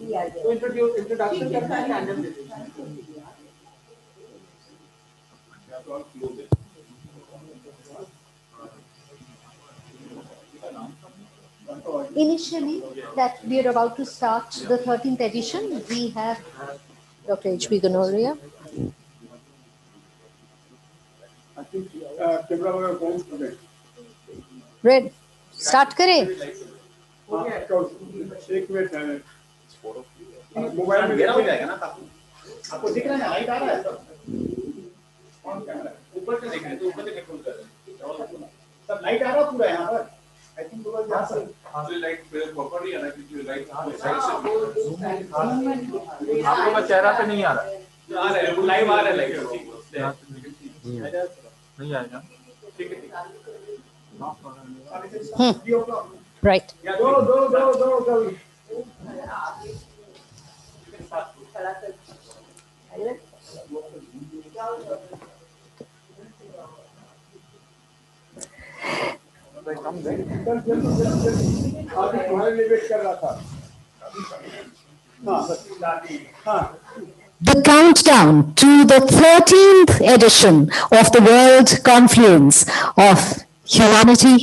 तो इंट्रोडक्शन करना है random Initially, that we are about to start the 13th edition, we have Dr. H.P. Ganoria. Red, start करें. एक minute है mobile में मेरा हो जाएगा ना आपको दिख रहा है लाइट आ रहा है ऑन कैमरा ऊपर से देख रहे हैं तो ऊपर से कंट्रोल कर रहे हैं सब लाइट आ रहा है पूरा यहाँ पर आई थिंक बिकॉज़ यहां से हां लाइट प्रॉपर्ली आ रहा है क्योंकि लाइट साइड से आपको का चेहरा पे नहीं आ रहा है वो लाइव आ रहा है लाइट नहीं आएगा ठीक है Right. Go. The countdown to the 13th edition of the World Confluence of Humanity,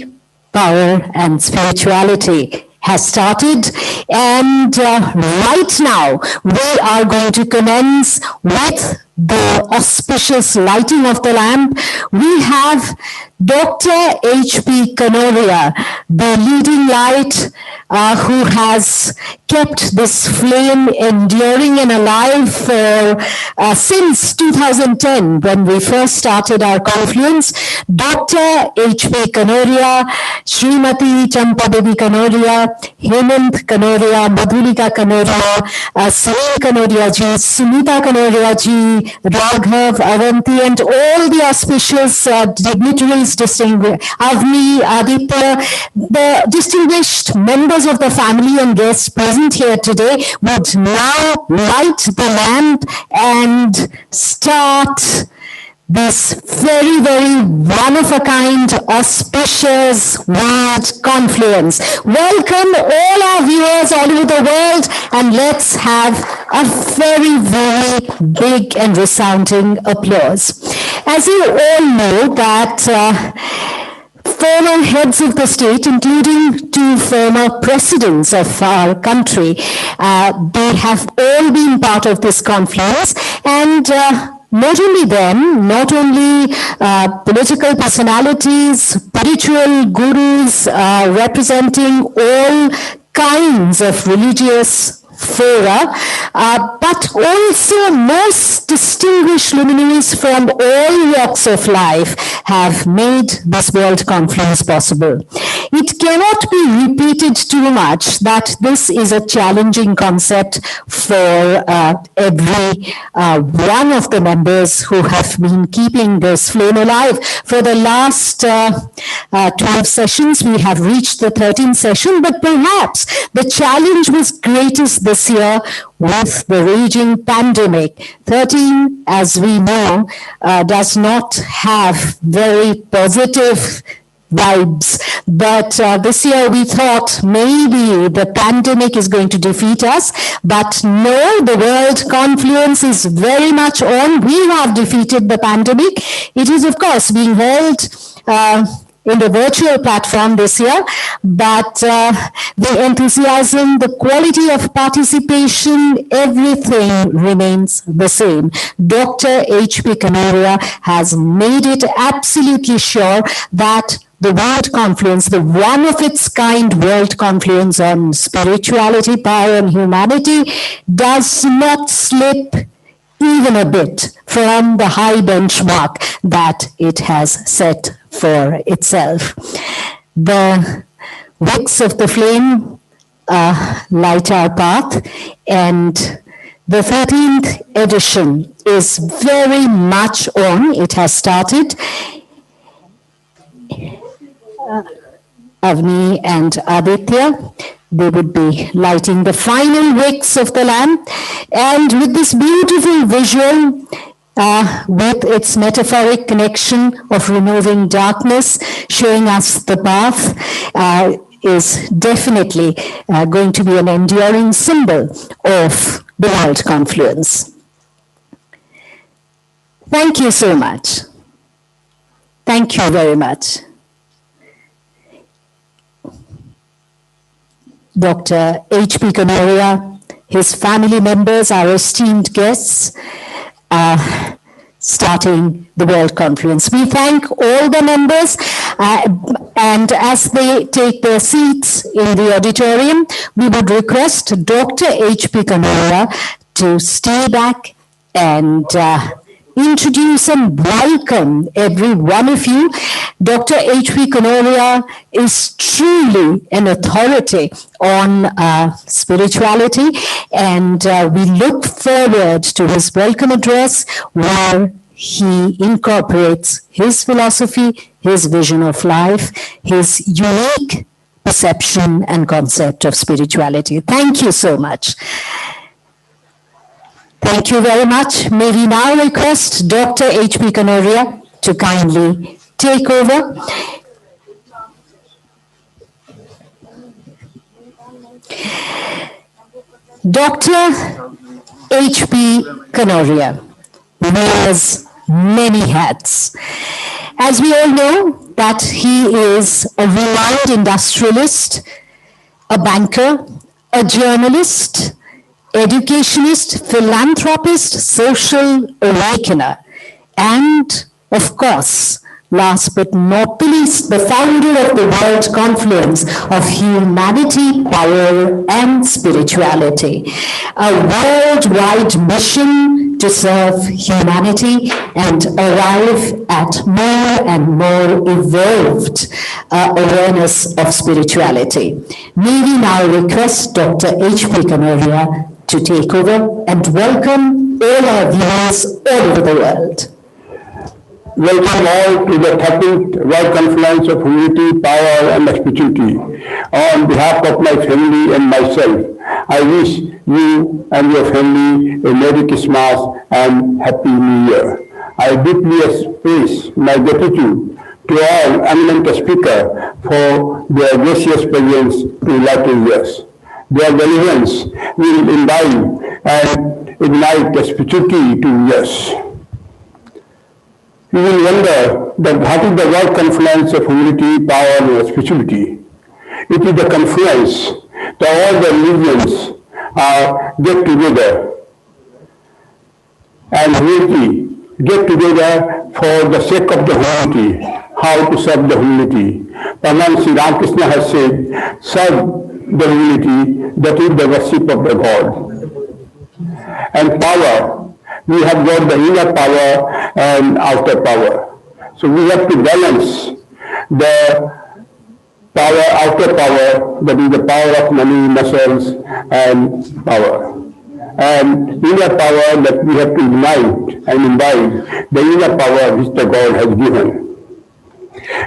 Power and Spirituality has started, and right now we are going to commence with the auspicious lighting of the lamp. We have Dr. H.P. Kanoria, the leading light who has kept this flame enduring and alive for since 2010 when we first started our confluence. Dr. H.P. Kanoria, Srimati Champadevi Kanoria, Hemant Kanoria, Madhulika Kanoria, Sunil Kanoria ji, Sunita Kanoria ji, Raghav, Avanti, and all the auspicious dignitaries, Avni, Aditya, the distinguished members of the family and guests present here today would now light the lamp and start this very, very one-of-a-kind, auspicious World Confluence. Welcome all our viewers all over the world, and let's have a very, very big and resounding applause. As you all know that former heads of the state, including two former presidents of our country, they have all been part of this confluence, and not only them, not only political personalities, spiritual gurus representing all kinds of religious fora, but also most distinguished luminaries from all walks of life have made this World Confluence possible. It cannot be repeated too much that this is a challenging concept for every one of the members who have been keeping this flame alive. For the last 12 sessions, we have reached the 13th session, but perhaps the challenge was greatest this year with the raging pandemic. 13, as we know, does not have very positive vibes, but this year we thought maybe the pandemic is going to defeat us, but no, the World Confluence is very much on. We have defeated the pandemic. It is, of course, being held in the virtual platform this year, but the enthusiasm, the quality of participation, everything remains the same. Dr. H.P. Kanoria has made it absolutely sure that the World Confluence, the one-of-its-kind World Confluence on spirituality, power, and humanity, does not slip even a bit from the high benchmark that it has set for itself. The wicks of the flame light our path, and the 13th edition is very much on. It has started. Avni and Aditya, they would be lighting the final wicks of the lamp, and with this beautiful visual, with its metaphoric connection of removing darkness, showing us the path, is definitely going to be an enduring symbol of the World Confluence. Thank you so much. Thank you very much. Dr. H.P. Kanoria, his family members, our esteemed guests, starting the World Confluence. We thank all the members, and as they take their seats in the auditorium, we would request Dr. H.P. Kanoria to stay back and introduce and welcome every one of you. Dr. H.P. Kanoria is truly an authority on spirituality, and we look forward to his welcome address where he incorporates his philosophy, his vision of life, his unique perception and concept of spirituality. Thank you so much. Thank you very much. May we now request Dr. H.P. Kanoria to kindly take over. Dr. H.P. Kanoria wears many hats. As we all know, that he is a renowned industrialist, a banker, a journalist, educationist, philanthropist, social awakener, and, of course, last but not the least, the founder of the World Confluence of Humanity, Power, and Spirituality, a worldwide mission to serve humanity and arrive at more and more evolved awareness of spirituality. May we now request Dr. H.P. Kanoria to take over and welcome all our viewers all over the world. Welcome all to the 13th World Confluence of Unity, Power and Spirituality. On behalf of my family and myself, I wish you and your family a Merry Christmas and Happy New Year. I deeply express my gratitude to all eminent speakers for their gracious presence to latter years. Their relevance will imbibe and ignite the spirituality to years. You will wonder that what is the World Confluence of Unity, Power and Spirituality? It is the confluence that all the religions get together and unity, get together for the sake of the humanity, how to serve the humanity. Bhagavan Sri Ramakrishna has said, serve the humanity, that is the worship of the God. And power, we have got the inner power and outer power. So we have to balance the power, outer power, that is the power of money, muscles, and power. And inner power that we have to ignite and imbibe, the inner power which the God has given.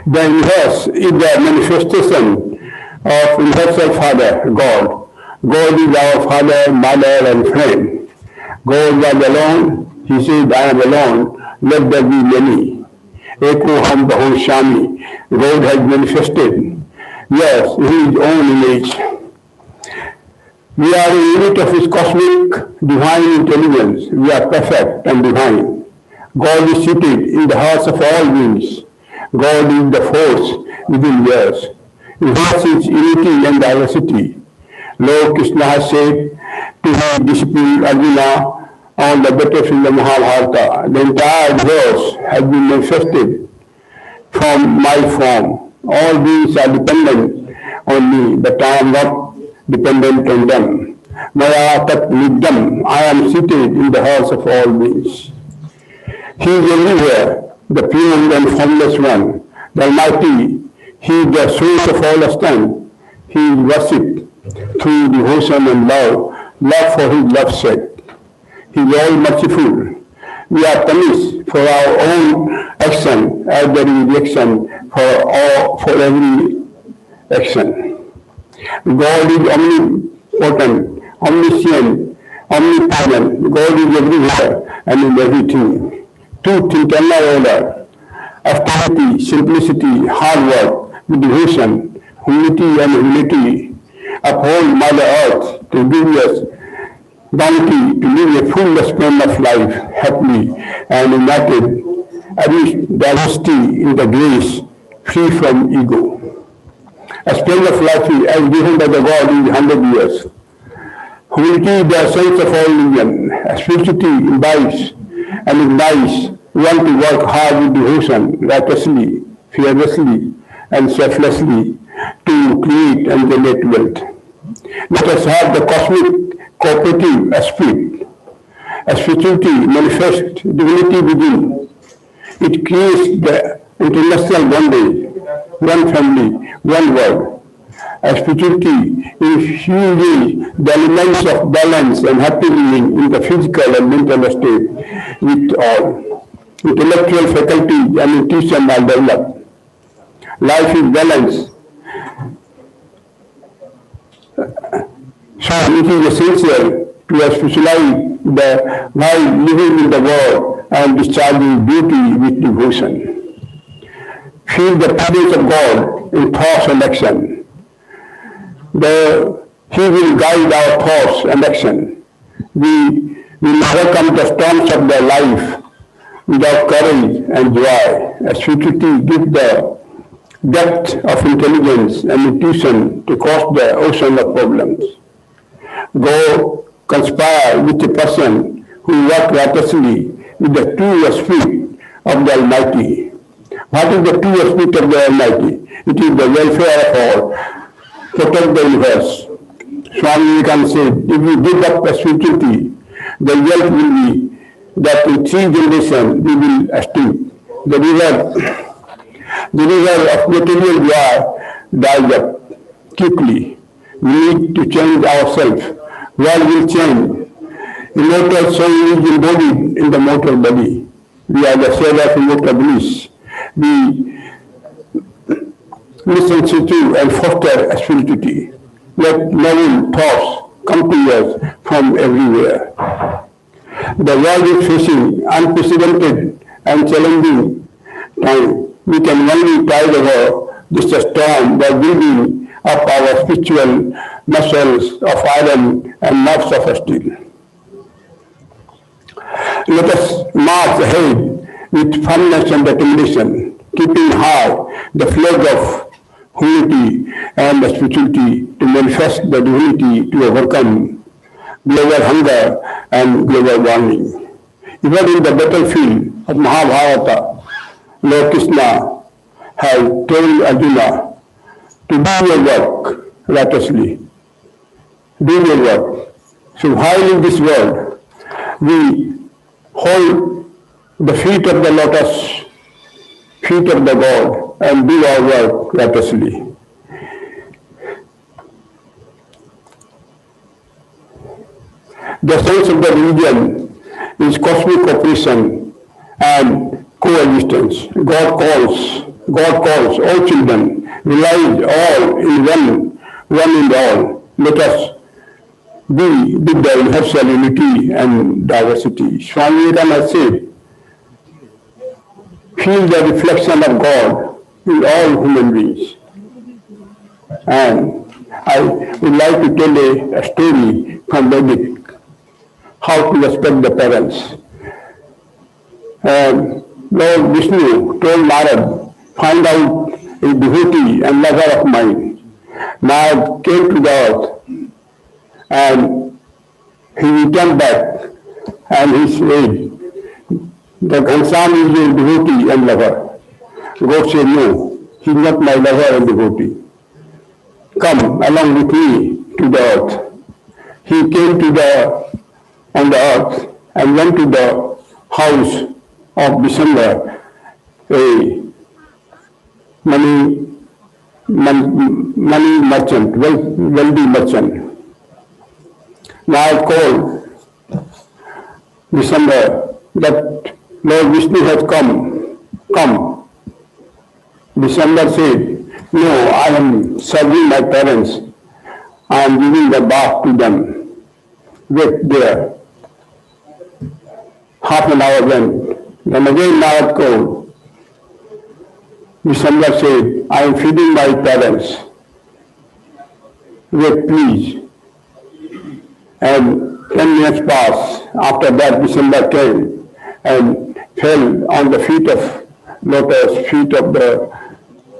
The universe is the manifestation of universal Father, God. God is our Father, Mother, and friend. God was alone. He said, I am alone. Let there be many. Eko ham bahu shami. God has manifested. Yes, in his own image. We are a unit of his cosmic divine intelligence. We are perfect and divine. God is seated in the hearts of all beings. God is the force within us. In hearts is unity and diversity. Lord Krishna has said to his disciple Arjuna on the battles in the Mahabharata, the entire universe has been manifested from my form. All beings are dependent on me, but I am not dependent on them. Maya tat nidam, I am seated in the hearts of all beings. He is everywhere, the pure and formless one, the Almighty. He is the source of all strength. He is worshipped through devotion and love for his love's sake. He is all merciful. We are punished for our own action as there is reaction for every action. God is omnipotent, omniscient, omnipresent. God is everywhere and in everything. Truth, internal order, austerity, simplicity, hard work, devotion, humility and humility, uphold Mother Earth to give us bounty to live a full span of life happily and united, amidst diversity in the grace, free from ego. A span of life as given by the God in 100 years. Humility is the essence of all religion. Spirituality imbibes and ignites one to work hard with devotion, righteously, fearlessly, and selflessly to create and generate wealth. Let us have the cosmic cooperative spirit. Spirituality manifests divinity within. It creates the international bondage, one family, one world. Spirituality infuses the elements of balance and happy living in the physical and mental state with all. Intellectual faculty and intuition are developed. Life is balanced. So it is essential to specialize the while living in the world and discharging duty with devotion. Feel the presence of God in thoughts and action. He will guide our thoughts and action. We will overcome the storms of their life without courage and joy. Spirituality gives the depth of intelligence and intuition to cross the ocean of problems. Go conspire with a person who works righteously with the true spirit of the Almighty. What is the true spirit of the Almighty? It is the welfare of all. Protect the universe. Swami Vivekananda said, if we give up spirituality, the result will be that in 3 generations we will extinct. The river of material joy dies up quickly. We need to change ourselves. World will change. Immortal soul is embodied in the mortal body. We are the soul of immortal bliss. We listen to and foster spirituality. Let noble thoughts come to us from everywhere. The world is facing unprecedented and challenging time. We can only tide over this storm by building up our spiritual muscles of iron and nerves of steel. Let us march ahead with firmness and determination, keeping high the flag of humility and spirituality to manifest the divinity to overcome global hunger and global warming. Even in the battlefield of Mahabharata, Lord Krishna has told Arjuna to do your work righteously. Do your work. So while in this world, we hold the feet of the lotus, feet of the God, and do our work righteously. The sense of the religion is cosmic cooperation and coexistence. God calls all children, realize all in one in all. Let us be with the universal unity and diversity. Swami Vivekananda said, feel the reflection of God in all human beings. And I would like to tell a story from Vedic, how to respect the parents. Lord Vishnu told Narad, find out a devotee and lover of mine. Narad came to the earth and he returned back and he said, the Ghansam is a devotee and lover. God said, no, he is not my lover and devotee. Come along with me to the earth. He came on the earth and went to the house of December, a money merchant, wealthy merchant. Now I called December that Lord Vishnu has come. December said, no, I am serving my parents. I am giving the bath to them. Wait there. Half an hour went. Then again Narad called. December said, I am feeding my parents. with please. And 10 minutes passed. After that, December came and fell on the feet of lotus, feet of the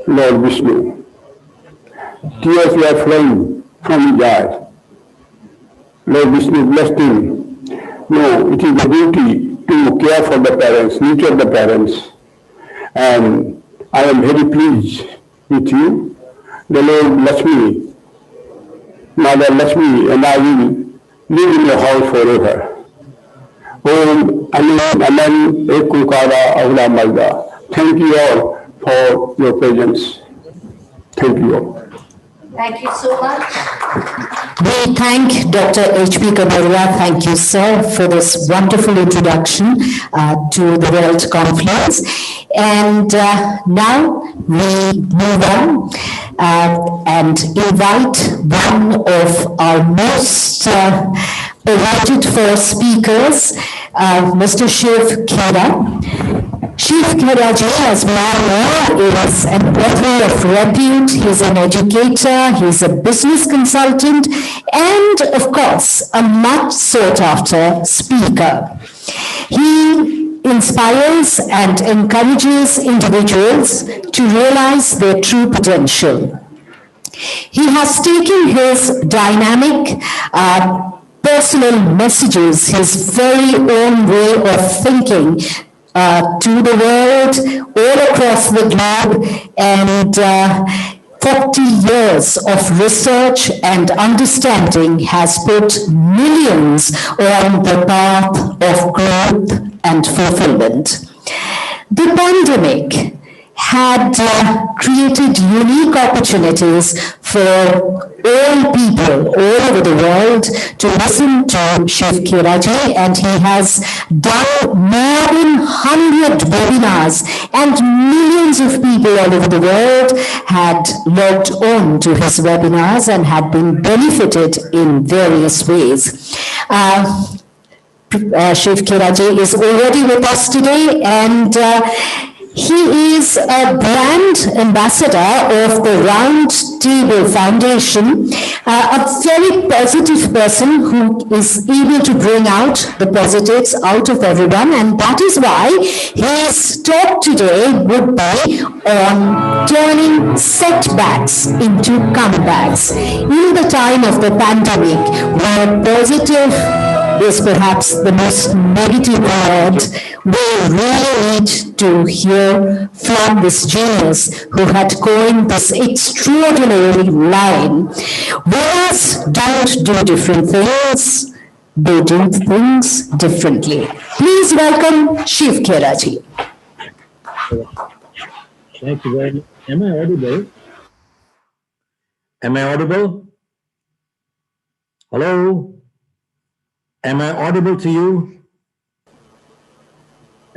Lord Vishnu. Tears were flowing from his eyes. Lord Vishnu blessed him. No, it is a duty to care for the parents, nurture the parents. And I am very pleased with you. The Lord bless me, Mother bless me, and I will live in your house forever. Om Amen Amen Ekukara Avla Malda. Thank you all for your presence. Thank you all. Thank you so much. We thank Dr. H.P. Kabaria. Thank you, sir, for this wonderful introduction to the World Confluence. And now we move on and invite one of our most awarded for speakers, Mr. Shiv Khera. Shiv Kheraji, as we all know, is an author of repute. He's an educator, he's a business consultant, and of course, a much sought after speaker. He inspires and encourages individuals to realize their true potential. He has taken his dynamic personal messages, his very own way of thinking, to the world, all across the globe, and 40 years of research and understanding has put millions on the path of growth and fulfillment. The pandemic had created unique opportunities for all people all over the world to listen to Shiv Kheraji, and he has done more than 100 webinars, and millions of people all over the world had logged on to his webinars and had been benefited in various ways. Shiv Kheraji is already with us today, and he is a brand ambassador of the Round Table Foundation, a very positive person who is able to bring out the positives out of everyone, and that is why his talk today would be on turning setbacks into comebacks. In the time of the pandemic, where positive is perhaps the most negative word, we really need to hear from this genius who had coined this extraordinary line. Winners don't do different things, they do things differently. Please welcome Shiv Kheraji. Thank you very much. Am I audible? Am I audible? Hello? Am I audible to you?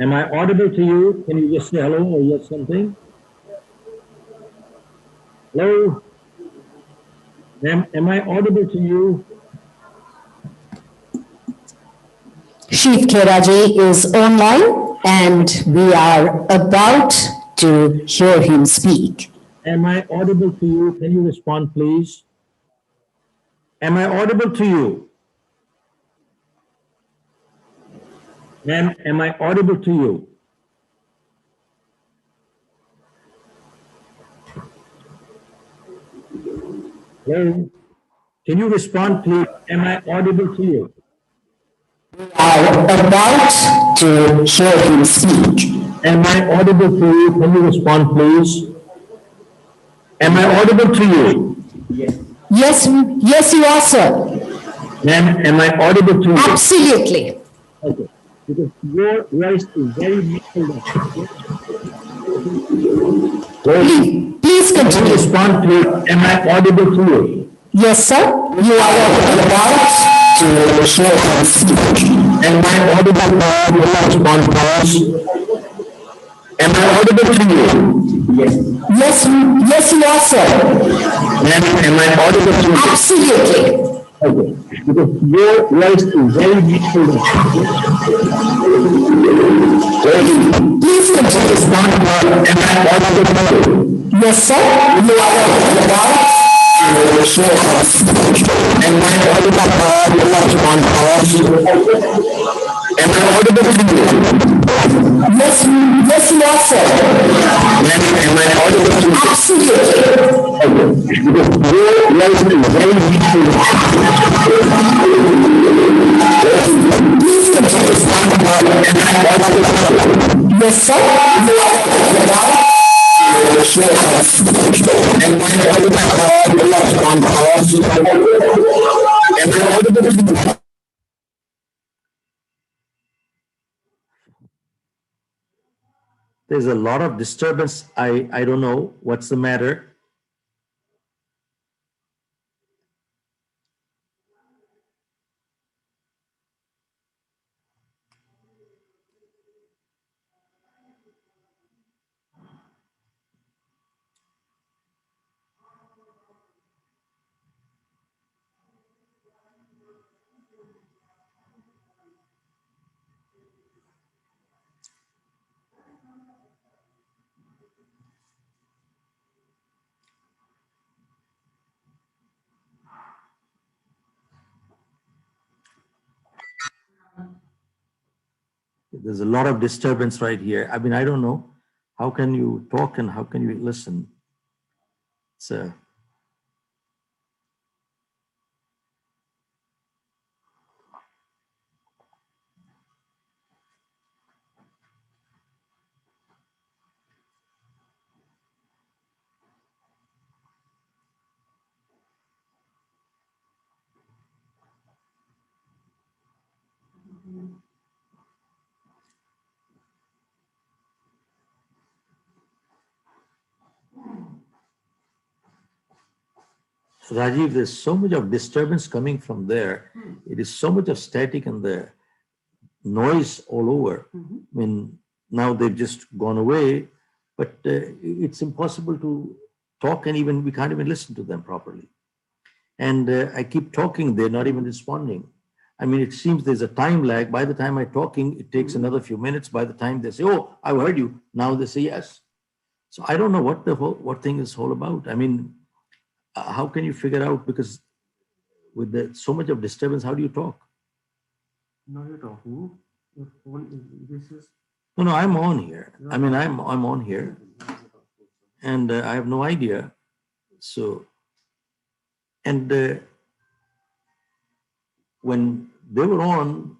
Am I audible to you? Can you just say hello or yes something? Hello? Am I audible to you? Shiv Kheraji is online and we are about to hear him speak. Am I audible to you? Can you respond, please? Am I audible to you? Ma'am, am I audible to you? Hello? Can you respond, please? Am I audible to you? We are about to hear him speak. Am I audible to you? Can you respond, please? Am I audible to you? Yes, you are, sir. Ma'am, am I audible to you? Absolutely. Okay. Because your voice is very muffled. Please Can you continue. respond, please? Am I audible to you? Yes, sir. You are about to hear him speak. Am I audible to you? Can you respond, please? Am I audible to you? Yes, you are, sir. Ma'am, am I audible to you? Absolutely. Okay. Because your voice is very muffled. Please continue. Respond, please. Am I audible to you? Yes, sir. You are about And my audible on pause. Am I audible to you? Yes, yes, you are, sir. Am I audible to you? Absolutely. Please continue. Yes, sir. And my audible on pause. Am I audible to you? There's a lot of disturbance. I don't know what's the matter. There's a lot of disturbance right here. I mean, I don't know. How can you talk and how can you listen? So Rajiv, there's so much of disturbance coming from there. It is so much of static and the noise all over. I mean, now they've just gone away, but it's impossible to talk and even we can't even listen to them properly. And I keep talking, they're not even responding. I mean, it seems there's a time lag. By the time I'm talking, it takes another few minutes. By the time they say, "Oh, I heard you," now they say yes. So I don't know what thing is all about. I mean, how can you figure out, because with so much of disturbance, how do you talk? No, you're talking. Your phone is, this is. No, I'm on here. I mean, I'm on here, and I have no idea. So, and when they were on,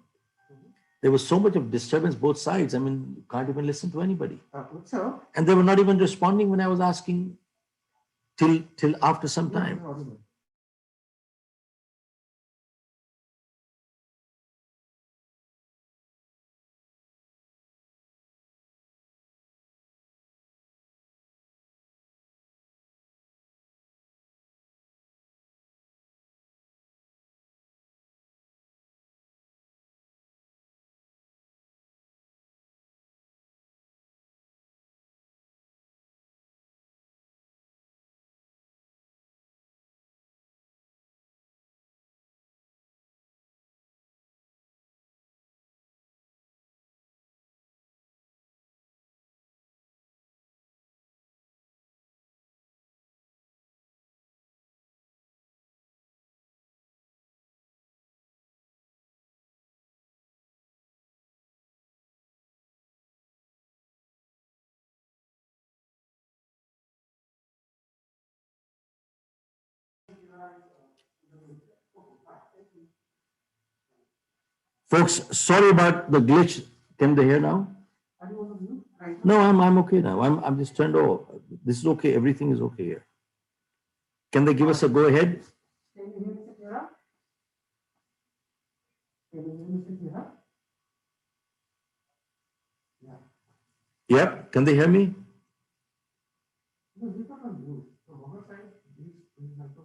there was so much of disturbance both sides. I mean, you can't even listen to anybody. What's up? And they were not even responding when I was asking till after some time. Folks, sorry about the glitch. Can they hear now? No, I'm okay now. I'm just turned off. This is okay. Everything is okay here. Can they give us a go ahead? Yep. Can they hear me?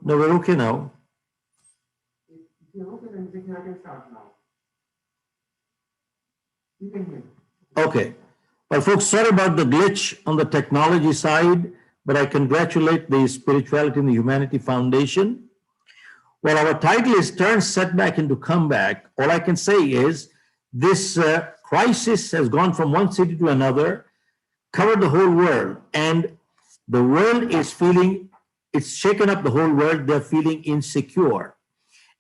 No, we're okay now. Okay. Well, folks, sorry about the glitch on the technology side, but I congratulate the Spirituality and the Humanity Foundation. Well, our title is Turn Setback into Comeback. All I can say is this crisis has gone from one city to another, covered the whole world, and the world is feeling it's shaken up the whole world. They're feeling insecure.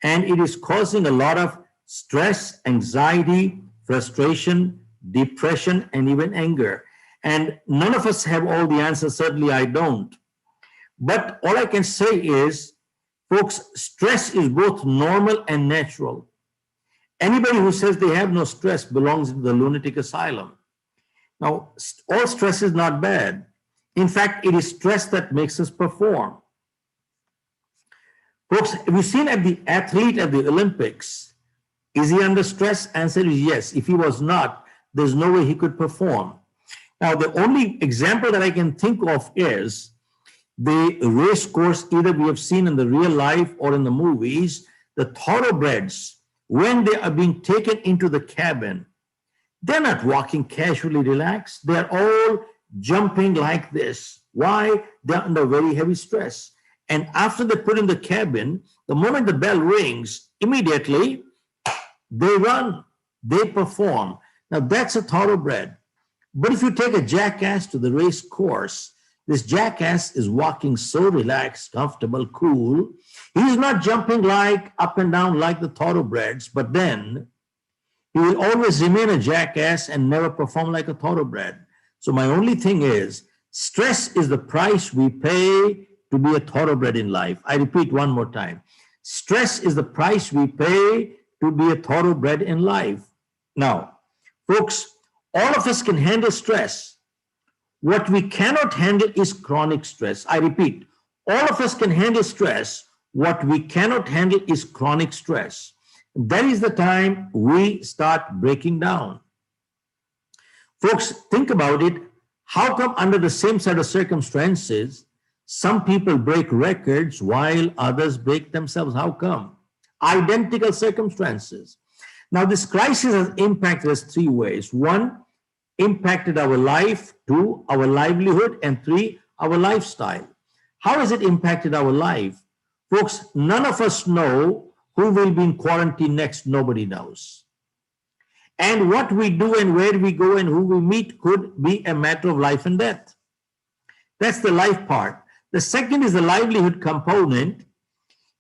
And it is causing a lot of stress, anxiety, frustration, depression, and even anger. And none of us have all the answers. Certainly I don't. But all I can say is, folks, stress is both normal and natural. Anybody who says they have no stress belongs in the lunatic asylum. Now, all stress is not bad. In fact, it is stress that makes us perform. Folks, have you seen at the athlete at the Olympics? Is he under stress? Answer is yes. If he was not, there's no way he could perform. Now, the only example that I can think of is the race course, either we have seen in the real life or in the movies, the thoroughbreds, when they are being taken into the cabin, they're not walking casually relaxed. They're all jumping like this. Why? They're under very heavy stress. And after they put in the cabin, the moment the bell rings, immediately they run, they perform. Now that's a thoroughbred. But if you take a jackass to the race course, this jackass is walking so relaxed, comfortable, cool. He's not jumping like up and down like the thoroughbreds, but then he will always remain a jackass and never perform like a thoroughbred. So my only thing is, stress is the price we pay to be a thoroughbred in life. I repeat one more time. Stress is the price we pay to be a thoroughbred in life. Now, folks, all of us can handle stress. What we cannot handle is chronic stress. I repeat, all of us can handle stress. What we cannot handle is chronic stress. That is the time we start breaking down. Folks, think about it. How come under the same set of circumstances, some people break records while others break themselves? How come? Identical circumstances. Now, this crisis has impacted us three ways. One, impacted our life. Two, our livelihood. And three, our lifestyle. How has it impacted our life? Folks, none of us know who will be in quarantine next. Nobody knows. And what we do and where we go and who we meet could be a matter of life and death. That's the life part. The second is the livelihood component.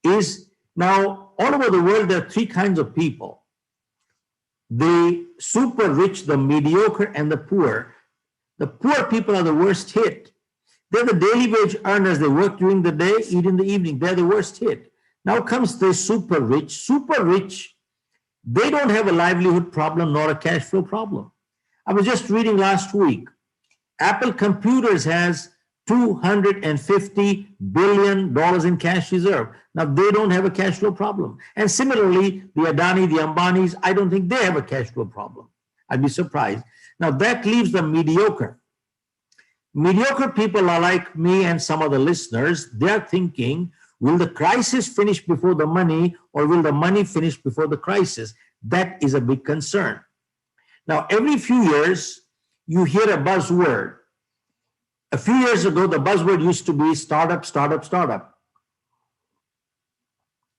Is now all over the world, there are three kinds of people. The super rich, the mediocre, and the poor. The poor people are the worst hit. They're the daily wage earners. They work during the day, eat in the evening. They're the worst hit. Now comes the super rich. Super rich, they don't have a livelihood problem nor a cash flow problem. I was just reading last week, Apple Computers has $250 billion in cash reserve. Now they don't have a cash flow problem. And similarly, the Adani, the Ambanis, I don't think they have a cash flow problem. I'd be surprised. Now that leaves the mediocre. Mediocre people are like me and some of the listeners. They're thinking, will the crisis finish before the money, or will the money finish before the crisis? That is a big concern. Now, every few years, you hear a buzzword. A few years ago, the buzzword used to be startup, startup, startup.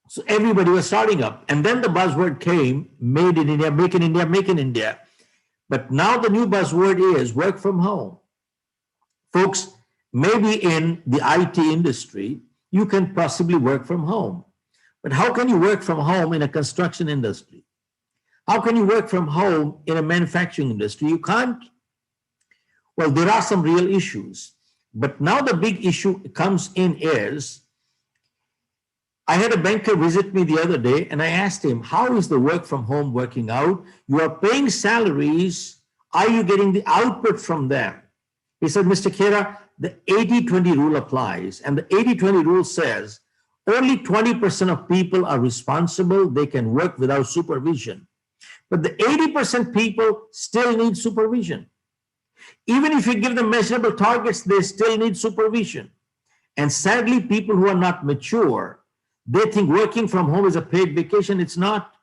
So everybody was starting up. And then the buzzword came, made in India, make in India, make in India. But now the new buzzword is work from home. Folks, maybe in the IT industry, you can possibly work from home. But how can you work from home in a construction industry? How can you work from home in a manufacturing industry? You can't. Well, there are some real issues. But now the big issue comes in is, I had a banker visit me the other day and I asked him, how is the work from home working out? You are paying salaries. Are you getting the output from them? He said, Mr. Khera, the 80-20 rule applies. And the 80-20 rule says only 20% of people are responsible. They can work without supervision. But the 80% people still need supervision. Even if you give them measurable targets, they still need supervision. And sadly, people who are not mature, they think working from home is a paid vacation. It's not.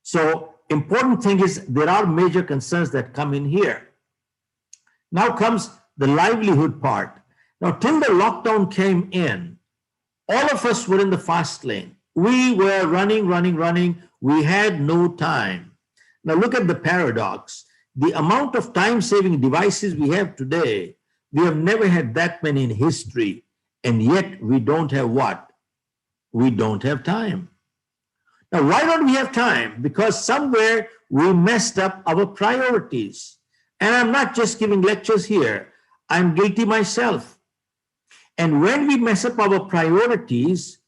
So important thing is there are major concerns that come in here. Now comes the livelihood part. Now, till the lockdown came in, all of us were in the fast lane. We were running. We had no time. Now look at the paradox. The amount of time-saving devices we have today, we have never had that many in history. And yet we don't have what? We don't have time. Now, why don't we have time? Because somewhere we messed up our priorities. And I'm not just giving lectures here. I'm guilty myself. And when we mess up our priorities,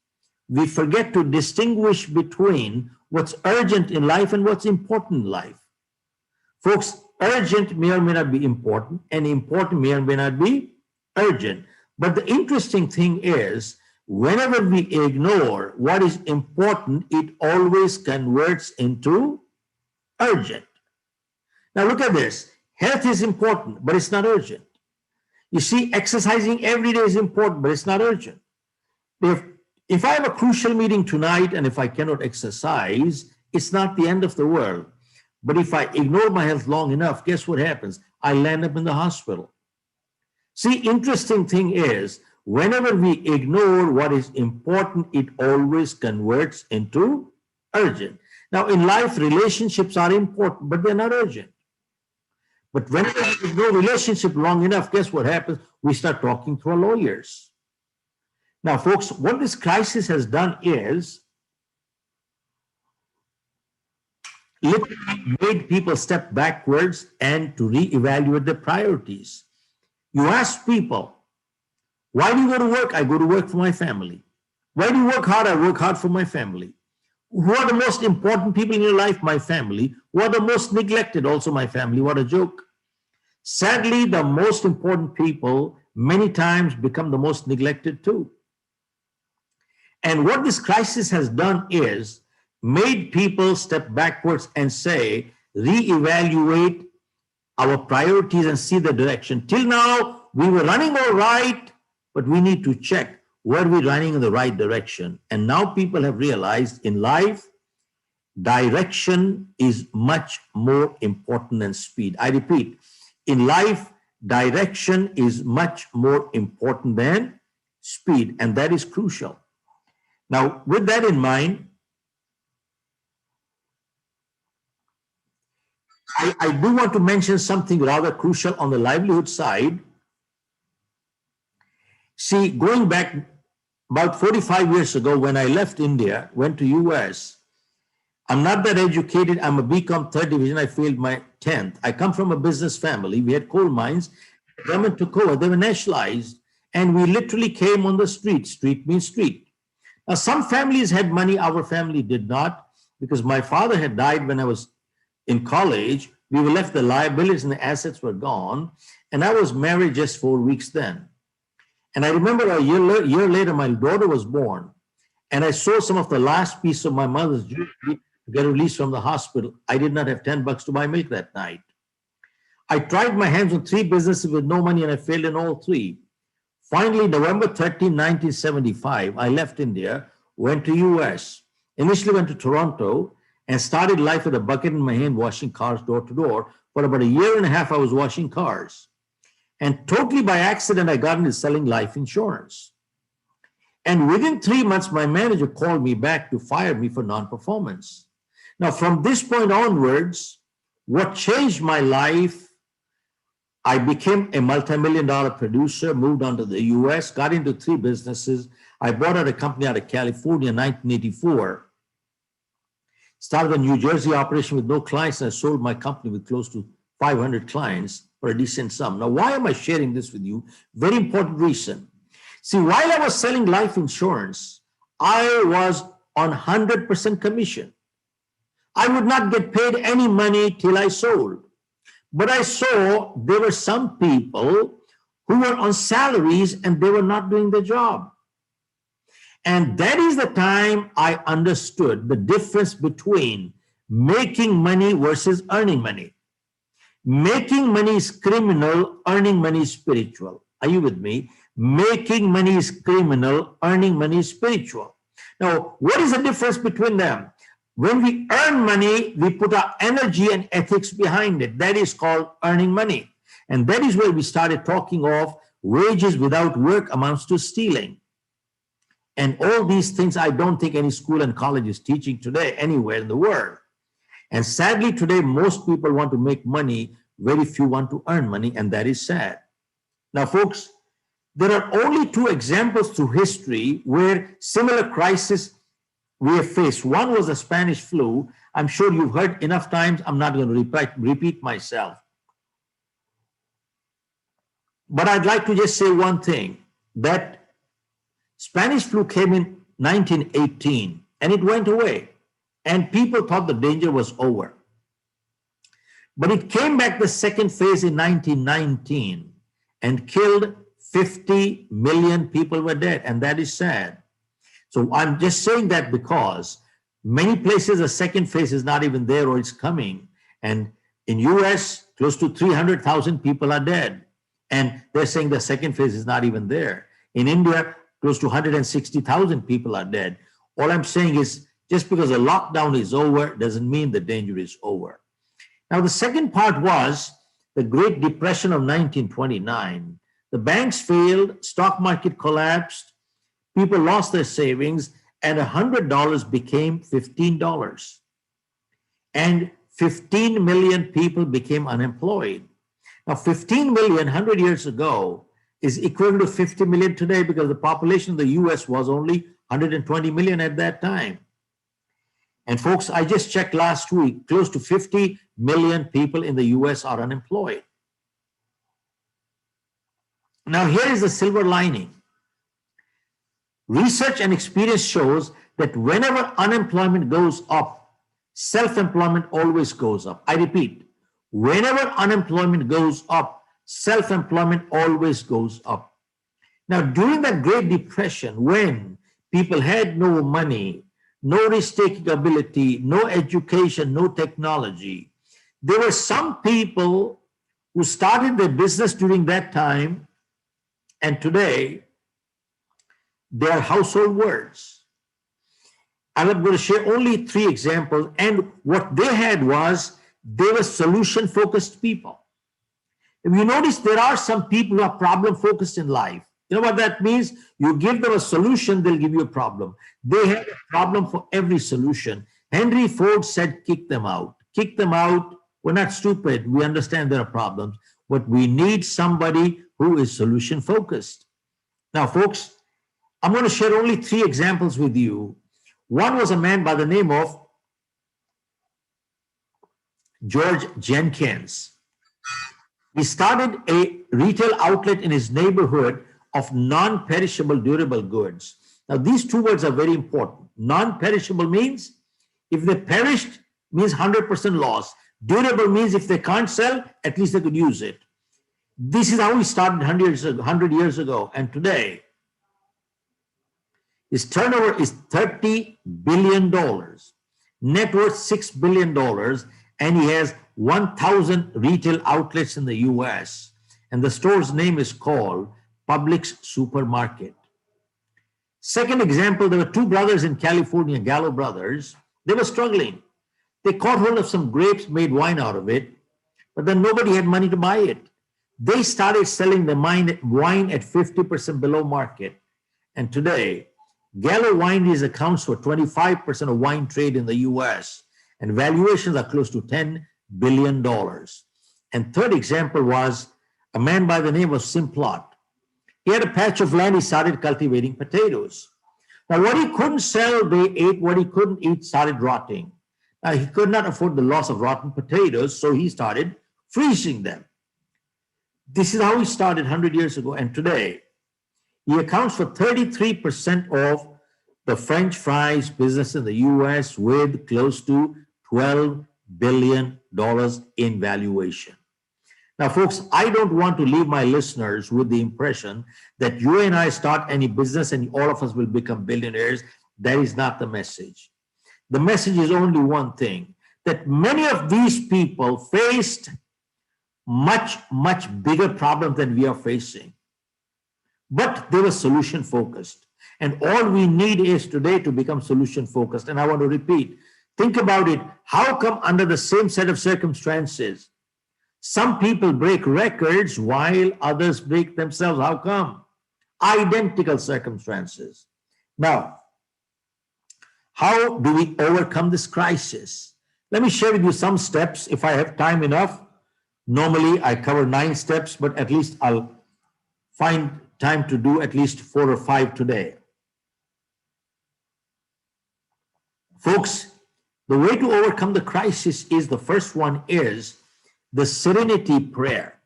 we forget to distinguish between what's urgent in life and what's important in life. Folks, urgent may or may not be important, and important may or may not be urgent. But the interesting thing is, whenever we ignore what is important, it always converts into urgent. Now look at this. Health is important, but it's not urgent. You see, exercising every day is important, but it's not urgent. If I have a crucial meeting tonight and if I cannot exercise, it's not the end of the world. But if I ignore my health long enough, guess what happens? I land up in the hospital. See, interesting thing is, whenever we ignore what is important, it always converts into urgent. Now, in life, relationships are important, but they're not urgent. But whenever we ignore relationship long enough, guess what happens? We start talking to our lawyers. Now, folks, what this crisis has done is literally made people step backwards and to reevaluate their priorities. You ask people, why do you go to work? I go to work for my family. Why do you work hard? I work hard for my family. Who are the most important people in your life? My family. Who are the most neglected? Also my family. What a joke. Sadly, the most important people many times become the most neglected too. And what this crisis has done is made people step backwards and say, reevaluate our priorities and see the direction. Till now, we were running all right, but we need to check, were we running in the right direction? And now people have realized in life, direction is much more important than speed. I repeat, in life, direction is much more important than speed, and that is crucial. Now, with that in mind, I do want to mention something rather crucial on the livelihood side. See, going back about 45 years ago when I left India, went to US, I'm not that educated. I'm a BCom 3rd division. I failed my 10th. I come from a business family. We had coal mines. The government took over. They were nationalized. And we literally came on the street. Street means street. Now, some families had money. Our family did not, because my father had died when I was in college. We were left the liabilities and the assets were gone. And I was married just 4 weeks then. And I remember a year later, my daughter was born. And I saw some of the last piece of my mother's jewelry to get released from the hospital. I did not have $10 to buy milk that night. I tried my hands on 3 businesses with no money and I failed in all 3. Finally, November 13, 1975, I left India, went to US, initially went to Toronto and started life with a bucket in my hand, washing cars door to door. For about a year and a half, I was washing cars. And totally by accident, I got into selling life insurance. And within 3 months, my manager called me back to fire me for non-performance. Now, from this point onwards, what changed my life, I became a multi-million-dollar producer, moved on to the US, got into 3 businesses. I bought out a company out of California in 1984, started a New Jersey operation with no clients, and I sold my company with close to 500 clients for a decent sum. Now, why am I sharing this with you? Very important reason. See, while I was selling life insurance, I was on 100% commission. I would not get paid any money till I sold. But I saw there were some people who were on salaries and they were not doing the job. And that is the time I understood the difference between making money versus earning money. Making money is criminal, earning money is spiritual. Are you with me? Making money is criminal, earning money is spiritual. Now, what is the difference between them? When we earn money, we put our energy and ethics behind it. That is called earning money. And that is where we started talking of wages without work amounts to stealing. And all these things, I don't think any school and college is teaching today anywhere in the world. And sadly, today, most people want to make money. Very few want to earn money, and that is sad. Now, folks, There are only two examples through history where similar crises we have faced. One was the Spanish flu. I'm sure you've heard enough times. I'm not going to repeat myself. But I'd like to just say one thing, that Spanish flu came in 1918 and it went away. And people thought the danger was over. But it came back the second phase in 1919 and killed 50 million people were dead. And that is sad. So I'm just saying that because many places the second phase is not even there or it's coming. And in US, close to 300,000 people are dead. And they're saying the second phase is not even there. In India, close to 160,000 people are dead. All I'm saying is just because the lockdown is over doesn't mean the danger is over. Now, the second part was the Great Depression of 1929. The banks failed, stock market collapsed, people lost their savings, and $100 became $15. And 15 million people became unemployed. Now, 15 million 100 years ago is equivalent to 50 million today because the population of the US was only 120 million at that time. And folks, I just checked last week, close to 50 million people in the US are unemployed. Now, here is the silver lining. Research and experience shows that whenever unemployment goes up, self-employment always goes up. I repeat, whenever unemployment goes up, self-employment always goes up. Now, during that Great Depression, when people had no money, no risk-taking ability, no education, no technology, there were some people who started their business during that time, and today they are household words. I'm going to share only 3 examples, and what they had was they were solution-focused people. If you notice, there are some people who are problem-focused in life. You know what that means? You give them a solution, they'll give you a problem. They have a problem for every solution. Henry Ford said, kick them out. Kick them out. We're not stupid. We understand there are problems. But we need somebody who is solution-focused. Now, folks, I'm going to share only 3 examples with you. One was a man by the name of George Jenkins. He started a retail outlet in his neighborhood of non-perishable durable goods. Now, these 2 words are very important. Non-perishable means if they perished, means 100% loss. Durable means if they can't sell, at least they could use it. This is how he started 100 years ago. And today, his turnover is $30 billion, net worth $6 billion, and he has 1,000 retail outlets in the US. And the store's name is called Publix Supermarket. Second example, there were 2 brothers in California, Gallo brothers. They were struggling. They caught hold of some grapes, made wine out of it, but then nobody had money to buy it. They started selling the wine at 50% below market. And today, Gallo Wineries accounts for 25% of wine trade in the US, and valuations are close to $10 billion. And third example was a man by the name of Simplot. He had a patch of land, he started cultivating potatoes. Now, what he couldn't sell, they ate. What he couldn't eat started rotting. Now, he could not afford the loss of rotten potatoes, so he started freezing them. This is how he started 100 years ago, and today, he accounts for 33% of the French fries business in the US with close to $12 billion in valuation. Now, folks, I don't want to leave my listeners with the impression that you and I start any business and all of us will become billionaires. That is not the message. The message is only one thing, that many of these people faced much, much bigger problems than we are facing. But they were solution focused. And all we need is today to become solution focused. And I want to repeat, think about it. How come under the same set of circumstances, some people break records while others break themselves? How come? Identical circumstances. Now, how do we overcome this crisis? Let me share with you some steps if I have time enough. Normally, I cover 9 steps, but at least I'll find time to do at least 4 or 5 today. Folks, the way to overcome the crisis is, the first one is the serenity prayer.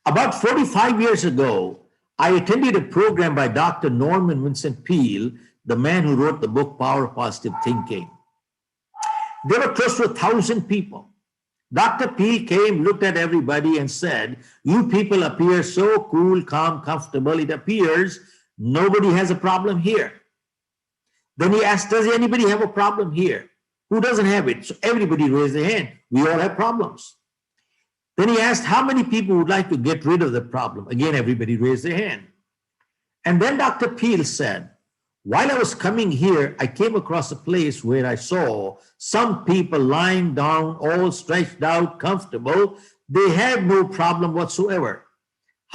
About 45 years ago, I attended a program by Dr. Norman Vincent Peale, the man who wrote the book Power of Positive Thinking. There were close to 1,000 people. Dr. Peale came, looked at everybody and said, "You people appear so cool, calm, comfortable. It appears nobody has a problem here." Then he asked, "Does anybody have a problem here? Who doesn't have it?" So everybody raised their hand. We all have problems. Then he asked, "How many people would like to get rid of the problem?" Again, everybody raised their hand. And then Dr. Peale said, "While I was coming here, I came across a place where I saw some people lying down, all stretched out, comfortable. They have no problem whatsoever.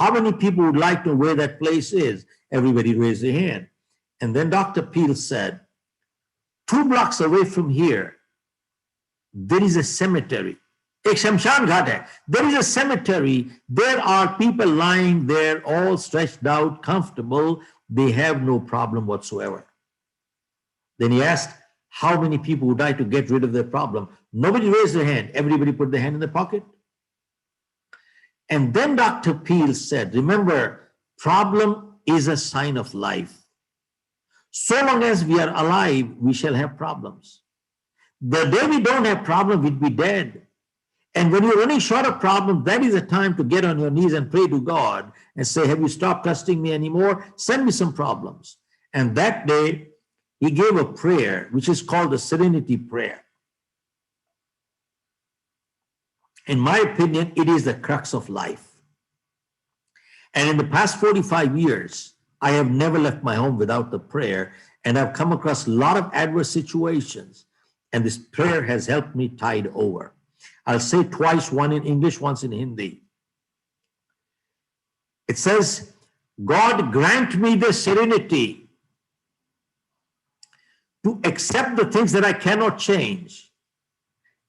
How many people would like to know where that place is?" Everybody raised their hand. And then Dr. Peale said, 2 blocks away from here, there is a cemetery. Ek Shamshan Ghat hai. There is a cemetery. There are people lying there, all stretched out, comfortable. They have no problem whatsoever. Then he asked, how many people would like to get rid of their problem? Nobody raised their hand. Everybody put their hand in their pocket. And then Dr. Peale said, remember, problem is a sign of life. So long as we are alive, we shall have problems. The day we don't have problems, we'd be dead. And when you're running short of problems, that is a time to get on your knees and pray to God and say, have you stopped trusting me anymore? Send me some problems. And that day, he gave a prayer, which is called the Serenity Prayer. In my opinion, it is the crux of life. And in the past 45 years, I have never left my home without the prayer, and I've come across a lot of adverse situations, and this prayer has helped me tide over. I'll say it twice, one in English, once in Hindi. It says, God grant me the serenity to accept the things that I cannot change,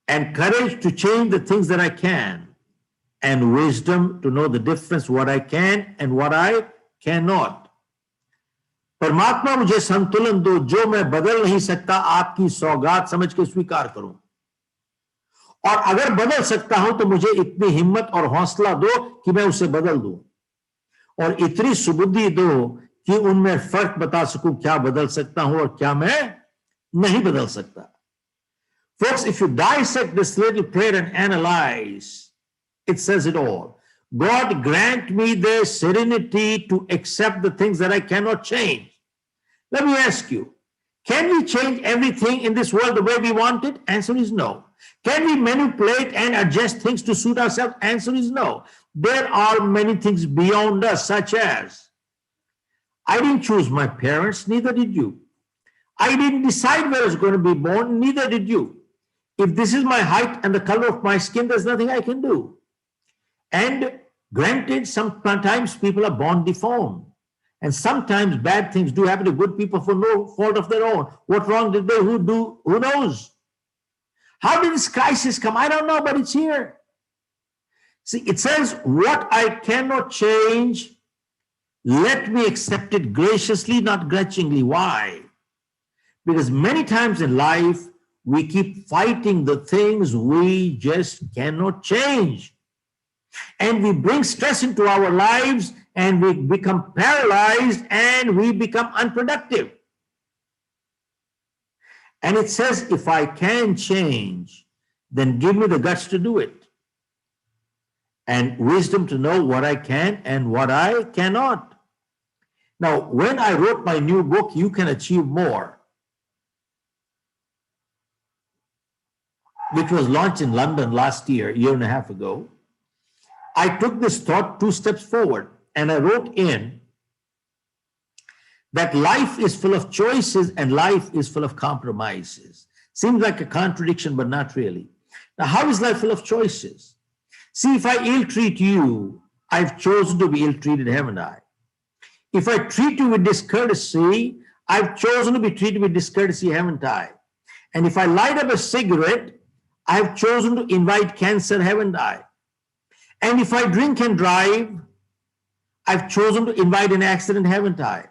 and courage to change the things that I can, and wisdom to know the difference what I can and what I cannot. परमात्मा मुझे संतुलन दो, जो मैं बदल नहीं सकता आपकी सौगात समझ के स्वीकार करूं, और अगर बदल सकता हूं तो मुझे इतनी हिम्मत और हौसला दो कि मैं उसे बदल दूं, और इतनी सुबुद्धि दो कि उनमें फर्क बता सकूं क्या बदल सकता हूं और क्या मैं नहीं बदल सकता. Folks, if you dissect this little prayer and analyze, it says it all. God grant me the serenity to accept the things that I cannot change. Let me ask you, can we change everything in this world the way we want it? Answer is no. Can we manipulate and adjust things to suit ourselves? Answer is no. There are many things beyond us, such as, I didn't choose my parents, neither did you. I didn't decide where I was going to be born, neither did you. If this is my height and the color of my skin, there's nothing I can do. And granted, sometimes people are born deformed. And sometimes bad things do happen to good people for no fault of their own. What wrong did they do? Who knows? How did this crisis come? I don't know, but it's here. See, it says, what I cannot change, let me accept it graciously, not grudgingly. Why? Because many times in life, we keep fighting the things we just cannot change. And we bring stress into our lives, and we become paralyzed, and we become unproductive. And it says, if I can change, then give me the guts to do it. And wisdom to know what I can and what I cannot. Now, when I wrote my new book, You Can Achieve More, which was launched in London last year, a year and a half ago, I took this thought 2 steps forward, and I wrote in that life is full of choices and life is full of compromises. Seems like a contradiction, but not really. Now, how is life full of choices? See, if I ill-treat you, I've chosen to be ill-treated, haven't I? If I treat you with discourtesy, I've chosen to be treated with discourtesy, haven't I? And if I light up a cigarette, I've chosen to invite cancer, haven't I? And if I drink and drive, I've chosen to invite an accident, haven't I?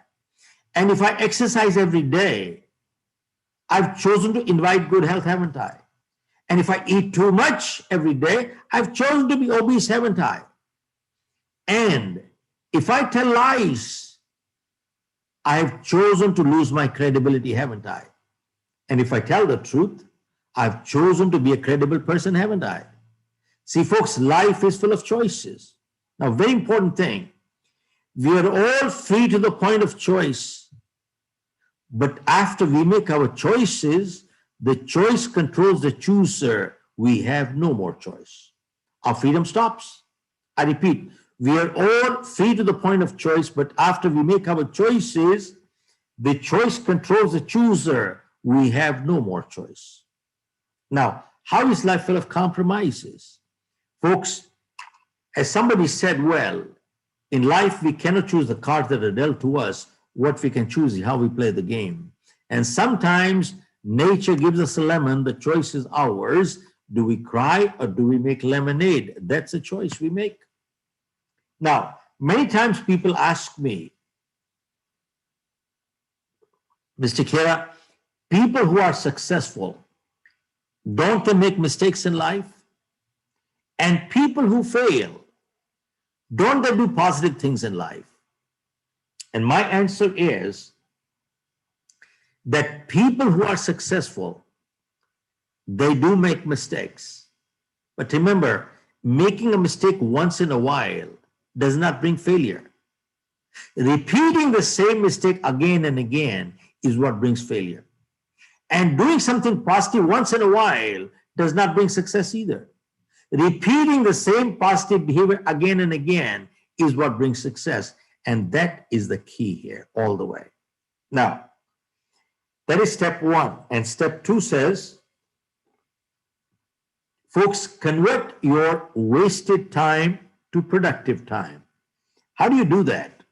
And if I exercise every day, I've chosen to invite good health, haven't I? And if I eat too much every day, I've chosen to be obese, haven't I? And if I tell lies, I've chosen to lose my credibility, haven't I? And if I tell the truth, I've chosen to be a credible person, haven't I? See, folks, life is full of choices. Now, very important thing, we are all free to the point of choice. But after we make our choices, the choice controls the chooser. We have no more choice. Our freedom stops. I repeat, we are all free to the point of choice, but after we make our choices, the choice controls the chooser. We have no more choice. Now, how is life full of compromises? Folks, as somebody said, well, in life, we cannot choose the cards that are dealt to us. What we can choose is how we play the game. And sometimes nature gives us a lemon. The choice is ours. Do we cry or do we make lemonade? That's a choice we make. Now, many times people ask me, Mr. Kera, people who are successful, don't they make mistakes in life? And people who fail, don't they do positive things in life? And my answer is that people who are successful, they do make mistakes. But remember, making a mistake once in a while does not bring failure. Repeating the same mistake again and again is what brings failure. And doing something positive once in a while does not bring success either. Repeating the same positive behavior again and again is what brings success. And that is the key here all the way. Now, that is step one. And step two says, folks, convert your wasted time to productive time. How do you do that?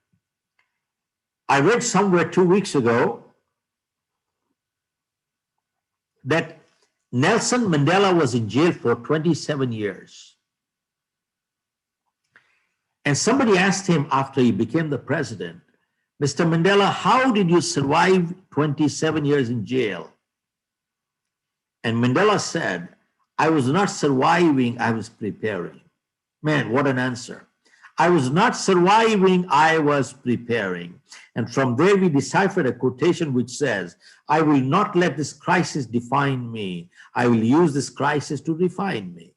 I read somewhere 2 weeks ago that Nelson Mandela was in jail for 27 years. And somebody asked him after he became the president, Mr. Mandela, how did you survive 27 years in jail? And Mandela said, I was not surviving, I was preparing. Man, what an answer. I was not surviving, I was preparing. And from there we deciphered a quotation which says, I will not let this crisis define me. I will use this crisis to refine me.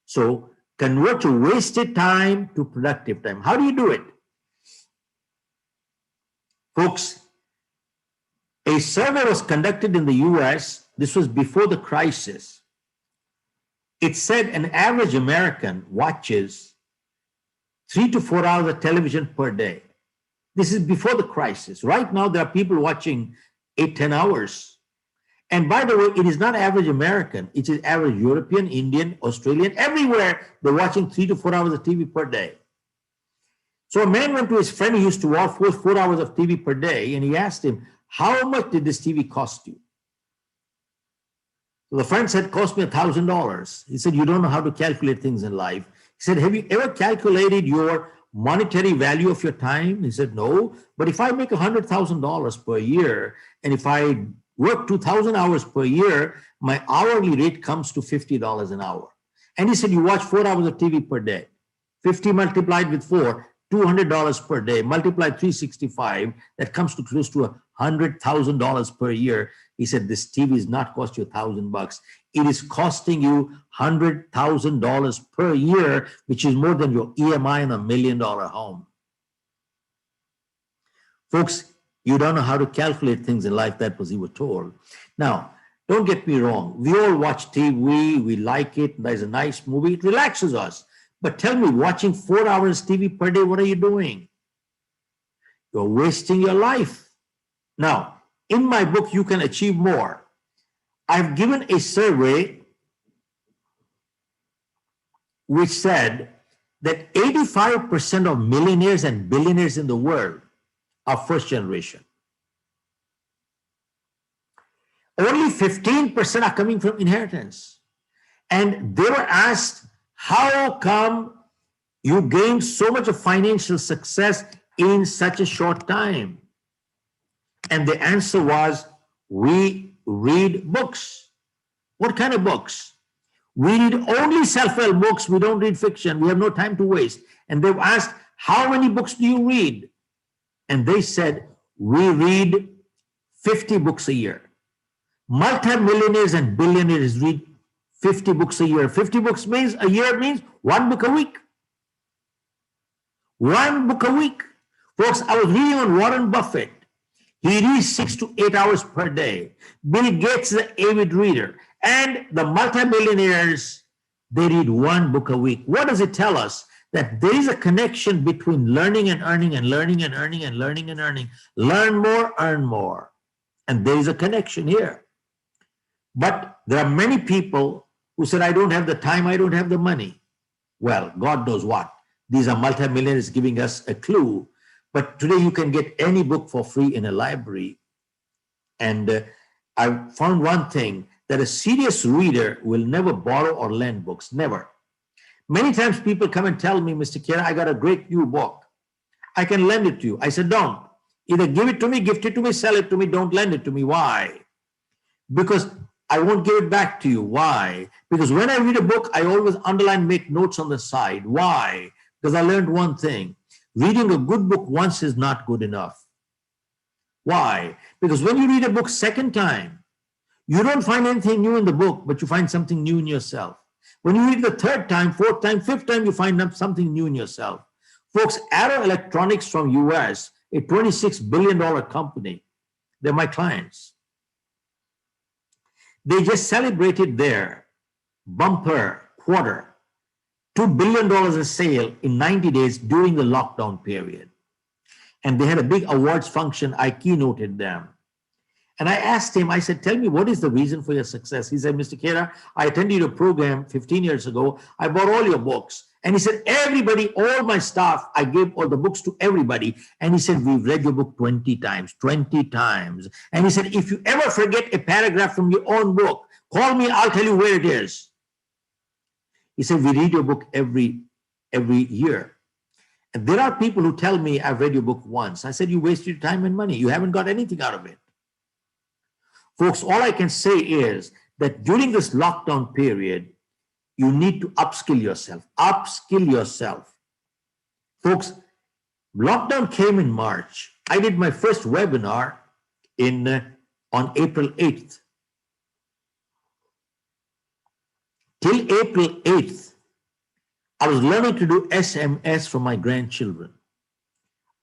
So convert your wasted time to productive time. How do you do it? Folks, a survey was conducted in the US. This was before the crisis. It said an average American watches 3 to 4 hours of television per day. This is before the crisis. Right now, there are people watching 8, 10 hours. And by the way, it is not average American. It is average European, Indian, Australian, everywhere. They're watching 3 to 4 hours of TV per day. So a man went to his friend who used to watch 4 hours of TV per day, and he asked him, how much did this TV cost you? So the friend said, cost me $1,000. He said, you don't know how to calculate things in life. He said, have you ever calculated your monetary value of your time? He said, no. But if I make $100,000 per year, and if I work 2,000 hours per year, my hourly rate comes to $50 an hour. And he said, you watch 4 hours of TV per day. 50 multiplied with 4, $200 per day, multiplied 365, that comes to close to $100,000 per year. He said, this TV is not cost you $1,000. It is costing you $100,000 per year, which is more than your EMI on $1 million home. Folks, you don't know how to calculate things in life. That was, he was told. Now, don't get me wrong. We all watch TV. We like it. There's a nice movie. It relaxes us. But tell me, watching 4 hours TV per day, what are you doing? You're wasting your life. Now, in my book, You Can Achieve More, I've given a survey which said that 85% of millionaires and billionaires in the world are first generation. Only 15% are coming from inheritance. And they were asked, how come you gained so much of financial success in such a short time? And the answer was, we read books. What kind of books? We read only self-help books. We don't read fiction. We have no time to waste. And they've asked, how many books do you read? And they said, we read 50 books a year. Multi-millionaires and billionaires read 50 books a year. 50 books means a year means one book a week. One book a week. Folks, I was reading on Warren Buffett. He reads 6 to 8 hours per day. Bill Gates is an avid reader. And the multimillionaires, they read one book a week. What does it tell us? That there is a connection between learning and earning and learning and earning and learning and earning. Learn more, earn more. And there is a connection here. But there are many people who said, I don't have the time, I don't have the money. Well, God knows what. These are multimillionaires giving us a clue. But today you can get any book for free in a library. And I found one thing, that a serious reader will never borrow or lend books, never. Many times people come and tell me, Mr. Kera, I got a great new book. I can lend it to you. I said, don't. Either give it to me, gift it to me, sell it to me, don't lend it to me. Why? Because I won't give it back to you. Why? Because when I read a book, I always underline, make notes on the side. Why? Because I learned one thing. Reading a good book once is not good enough. Why? Because when you read a book second time, you don't find anything new in the book, but you find something new in yourself. When you read the third time, fourth time, fifth time, you find something new in yourself. Folks, Arrow Electronics from US, a $26 billion company, they're my clients. They just celebrated their bumper quarter, $2 billion in sale in 90 days during the lockdown period. And they had a big awards function. I keynoted them. And I asked him, I said, tell me, what is the reason for your success? He said, Mr. Kera, I attended your program 15 years ago. I bought all your books. And he said, everybody, all my staff, I gave all the books to everybody. And he said, we've read your book 20 times, 20 times. And he said, if you ever forget a paragraph from your own book, call me, I'll tell you where it is. He said, we read your book every year. And there are people who tell me, I've read your book once. I said, you wasted your time and money. You haven't got anything out of it. Folks, all I can say is that during this lockdown period, you need to upskill yourself. Upskill yourself. Folks, lockdown came in March. I did my first webinar on April 8th. Till April 8th, I was learning to do SMS for my grandchildren.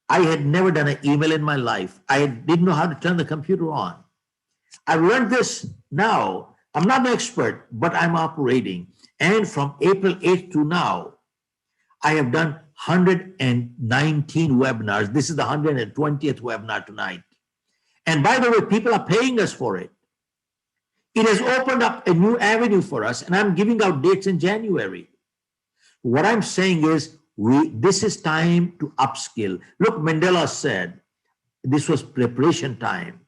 I had never done an email in my life. I didn't know how to turn the computer on. I learned this now. I'm not an expert, but I'm operating. And from April 8th to now, I have done 119 webinars. This is the 120th webinar tonight. And by the way, people are paying us for it. It has opened up a new avenue for us, and I'm giving out dates in January. What I'm saying is, this is time to upskill. Look, Mandela said, this was preparation time.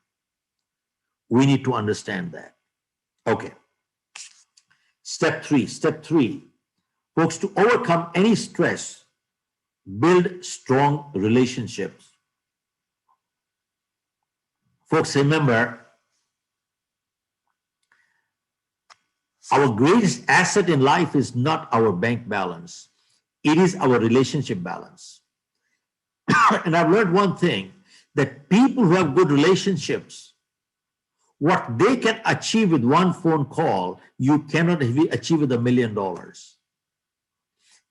We need to understand that. Okay. Step three. Folks, to overcome any stress, build strong relationships. Folks, remember, our greatest asset in life is not our bank balance. It is our relationship balance. And I've learned one thing, that people who have good relationships, what they can achieve with one phone call, you cannot achieve with $1 million.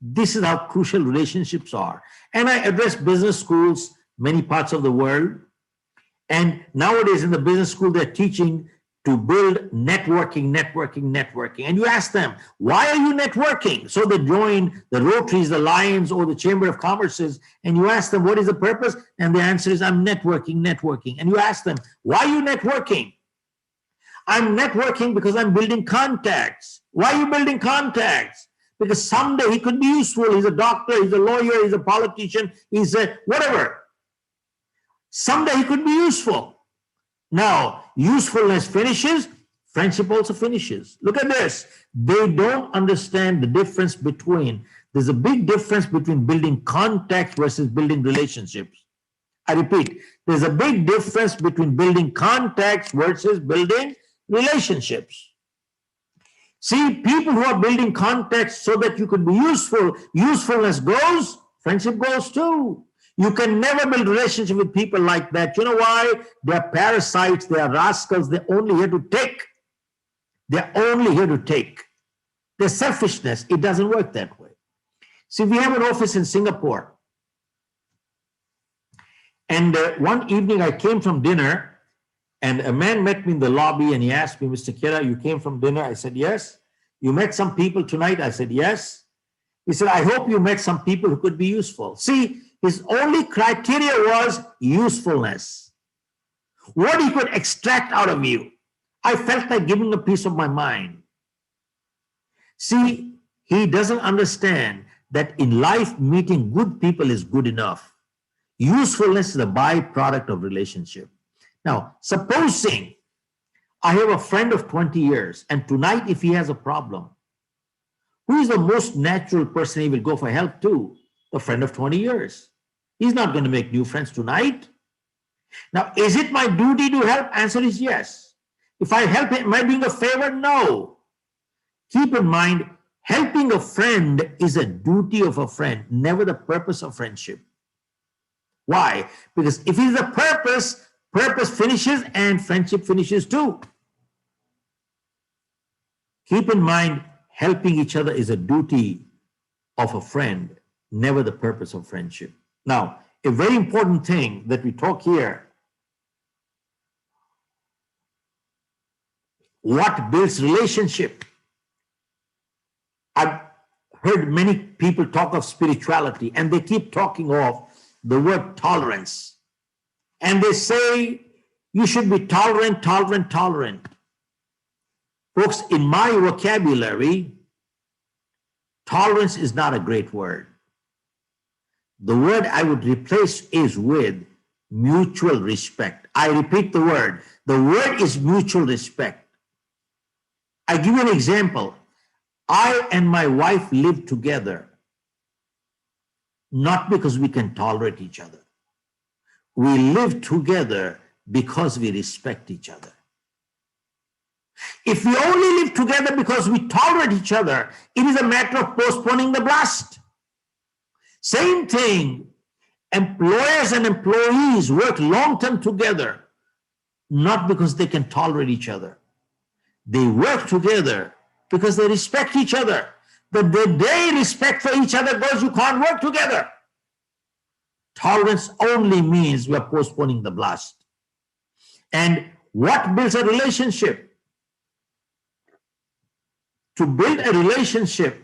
This is how crucial relationships are. And I address business schools, many parts of the world. And nowadays in the business school, they're teaching to build networking. And you ask them, why are you networking? So they join the Rotaries, the Lions, or the Chamber of Commerce's, and you ask them, what is the purpose? And the answer is, I'm networking. And you ask them, why are you networking? I'm networking because I'm building contacts. Why are you building contacts? Because someday he could be useful. He's a doctor, he's a lawyer, he's a politician, he's a whatever. Someday he could be useful. Now, usefulness finishes, friendship also finishes. Look at this. They don't understand the difference between There's a big difference between building contacts versus building relationships. I repeat, there's a big difference between building contacts versus building relationships. See, people who are building contacts so that you could be useful, usefulness goes, friendship goes too. You can never build relationship with people like that. You know why? They're parasites, they are rascals, they're only here to take. They're only here to take. Their selfishness, it doesn't work that way. See, we have an office in Singapore. And one evening I came from dinner and a man met me in the lobby and he asked me, Mr. Kira, you came from dinner? I said, yes. You met some people tonight? I said, yes. He said, I hope you met some people who could be useful. See, his only criteria was usefulness. What he could extract out of you. I felt like giving a piece of my mind. See, he doesn't understand that in life, meeting good people is good enough. Usefulness is a byproduct of relationship. Now, supposing I have a friend of 20 years, and tonight, if he has a problem, who is the most natural person he will go for help to? The friend of 20 years. He's not going to make new friends tonight. Now, is it my duty to help? Answer is yes. If I help him, am I doing a favor? No. Keep in mind, helping a friend is a duty of a friend, never the purpose of friendship. Why? Because if it is a purpose, purpose finishes and friendship finishes too. Keep in mind, helping each other is a duty of a friend, never the purpose of friendship. Now, a very important thing that we talk here, what builds relationship? I've heard many people talk of spirituality and they keep talking of the word tolerance. And they say you should be tolerant, tolerant, tolerant. Folks, in my vocabulary, tolerance is not a great word. The word I would replace is with mutual respect. I repeat the word. The word is mutual respect. I give you an example. I and my wife live together, not because we can tolerate each other. We live together because we respect each other. If we only live together because we tolerate each other, it is a matter of postponing the blast. Same thing, employers and employees work long-term together, not because they can tolerate each other. They work together because they respect each other. But the day respect for each other goes, you can't work together. Tolerance only means we are postponing the blast. And what builds a relationship? To build a relationship,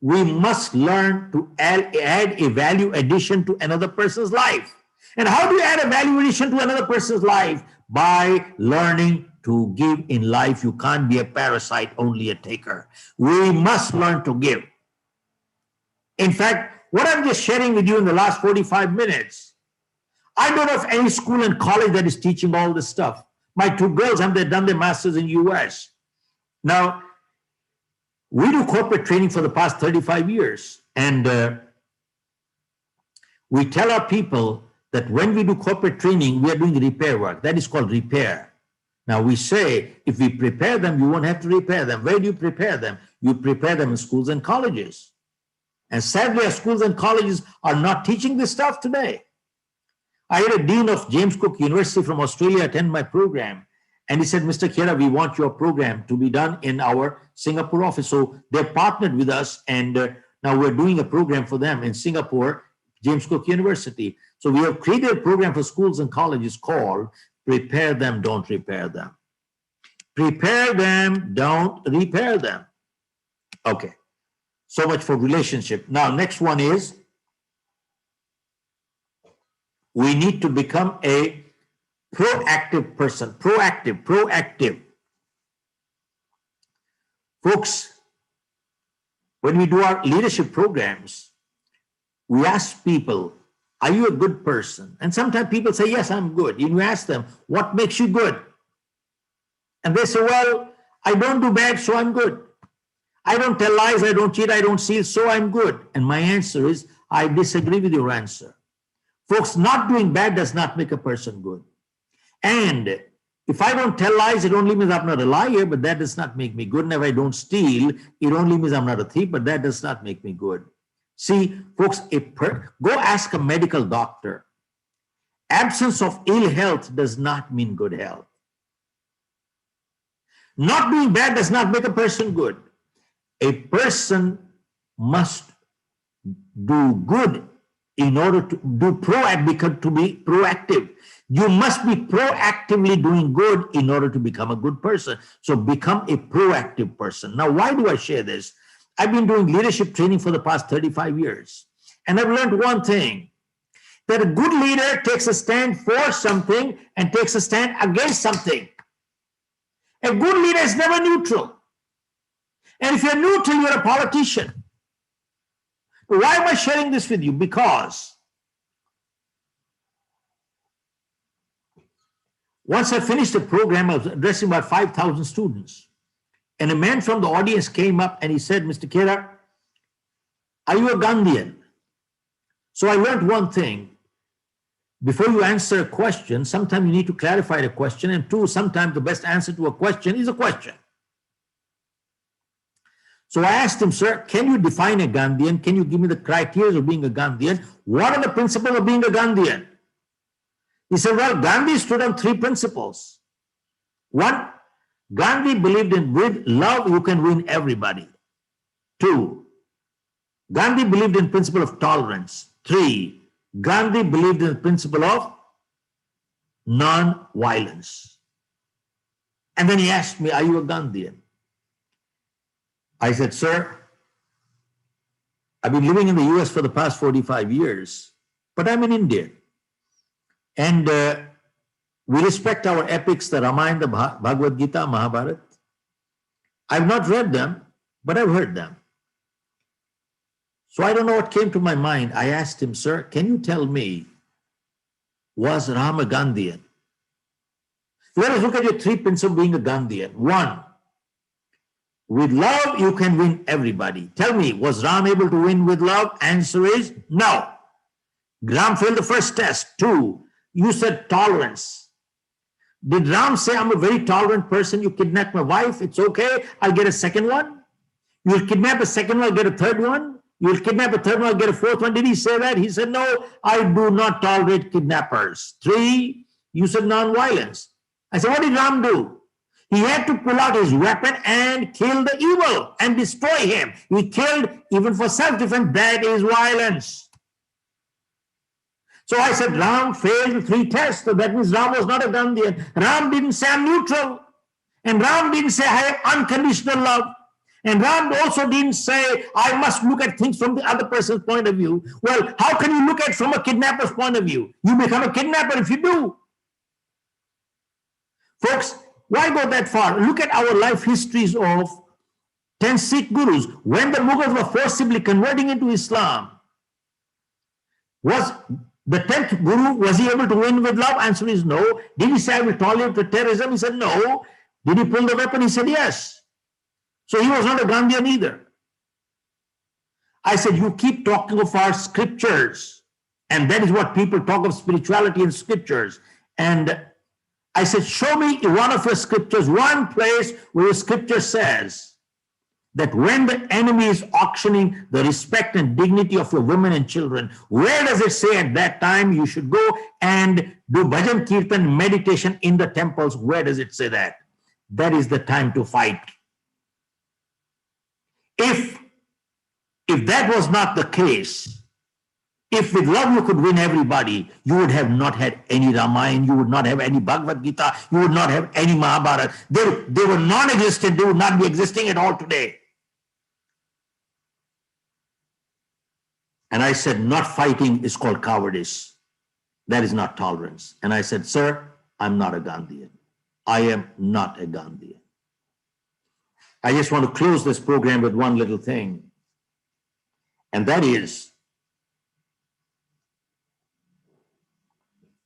we must learn to add a value addition to another person's life. And how do you add a value addition to another person's life? By learning to give in life. You can't be a parasite, only a taker. We must learn to give. In fact, what I'm just sharing with you in the last 45 minutes, I don't know of any school and college that is teaching all this stuff. My two girls have done their masters in US. Now, we do corporate training for the past 35 years. And we tell our people that when we do corporate training, we are doing repair work. That is called repair. Now we say, if we prepare them, you won't have to repair them. Where do you prepare them? You prepare them in schools and colleges. And sadly, our schools and colleges are not teaching this stuff today. I had a dean of James Cook University from Australia attend my program. And he said, Mr. Kira, we want your program to be done in our Singapore office. So they partnered with us, and now we're doing a program for them in Singapore, James Cook University. So we have created a program for schools and colleges called Prepare Them, Don't Repair Them. Prepare them, don't repair them. Okay, so much for relationship. Now, next one is we need to become a proactive person. Proactive. Folks, when we do our leadership programs, we ask people, are you a good person? And sometimes people say, yes, I'm good. And you ask them, what makes you good? And they say, well, I don't do bad, so I'm good. I don't tell lies, I don't cheat, I don't steal, so I'm good. And my answer is, I disagree with your answer. Folks, not doing bad does not make a person good. And if I don't tell lies, it only means I'm not a liar, but that does not make me good. And if I don't steal, it only means I'm not a thief, but that does not make me good. See, folks, go ask a medical doctor. Absence of ill health does not mean good health. Not doing bad does not make a person good. A person must do good in order to do to be proactive. You must be proactively doing good in order to become a good person. So become a proactive person. Now, why do I share this? I've been doing leadership training for the past 35 years. And I've learned one thing, that a good leader takes a stand for something and takes a stand against something. A good leader is never neutral. And if you're neutral, you're a politician. Why am I sharing this with you? Because once I finished the program, I was addressing about 5,000 students. And a man from the audience came up and he said, Mr. Kera, are you a Gandhian? So I learned one thing. Before you answer a question, sometimes you need to clarify the question. And two, sometimes the best answer to a question is a question. So I asked him, sir, can you define a Gandhian? Can you give me the criteria of being a Gandhian? What are the principles of being a Gandhian? He said, well, Gandhi stood on 3 principles. 1, Gandhi believed in with love, you can win everybody. 2, Gandhi believed in principle of tolerance. 3, Gandhi believed in the principle of non-violence. And then he asked me, are you a Gandhian? I said, sir, I've been living in the US for the past 45 years, but I'm an Indian. And we respect our epics, the Ramayana, the Bhagavad Gita, Mahabharata. I've not read them, but I've heard them. So I don't know what came to my mind. I asked him, sir, can you tell me, was Ram a Gandhian? Let us look at your 3 principles of being a Gandhian. 1, with love, you can win everybody. Tell me, was Ram able to win with love? Answer is no. Ram failed the first test. 2, you said tolerance. Did Ram say, I'm a very tolerant person, you kidnap my wife, it's okay, I'll get a second one? You'll kidnap a second one, I'll get a third one? You'll kidnap a third one, I'll get a fourth one? Did he say that? He said, no, I do not tolerate kidnappers. 3, you said non-violence. I said, what did Ram do? He had to pull out his weapon and kill the evil and destroy him. He killed even for self-defense. That is violence. So I said, Ram failed the 3 tests. So that means Ram was not a Gandhian. Ram didn't say I'm neutral. And Ram didn't say I have unconditional love. And Ram also didn't say I must look at things from the other person's point of view. Well, how can you look at it from a kidnapper's point of view? You become a kidnapper if you do. Folks, why go that far? Look at our life histories of 10 Sikh gurus. When the Mughals were forcibly converting into Islam, was the 10th guru, was he able to win with love? Answer is no. Did he say, I will tolerate the terrorism? He said no. Did he pull the weapon? He said yes. So he was not a Gandhian either. I said, you keep talking of our scriptures, and that is what people talk of spirituality and scriptures. And I said, show me one of your scriptures, one place where the scripture says that when the enemy is auctioning the respect and dignity of your women and children, where does it say at that time you should go and do bhajan, kirtan, meditation in the temples? Where does it say that? That is the time to fight. If that was not the case, if with love you could win everybody, you would have not had any Ramayana, you would not have any Bhagavad Gita, you would not have any Mahabharata. They were non-existent, they would not be existing at all today. And I said, not fighting is called cowardice. That is not tolerance. And I said, sir, I'm not a Gandhian. I am not a Gandhian. I just want to close this program with one little thing. And that is,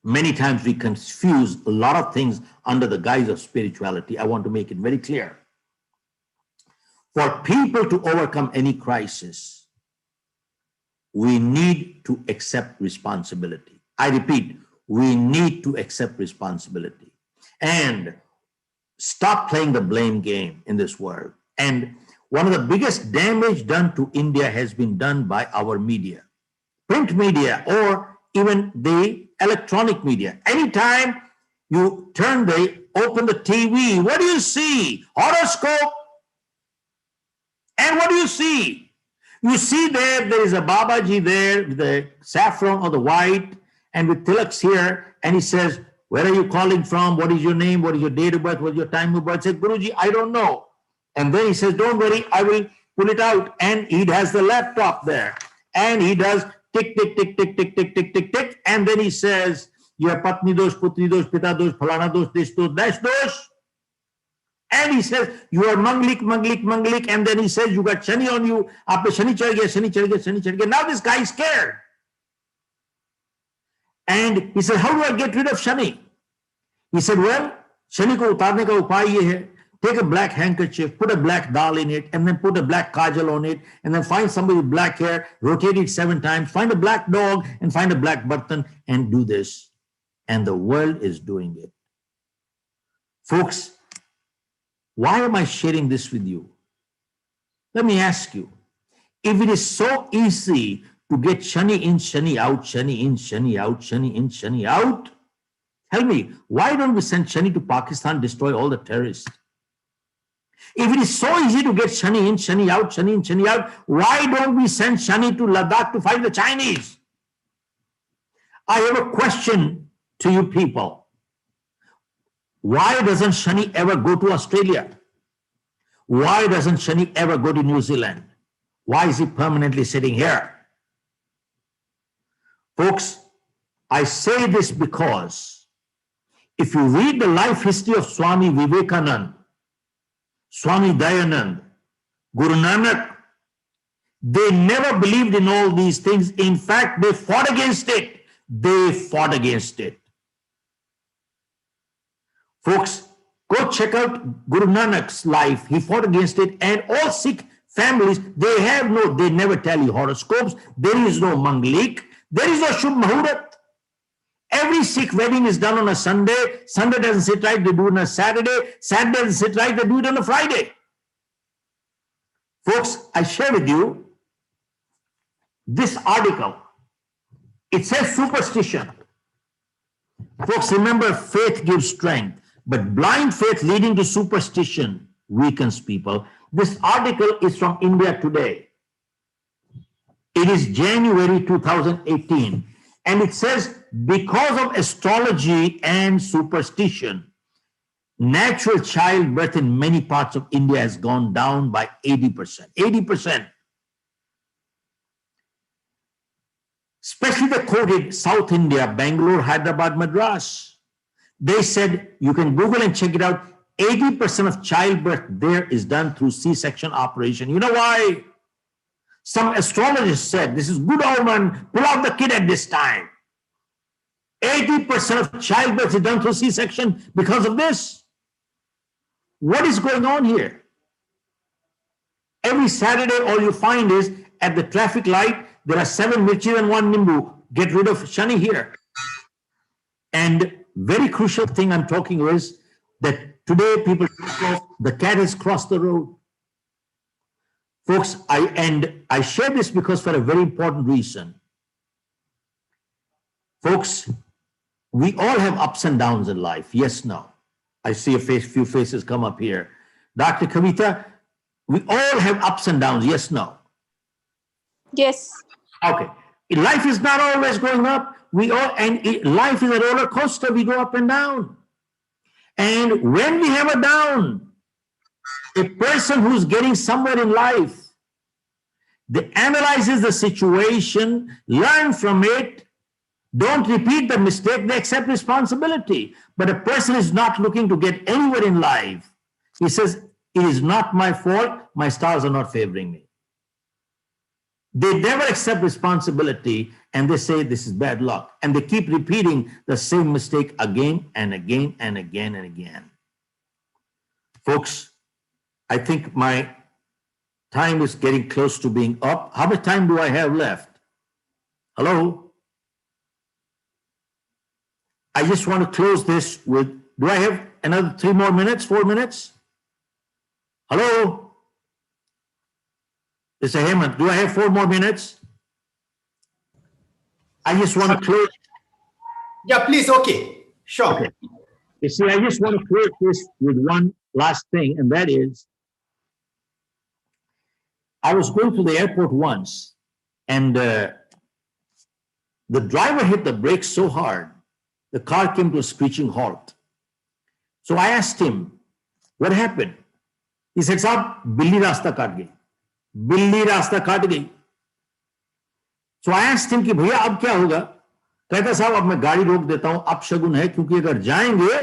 many times we confuse a lot of things under the guise of spirituality. I want to make it very clear. For people to overcome any crisis, we need to accept responsibility. I repeat, we need to accept responsibility and stop playing the blame game in this world. And one of the biggest damage done to India has been done by our media, print media, or even the electronic media. Anytime you open the TV, what do you see? Horoscope. And what do you see? You see there is a Babaji there with the saffron or the white and with tilaks here, and he says, where are you calling from? What is your name? What is your date of birth? What is your time of birth? Says, Guruji, I don't know. And then he says, don't worry, I will pull it out. And he has the laptop there. And he does tick, tick, tick, tick, tick, tick, tick, tick, tick. And then he says, your patni dosh, putri dosh, pita dosh, phalana dosh, this dosh, dash dosh. And he says, you are manglik, manglik, manglik. And then he says, you got shani on you. Aap pe shani chad gaya, shani chad gaya, shani chad gaya. Now this guy is scared. And he said, how do I get rid of shani? He said, well, shani ko utarne ka upay ye hai. Take a black handkerchief, put a black dal in it, and then put a black kajal on it, and then find somebody with black hair, rotate it 7 times, find a black dog, and find a black button, and do this. And the world is doing it. Folks, why am I sharing this with you? Let me ask you, if it is so easy to get shani in, shani out, shani in, shani out, shani in, shani out, tell me, why don't we send shani to Pakistan, destroy all the terrorists? If it is so easy to get shani in, shani out, shani in, shani out, why don't we send shani to Ladakh to fight the Chinese? I have a question to you people. Why doesn't shani ever go to Australia? Why doesn't shani ever go to New Zealand? Why is he permanently sitting here? Folks, I say this because if you read the life history of Swami Vivekananda, Swami Dayanand, Guru Nanak, they never believed in all these things. In fact, they fought against it. They fought against it. Folks, go check out Guru Nanak's life. He fought against it, and all Sikh families, they never tell you horoscopes. There is no Manglik. There is no Shubh Muhurat. Every Sikh wedding is done on a Sunday. Sunday doesn't sit right, they do it on a Saturday. Saturday doesn't sit right, they do it on a Friday. Folks, I share with you this article. It says superstition. Folks, remember, faith gives strength, but blind faith leading to superstition weakens people. This article is from India Today. It is January 2018. And it says, because of astrology and superstition, natural childbirth in many parts of India has gone down by 80%. 80%. Especially the quoted South India, Bangalore, Hyderabad, Madras. They said, you can Google and check it out, 80% of childbirth there is done through C-section operation. You know why? Some astrologist said, this is good omen, pull out the kid at this time. 80% of childbirth is done through C-section because of this. What is going on here? Every Saturday, all you find is at the traffic light, there are 7 mirchis and 1 nimbu. Get rid of shani here. And very crucial thing I'm talking is that today people talk, the cat has crossed the road. Folks, I share this because for a very important reason. Folks, we all have ups and downs in life. Yes, no. I see few faces come up here. Dr. Kavita, we all have ups and downs. Yes, no. Yes. Okay. Life is not always going up. Life is a roller coaster. We go up and down. And when we have a down, a person who's getting somewhere in life, they analyzes the situation, learn from it, don't repeat the mistake, they accept responsibility. But a person is not looking to get anywhere in life. He says, it is not my fault, my stars are not favoring me. They never accept responsibility and they say this is bad luck. And they keep repeating the same mistake again and again and again and again. Folks, I think my time is getting close to being up. How much time do I have left? Hello? I just want to close this with, do I have another 3 more minutes, 4 minutes? Hello? Mr. Hemant, do I have 4 more minutes? I just want to close. Yeah, please. Okay. Sure. Okay. You see, I just want to close this with one last thing, and that is, I was going to the airport once, and the driver hit the brakes so hard, the car came to a screeching halt. So I asked him, what happened? He said, "Saab, billi rasta kaat gayi. Billi rasta kaat gayi." So I asked him कि भैया अब क्या होगा? कहता साहब अब मैं गाड़ी रोक देता हूं, अब शगुन है, क्योंकि अगर जाएंगे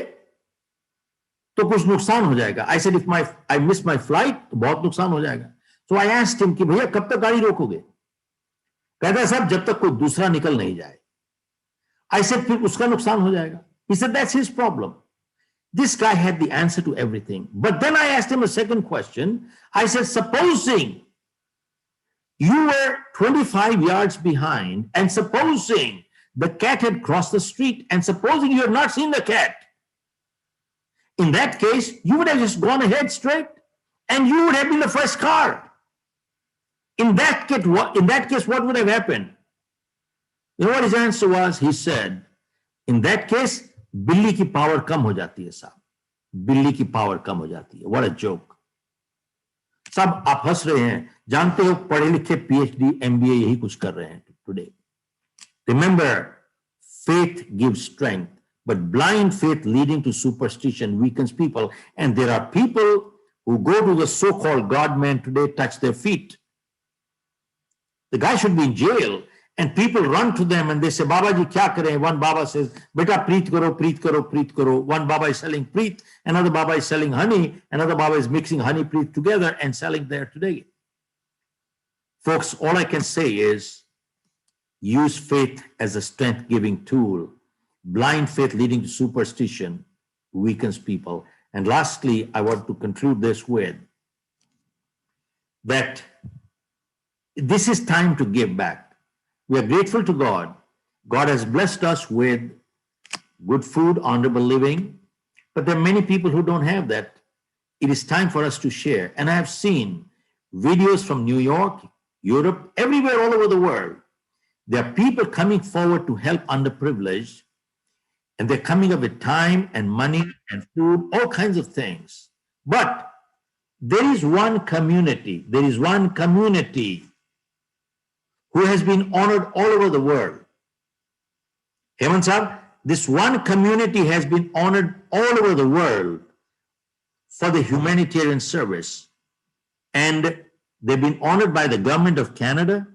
तो कुछ नुकसान हो जाएगा. I said, if I miss my flight, तो बहुत नुकसान हो जाएगा. So I asked him कि भैया कब तक गाड़ी रोकोगे? कहता साहब जब तक कोई दूसरा निकल नहीं जाए. I said, फिर उसका नुकसान हो जाएगा. He said, that's his problem. This guy had the answer to everything. But then I asked him a second question. I said, supposing you were 25 yards behind, and supposing the cat had crossed the street, and supposing you had not seen the cat, in that case, you would have just gone ahead straight, and you would have been the first car. In that case, what would have happened? You know what his answer was? He said, in that case, बिल्ली की power कम हो जाती है साहब. बिल्ली की power कम हो जाती है. What a joke. सब आप हंस रहे हैं, जानते हो पढ़े लिखे PhD MBA यही कुछ कर रहे हैं today. Remember, faith gives strength, but blind faith leading to superstition weakens people. And there are people who go to the so-called God man today, touch their feet. The guy should be in jail, and people run to them and they say, Baba ji kya kare? One Baba says, beta preet karo, preet karo, preet karo. One Baba is selling preet, another Baba is selling honey, another Baba is mixing honey preet together and selling there today. Folks, all I can say is use faith as a strength-giving tool. Blind faith leading to superstition weakens people. And lastly, I want to conclude this with that this is time to give back. We are grateful to God. God has blessed us with good food, honorable living, but there are many people who don't have that. It is time for us to share. And I have seen videos from New York, Europe, everywhere all over the world. There are people coming forward to help underprivileged, and they're coming up with time and money and food, all kinds of things. But there is one community who has been honored all over the world. Hemant Sahab, this one community has been honored all over the world for the humanitarian service. And they've been honored by the government of Canada,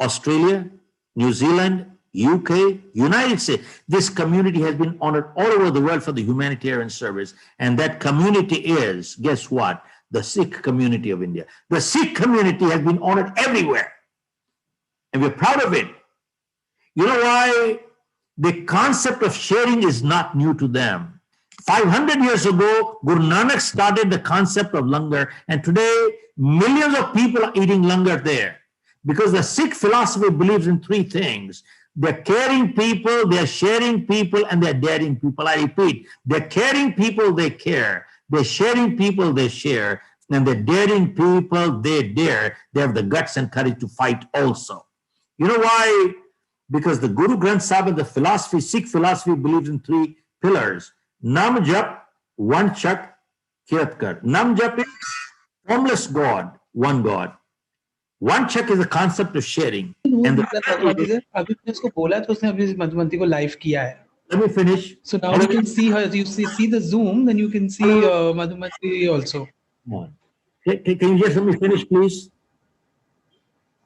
Australia, New Zealand, UK, United States. This community has been honored all over the world for the humanitarian service. And that community is, guess what? The Sikh community of India. The Sikh community has been honored everywhere. And we're proud of it. You know why? The concept of sharing is not new to them. 500 years ago, Guru Nanak started the concept of langar, and today millions of people are eating langar there. Because the Sikh philosophy believes in 3 things. They're caring people, they're sharing people, and they're daring people. I repeat, they're caring people, they care. They're sharing people, they share. And they're daring people, they dare. They have the guts and courage to fight also. You know why? Because the Guru Granth Sahib and the philosophy, Sikh philosophy, believes in 3 pillars. Nam Jap, one Chak, Kirat Kar. Nam Jap is formless God, one God. One Chak is the concept of sharing. And अभी उसको बोला तो उसने अपनी मधुमती को live किया है. Let me finish. So now you can see her. You see the Zoom, then you can see Madhumati also. Can you just let me finish, please?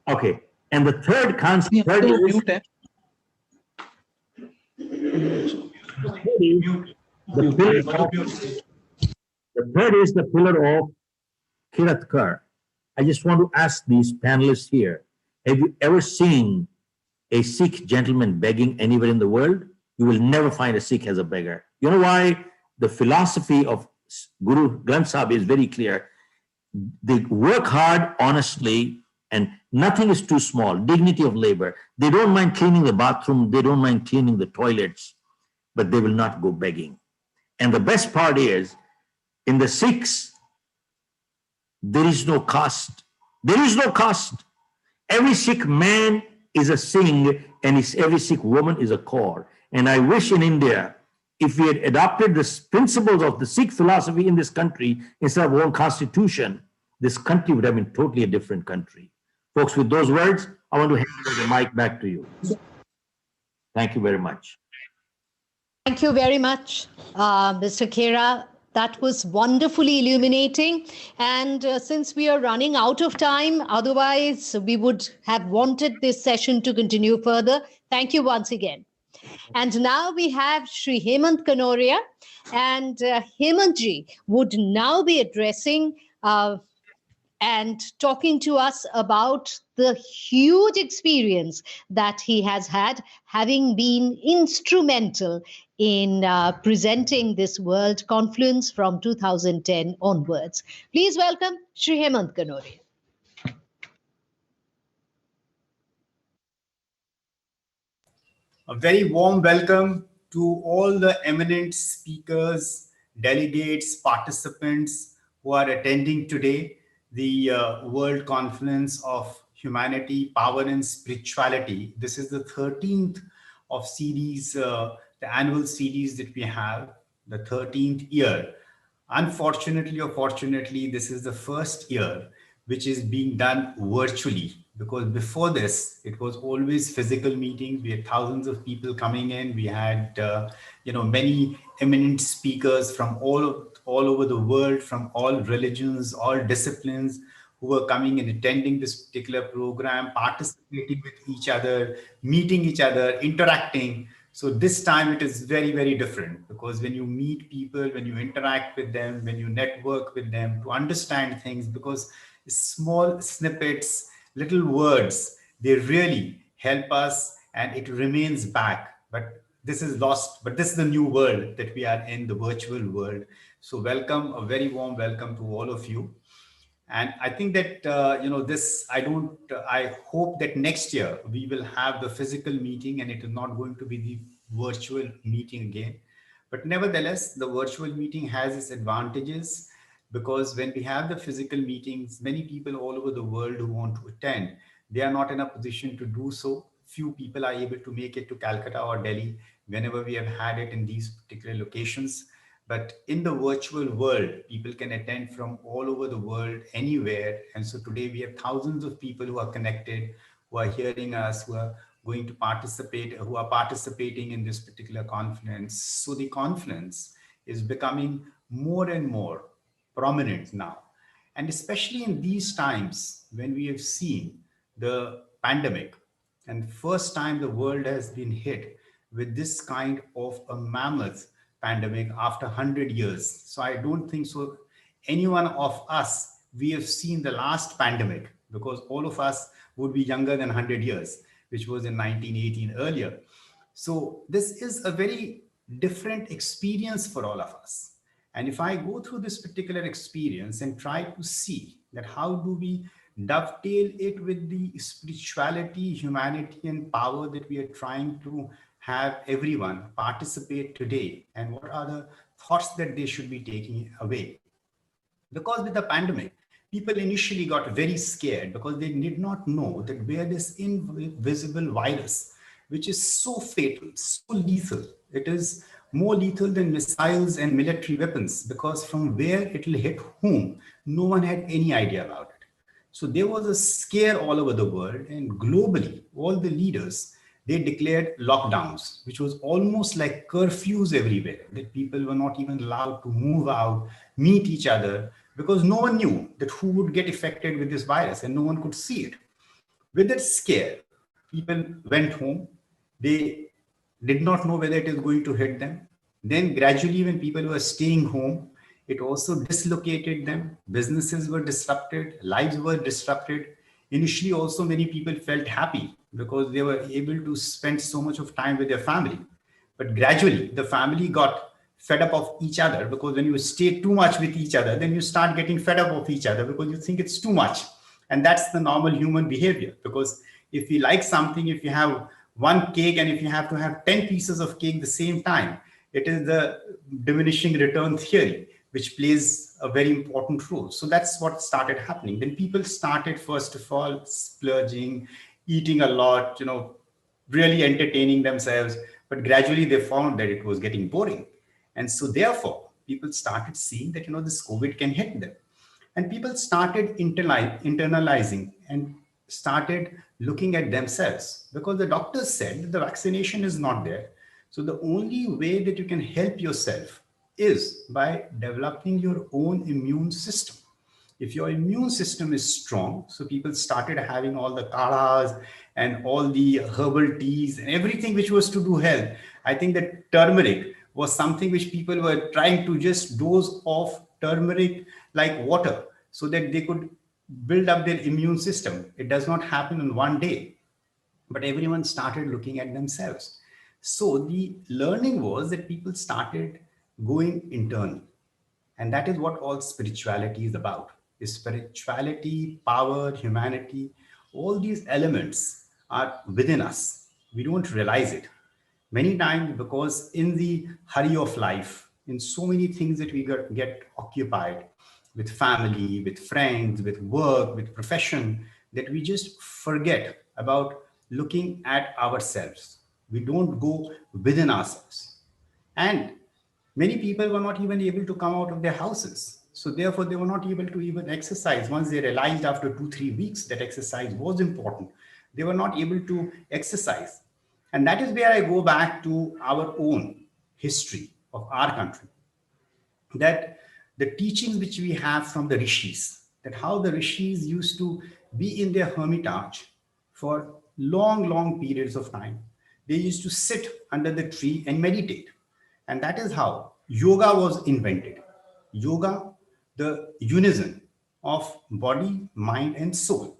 Okay. And the third concept is the pillar of Kirat Kar. I just want to ask these panelists here, have you ever seen a Sikh gentleman begging anywhere in the world? You will never find a Sikh as a beggar. You know why? The philosophy of Guru Granth Sahib is very clear. they work hard, honestly, and nothing is too small. Dignity of labor. They don't mind cleaning the bathroom. They don't mind cleaning the toilets, but they will not go begging. And the best part is, in the Sikhs, there is no caste. There is no caste. Every Sikh man is a Singh, and every Sikh woman is a Kaur. And I wish in India, if we had adopted the principles of the Sikh philosophy in this country instead of our own constitution, this country would have been totally a different country. Folks, with those words, I want to hand over the mic back to you. Thank you very much. Thank you very much, Mr. Khera. That was wonderfully illuminating. And since we are running out of time, otherwise we would have wanted this session to continue further. Thank you once again. And now we have Shri Hemant Kanoria, and Hemantji would now be addressing and talking to us about the huge experience that he has had, having been instrumental in presenting this World Confluence from 2010 onwards. Please welcome Shri Hemant Kanoria. A very warm welcome to all the eminent speakers, delegates, participants who are attending today the World Confluence of Humanity, Power and Spirituality. This is the 13th of series, the annual series that we have, the 13th year. Unfortunately or fortunately, this is the first year which is being done virtually, because before this, it was always physical meetings. We had thousands of people coming in. We had, many eminent speakers from all over the world, from all religions, all disciplines, who were coming and attending this particular program, participating with each other, meeting each other, interacting. So this time it is very, very different, because when you meet people, when you interact with them, when you network with them to understand things, because small snippets, little words, they really help us and it remains back. But this is lost, but this is the new world that we are in, the virtual world. So welcome, a very warm welcome to all of you. And I think that, I hope that next year we will have the physical meeting and it is not going to be the virtual meeting again. But nevertheless, the virtual meeting has its advantages, because when we have the physical meetings, many people all over the world who want to attend, they are not in a position to do so. Few people are able to make it to Calcutta or Delhi whenever we have had it in these particular locations. But in the virtual world, people can attend from all over the world, anywhere. And so today we have thousands of people who are connected, who are hearing us, who are going to participate, who are participating in this particular conference. So the conference is becoming more and more prominent now. And especially in these times when we have seen the pandemic, and first time the world has been hit with this kind of a mammoth pandemic after 100 years. So I don't think so any one of us, we have seen the last pandemic, because all of us would be younger than 100 years, which was in 1918 earlier. So this is a very different experience for all of us. And if I go through this particular experience and try to see that how do we dovetail it with the spirituality, humanity, and power that we are trying to have everyone participate today, and what are the thoughts that they should be taking away. Because with the pandemic, people initially got very scared because they did not know that where this invisible virus, which is so fatal, so lethal, it is more lethal than missiles and military weapons, because from where it will hit whom, no one had any idea about it. So there was a scare all over the world, and globally, all the leaders, they declared lockdowns, which was almost like curfews everywhere, that people were not even allowed to move out, meet each other, because no one knew that who would get affected with this virus, and no one could see it. With that scare, people went home. They did not know whether it is going to hit them. Then gradually, when people were staying home, it also dislocated them. Businesses were disrupted, lives were disrupted. Initially, also many people felt happy because they were able to spend so much of time with their family. But gradually, the family got fed up of each other, because when you stay too much with each other, then you start getting fed up of each other because you think it's too much. And that's the normal human behavior, because if you like something, if you have one cake and if you have to have 10 pieces of cake at the same time, it is the diminishing return theory which plays a very important role. So that's what started happening. Then people started, first of all, splurging, eating a lot, really entertaining themselves. But gradually they found that it was getting boring. And so therefore, people started seeing that, this COVID can hit them. And people started internalizing and started looking at themselves, because the doctors said that the vaccination is not there. So the only way that you can help yourself is by developing your own immune system. If your immune system is strong, so people started having all the kadas and all the herbal teas and everything which was to do health. I think that turmeric was something which people were trying to just dose of turmeric like water so that they could build up their immune system. It does not happen in one day, but everyone started looking at themselves. So the learning was that people started going internal. And that is what all spirituality is about. Is spirituality, power, humanity, all these elements are within us. We don't realize it. Many times, because in the hurry of life, in so many things that we get occupied with family, with friends, with work, with profession, that we just forget about looking at ourselves. We don't go within ourselves. And many people were not even able to come out of their houses. So therefore, they were not able to even exercise. Once they realized after 2-3 weeks that exercise was important, they were not able to exercise. And that is where I go back to our own history of our country, that the teachings which we have from the rishis, that how the rishis used to be in their hermitage for long, long periods of time. They used to sit under the tree and meditate. And that is how yoga was invented. Yoga, the unison of body, mind, and soul.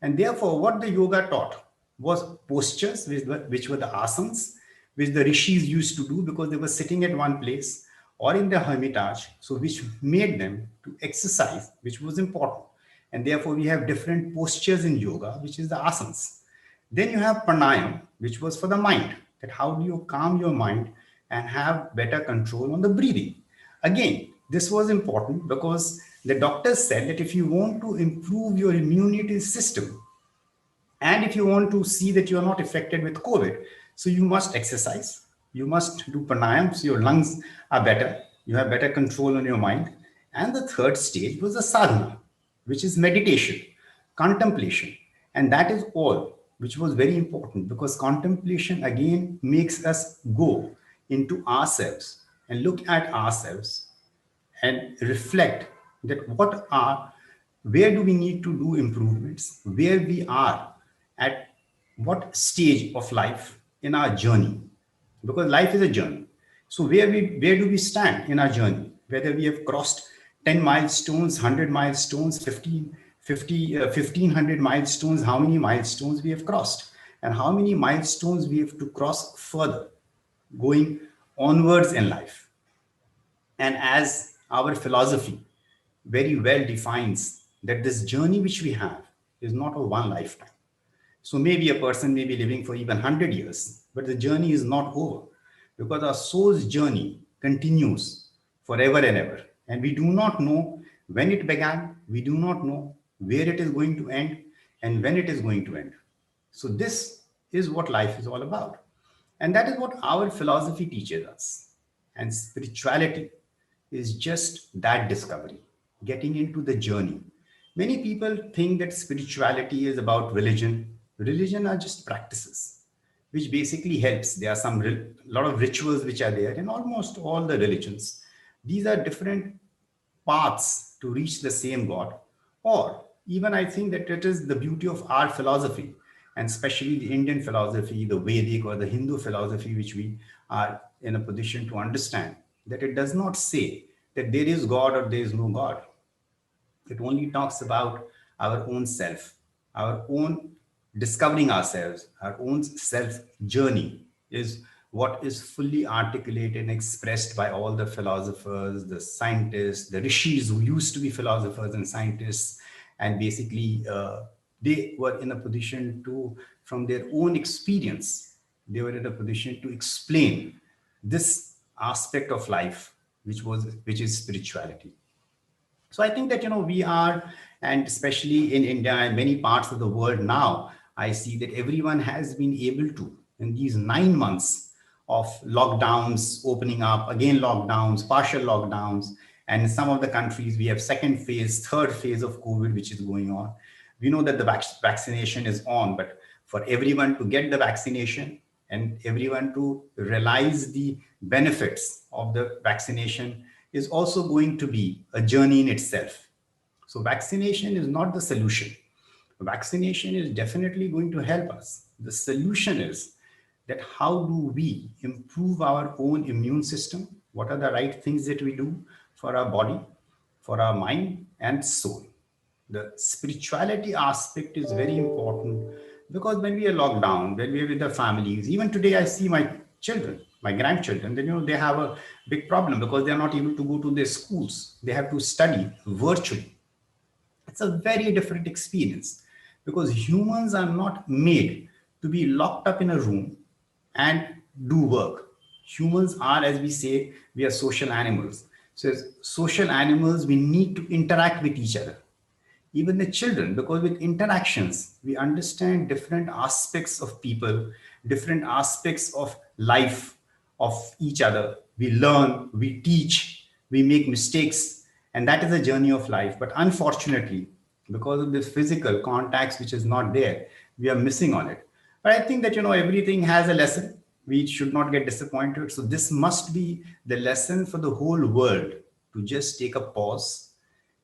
And therefore, what the yoga taught was postures, which were the asanas, which the rishis used to do because they were sitting at one place or in the hermitage, so which made them to exercise, which was important. And therefore, we have different postures in yoga, which is the asanas. Then you have pranayam, which was for the mind, that how do you calm your mind and have better control on the breathing. Again, this was important because the doctors said that if you want to improve your immunity system, and if you want to see that you are not affected with COVID, so you must exercise, you must do pranayam, so your lungs are better, you have better control on your mind. And the third stage was the sadhana, which is meditation, contemplation. And that is all, which was very important because contemplation again makes us go into ourselves and look at ourselves and reflect that where do we need to do improvements, where we are at what stage of life in our journey, because life is a journey. So where do we stand in our journey, whether we have crossed 10 milestones, 100 milestones, 1500 milestones, how many milestones we have crossed and how many milestones we have to cross further going onwards in life. And as our philosophy very well defines that this journey which we have is not a one lifetime. So maybe a person may be living for even 100 years, but the journey is not over because our soul's journey continues forever and ever. And we do not know when it began, we do not know where it is going to end and when it is going to end. So this is what life is all about. And that is what our philosophy teaches us. And spirituality is just that discovery, getting into the journey. Many people think that spirituality is about religion. Religion are just practices, which basically helps. There are lot of rituals which are there in almost all the religions. These are different paths to reach the same God. Or even I think that it is the beauty of our philosophy, and especially the Indian philosophy, the Vedic or the Hindu philosophy, which we are in a position to understand, that it does not say that there is God or there is no God. It only talks about our own self, our own discovering ourselves, our own self journey is what is fully articulated and expressed by all the philosophers, the scientists, the rishis who used to be philosophers and scientists, and basically they were in a position to, from their own experience, they were in a position to explain this aspect of life, which is spirituality. So I think that, we are, and especially in India and many parts of the world now, I see that everyone has been able to, in these 9 months of lockdowns, opening up, again lockdowns, partial lockdowns, and in some of the countries, we have second phase, third phase of COVID, which is going on. We know that the vaccination is on, but for everyone to get the vaccination and everyone to realize the benefits of the vaccination is also going to be a journey in itself. So vaccination is not the solution. Vaccination is definitely going to help us. The solution is that how do we improve our own immune system? What are the right things that we do for our body, for our mind and soul? The spirituality aspect is very important, because when we are locked down, when we are with our families, even today I see my children, my grandchildren, then they have a big problem because they are not able to go to their schools. They have to study virtually. It's a very different experience, because humans are not made to be locked up in a room and do work. Humans are, as we say, we are social animals. So as social animals, we need to interact with each other, even the children, because with interactions we understand different aspects of people, different aspects of life, of each other. We learn, we teach, we make mistakes, and that is a journey of life. But unfortunately, because of the physical contacts which is not there, we are missing on it. But I think that, everything has a lesson. We should not get disappointed. So this must be the lesson for the whole world, to just take a pause,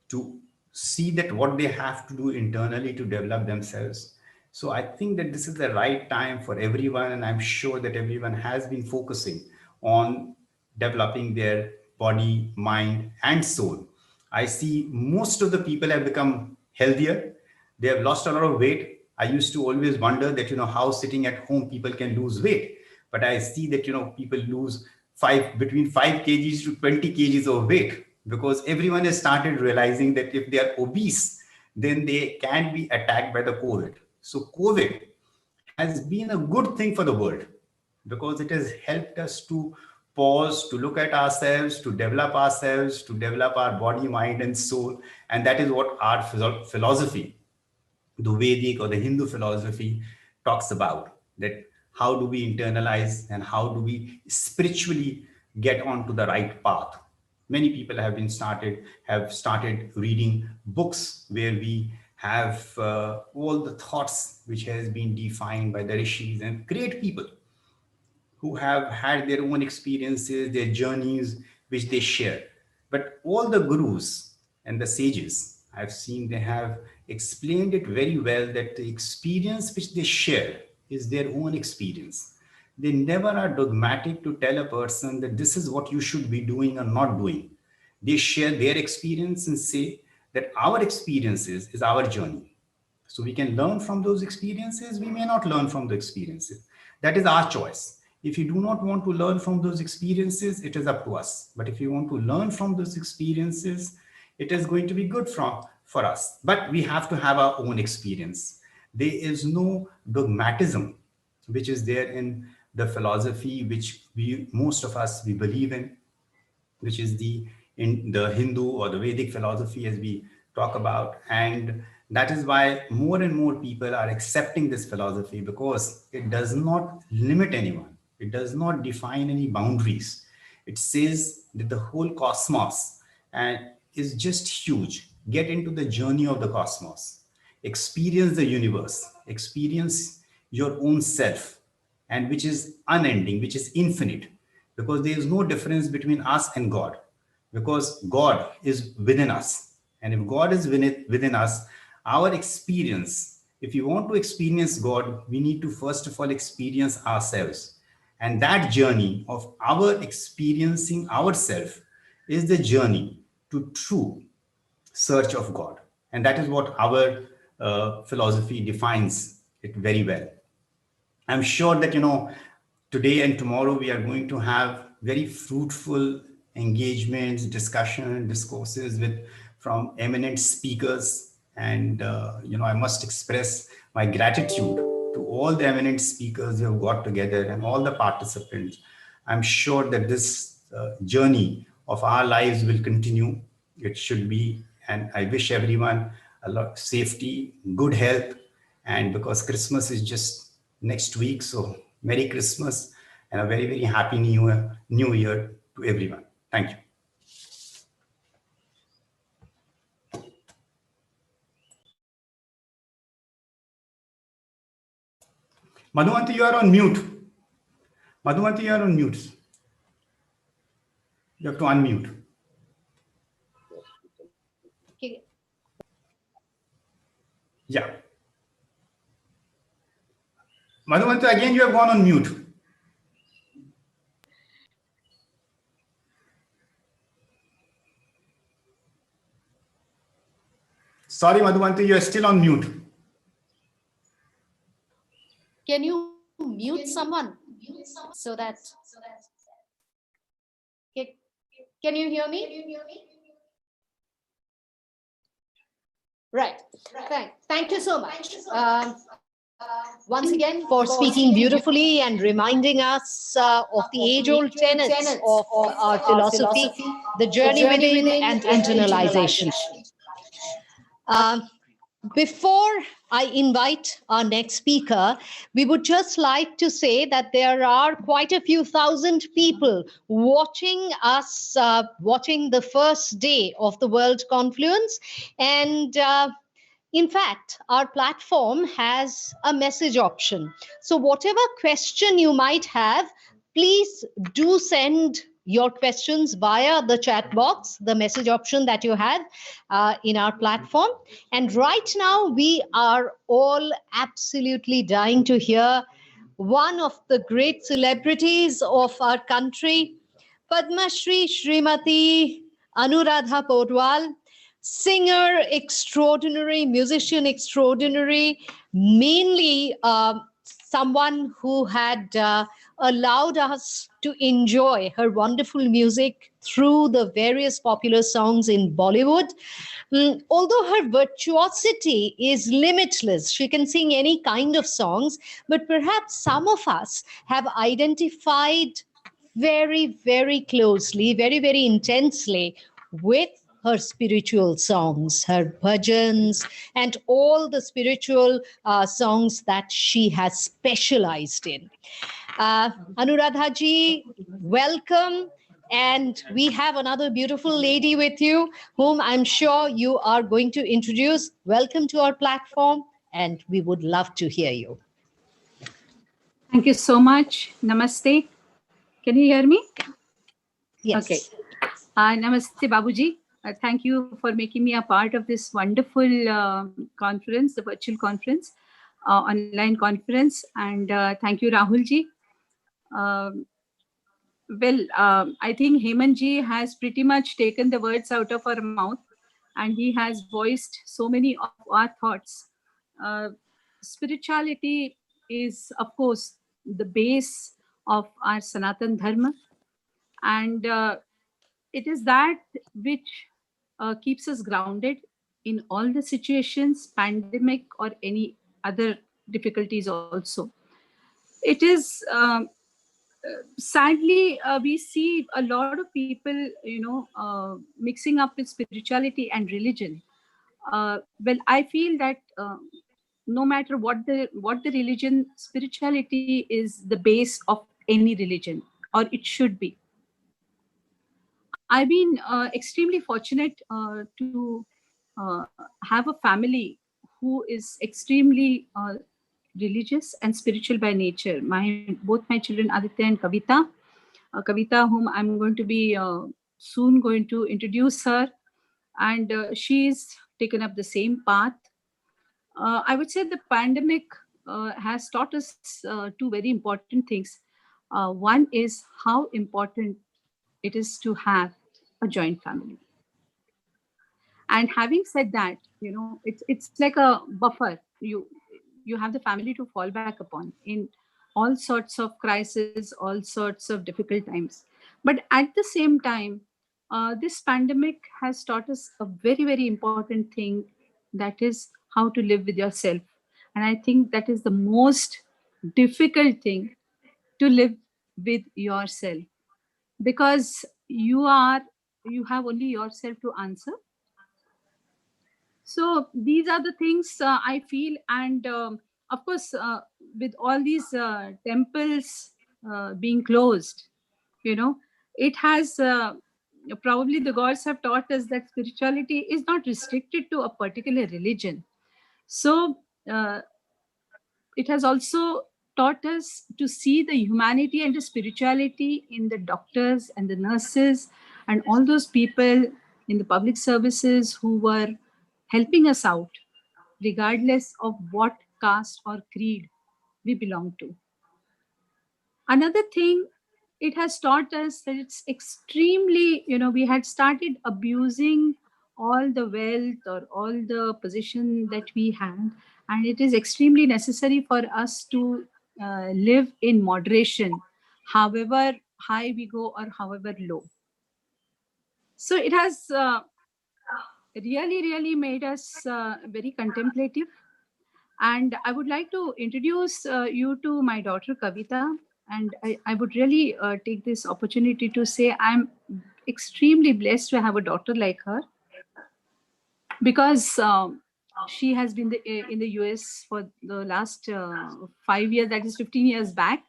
to see that what they have to do internally to develop themselves. So I think that this is the right time for everyone, and I'm sure that everyone has been focusing on developing their body, mind, and soul. I see most of the people have become healthier. They have lost a lot of weight. I used to always wonder that, how sitting at home people can lose weight. But I see that, people lose between 5 kgs to 20 kgs of weight, because everyone has started realizing that if they are obese, then they can be attacked by the COVID. So COVID has been a good thing for the world, because it has helped us to pause, to look at ourselves, to develop our body, mind, and soul. And that is what our philosophy, the Vedic or the Hindu philosophy, talks about, that how do we internalize and how do we spiritually get onto the right path. Many people have started reading books where we have all the thoughts which has been defined by the rishis and great people who have had their own experiences, their journeys, which they share. But all the gurus and the sages, I've seen they have explained it very well, that the experience which they share is their own experience. They never are dogmatic to tell a person that this is what you should be doing or not doing. They share their experience and say that our experiences is our journey. So we can learn from those experiences. We may not learn from the experiences. That is our choice. If you do not want to learn from those experiences, it is up to us. But if you want to learn from those experiences, it is going to be good for us. But we have to have our own experience. There is no dogmatism which is there in the philosophy which most of us we believe in, which is in the Hindu or the Vedic philosophy, as we talk about. And that is why more and more people are accepting this philosophy, because it does not limit anyone. It does not define any boundaries. It says that the whole cosmos is just huge. Get into the journey of the cosmos, experience the universe, experience your own self, and which is unending, which is infinite, because there is no difference between us and God, because God is within us. And if God is within us, our experience, if you want to experience God, we need to first of all experience ourselves. And that journey of our experiencing ourselves is the journey to true search of God. And that is what our philosophy defines it very well. I'm sure that, today and tomorrow we are going to have very fruitful engagements, discussion, discourses from eminent speakers. And I must express my gratitude to all the eminent speakers who have got together and all the participants. I'm sure that this journey of our lives will continue. It should be, and I wish everyone a lot of safety, good health, and because Christmas is just next week, so Merry Christmas and a very, very happy New Year to everyone. Thank you. Madhuvanti, you are on mute. Madhuvanti, you are on mute. You have to unmute. Okay. Yeah. Madhuvanti, again, you have gone on mute. Sorry, Madhuvanti, you are still on mute. Can you mute someone so that? Can you hear me? Right. Thank you so much. Once again, for speaking beautifully and reminding us of the age-old tenets of our philosophy, the journey within and internalization. Before I invite our next speaker, we would just like to say that there are quite a few thousand people watching us, watching the first day of the World Confluence. And in fact, our platform has a message option. So whatever question you might have, please do send your questions via the chat box, the message option that you have in our platform. And right now, we are all absolutely dying to hear one of the great celebrities of our country, Padma Shri Srimati Anuradha Podwal, singer extraordinary, musician extraordinary, mainly someone who had allowed us to enjoy her wonderful music through the various popular songs in Bollywood. Although her virtuosity is limitless, she can sing any kind of songs, but perhaps some of us have identified very, very closely, very, very intensely with her spiritual songs, her bhajans, and all the spiritual songs that she has specialized in. Anuradha ji, welcome. And we have another beautiful lady with you, whom I'm sure you are going to introduce. Welcome to our platform, and we would love to hear you. Thank you so much. Namaste. Can you hear me? Yes. Okay. Namaste, Babuji. Thank you for making me a part of this wonderful conference, the virtual conference, online conference. And thank you, Rahulji. I think Hemanji has pretty much taken the words out of our mouth, and he has voiced so many of our thoughts. Spirituality is, of course, the base of our Sanatan Dharma, and it is that which keeps us grounded in all the situations, pandemic or any other difficulties also. It is sadly we see a lot of people mixing up with spirituality and religion. I feel that no matter what the religion, spirituality is the base of any religion, or it should be. I've been extremely fortunate to have a family who is extremely religious and spiritual by nature. Both my children, Aditya and Kavita. Kavita, whom I'm going to be soon going to introduce her, and she's taken up the same path. I would say the pandemic has taught us two very important things. One is how important it is to have a joint family. And having said that, it's like a buffer. You have the family to fall back upon in all sorts of crises, all sorts of difficult times. But at the same time, this pandemic has taught us a very, very important thing, that is how to live with yourself. And I think that is the most difficult thing, to live with yourself, because you have only yourself to answer. So these are the things I feel. And of course, with all these temples being closed, it has probably the gods have taught us that spirituality is not restricted to a particular religion. So it has also taught us to see the humanity and the spirituality in the doctors and the nurses and all those people in the public services who were helping us out, regardless of what caste or creed we belong to. Another thing, it has taught us that it's extremely, we had started abusing all the wealth or all the position that we had, and it is extremely necessary for us to live in moderation, however high we go or however low. So it has really made us very contemplative. And I would like to introduce you to my daughter Kavita. And I would really take this opportunity to say I'm extremely blessed to have a daughter like her, because she has been in the US for the last 5 years, that is 15 years back,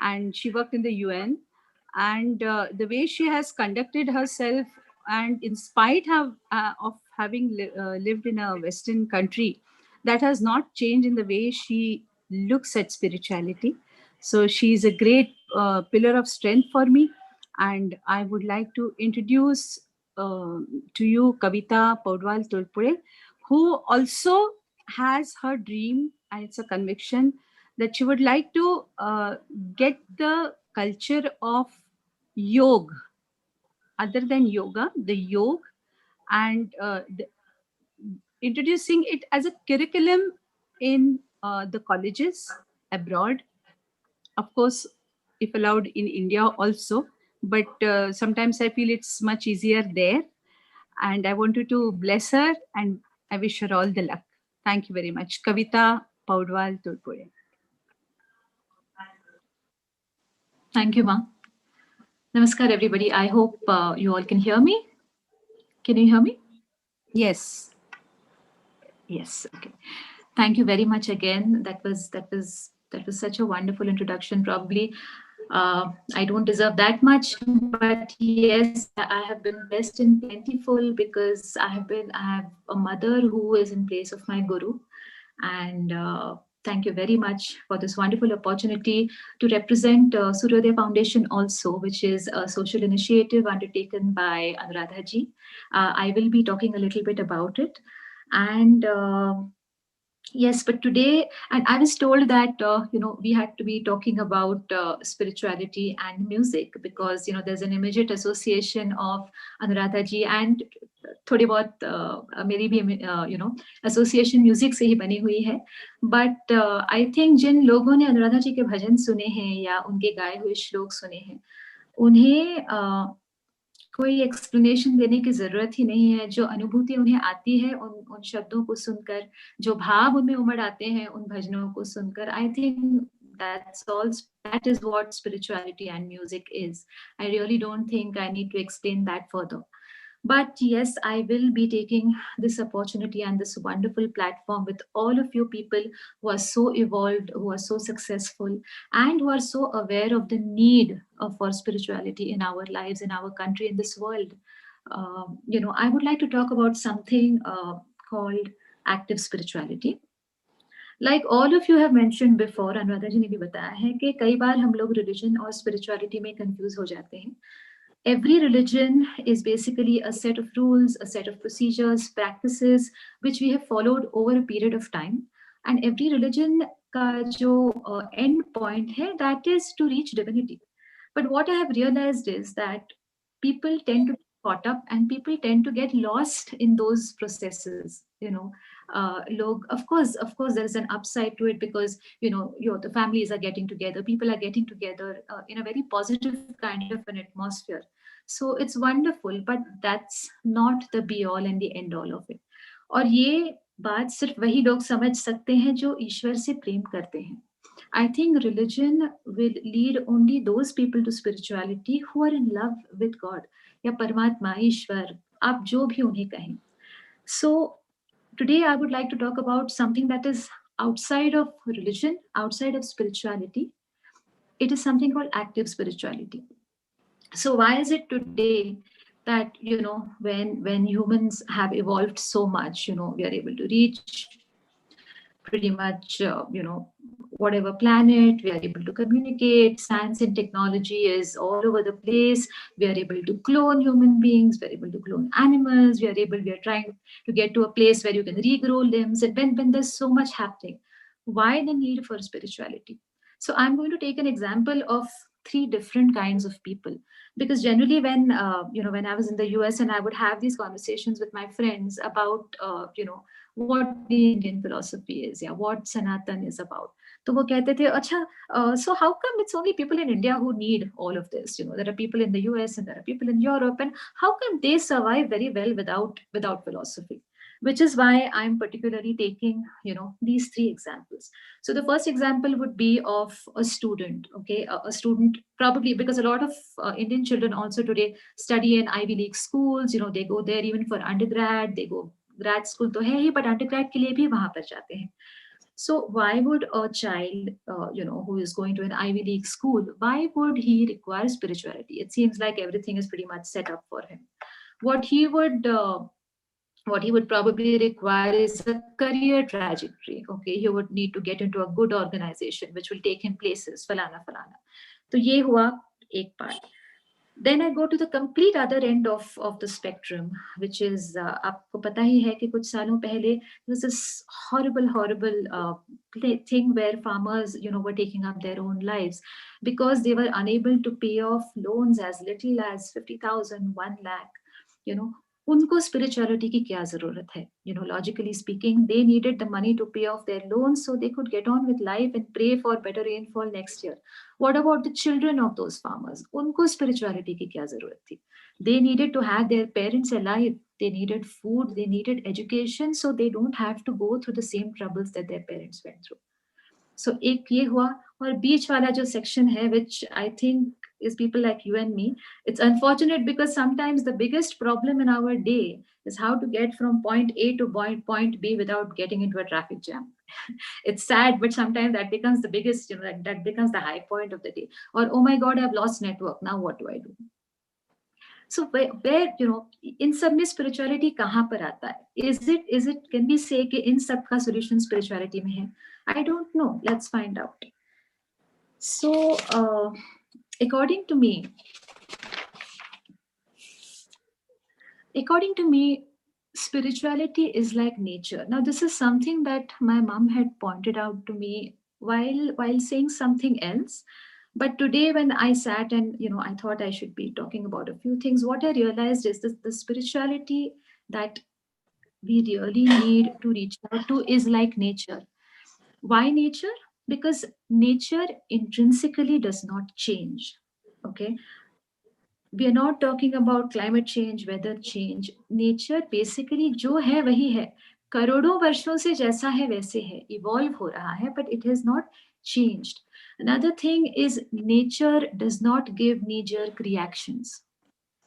and she worked in the UN. And the way she has conducted herself, and in spite of having lived in a Western country, that has not changed in the way she looks at spirituality. So she is a great pillar of strength for me. And I would like to introduce to you Kavita Paudwal Tulpure, who also has her dream, and it's a conviction that she would like to get the culture of yoga, other than yoga, the yoga, and introducing it as a curriculum in the colleges abroad. Of course, if allowed in India also, but sometimes I feel it's much easier there. And I wanted to bless her, and I wish her all the luck. Thank you very much. Kavita Paudwal Tulpure. Thank you, Ma. Namaskar, everybody. I hope you all can hear me. Can you hear me? Yes. Yes. Okay. Thank you very much again. That was such a wonderful introduction. Probably I don't deserve that much, but yes, I have been blessed and plentiful, because I have a mother who is in place of my guru. And thank you very much for this wonderful opportunity to represent Suryodaya Foundation also, which is a social initiative undertaken by Anuradha ji. I will be talking a little bit about it. And yes, but today, and I was told that, we had to be talking about spirituality and music, because, there's an immediate association of Anuradha ji, and थोड़ी बहुत मेरी भी association music से ही बनी हुई है. But I think जिन लोगों ने अनुराधा जी के भजन सुने हैं या उनके गाए हुए श्लोक सुने हैं, उन्हें कोई एक्सप्लेनेशन देने की जरूरत ही नहीं है. जो अनुभूति उन्हें आती है उन शब्दों को सुनकर, जो भाव उनमें उमड़ आते हैं उन भजनों को सुनकर, I think that is what spirituality and music is. I really don't think I need to explain that further. But yes, I will be taking this opportunity and this wonderful platform with all of you people who are so evolved, who are so successful, and who are so aware of the need for spirituality in our lives, in our country, in this world. I would like to talk about something called active spirituality. Like all of you have mentioned before, Anuradha ji ने भी बताया है कि कई बार हम लोग religion और spirituality में confuse हो जाते हैं. Every religion is basically a set of rules, a set of procedures, practices, which we have followed over a period of time. And every religion का जो end point है, that is to reach divinity. But what I have realized is that people tend to caught up, and people tend to get lost in those processes. Of course, there is an upside to it, because the families are getting together, people are getting together in a very positive kind of an atmosphere. So it's wonderful, but that's not the be all and the end all of it. और ये बात सिर्फ वही लोग समझ सकते हैं जो ईश्वर से प्रेम करते हैं. I think religion will lead only those people to spirituality who are in love with God, या परमात्मा, ईश्वर, आप जो भी उन्हें कहें. So today I would like to talk about something that is outside of religion, outside of spirituality. It is something called active spirituality. So why is it today that when humans have evolved so much, we are able to reach pretty much whatever planet, we are able to communicate, science and technology is all over the place, we are able to clone human beings, we are able to clone animals, we are trying to get to a place where you can regrow limbs. And when there's so much happening, why the need for spirituality? So I'm going to take an example of 3 different kinds of people, because generally when I was in the US and I would have these conversations with my friends about what the Indian philosophy is, what Sanatan is about. So वो कहते थे, अच्छा, so how come it's only people in India who need all of this? There are people in the US and there are people in Europe, and how come they survive very well without philosophy? Which is why I'm particularly taking, these 3 examples. So the first example would be of a student, okay? A student, probably because a lot of Indian children also today study in Ivy League schools, they go there even for undergrad, they go grad school तो है ही, but undergrad के लिए भी वहाँ पर जाते हैं. So why would a child, who is going to an Ivy League school, why would he require spirituality? It seems like everything is pretty much set up for him. What he would probably require is a career trajectory. Okay, he would need to get into a good organization which will take him places, falana. तो ये हुआ एक part. Then I go to the complete other end of the spectrum, which is आपको पता ही है कि कुछ सालों पहले there was this horrible thing where farmers were taking up their own lives because they were unable to pay off loans as little as 50,000, 1 lakh. उनको spirituality की क्या जरूरत है? Logically speaking, they needed the money to pay off their loans so they could get on with life and pray for better rainfall next year. What about the children of those farmers? उनको spirituality की क्या जरूरत थी? They needed to have their parents alive. They needed food. They needed education, so they don't have to go through the same troubles that their parents went through. So एक ये हुआ, और बीच वाला जो section है, which I think is people like you and me. It's unfortunate because sometimes the biggest problem in our day is how to get from point A to point B without getting into a traffic jam. It's sad, but sometimes that becomes the biggest, that becomes the high point of the day. Or, oh my God, I've lost network. Now what do I do? So where in सब में spirituality कहाँ पर आता है? Is it can we say कि इन सब का solution spirituality में है? I don't know. Let's find out. So according to me, spirituality is like nature. Now, this is something that my mom had pointed out to me while saying something else. But today when I sat and, I thought I should be talking about a few things, what I realized is that the spirituality that we really need to reach out to is like nature. Why nature? Because nature intrinsically does not change. Okay. We are not talking about climate change, weather change. Nature basically जो है वही है. करोड़ों वर्षों से जैसा है वैसे है. Evolve हो रहा है, but it has not changed. Another thing is nature does not give knee-jerk reactions.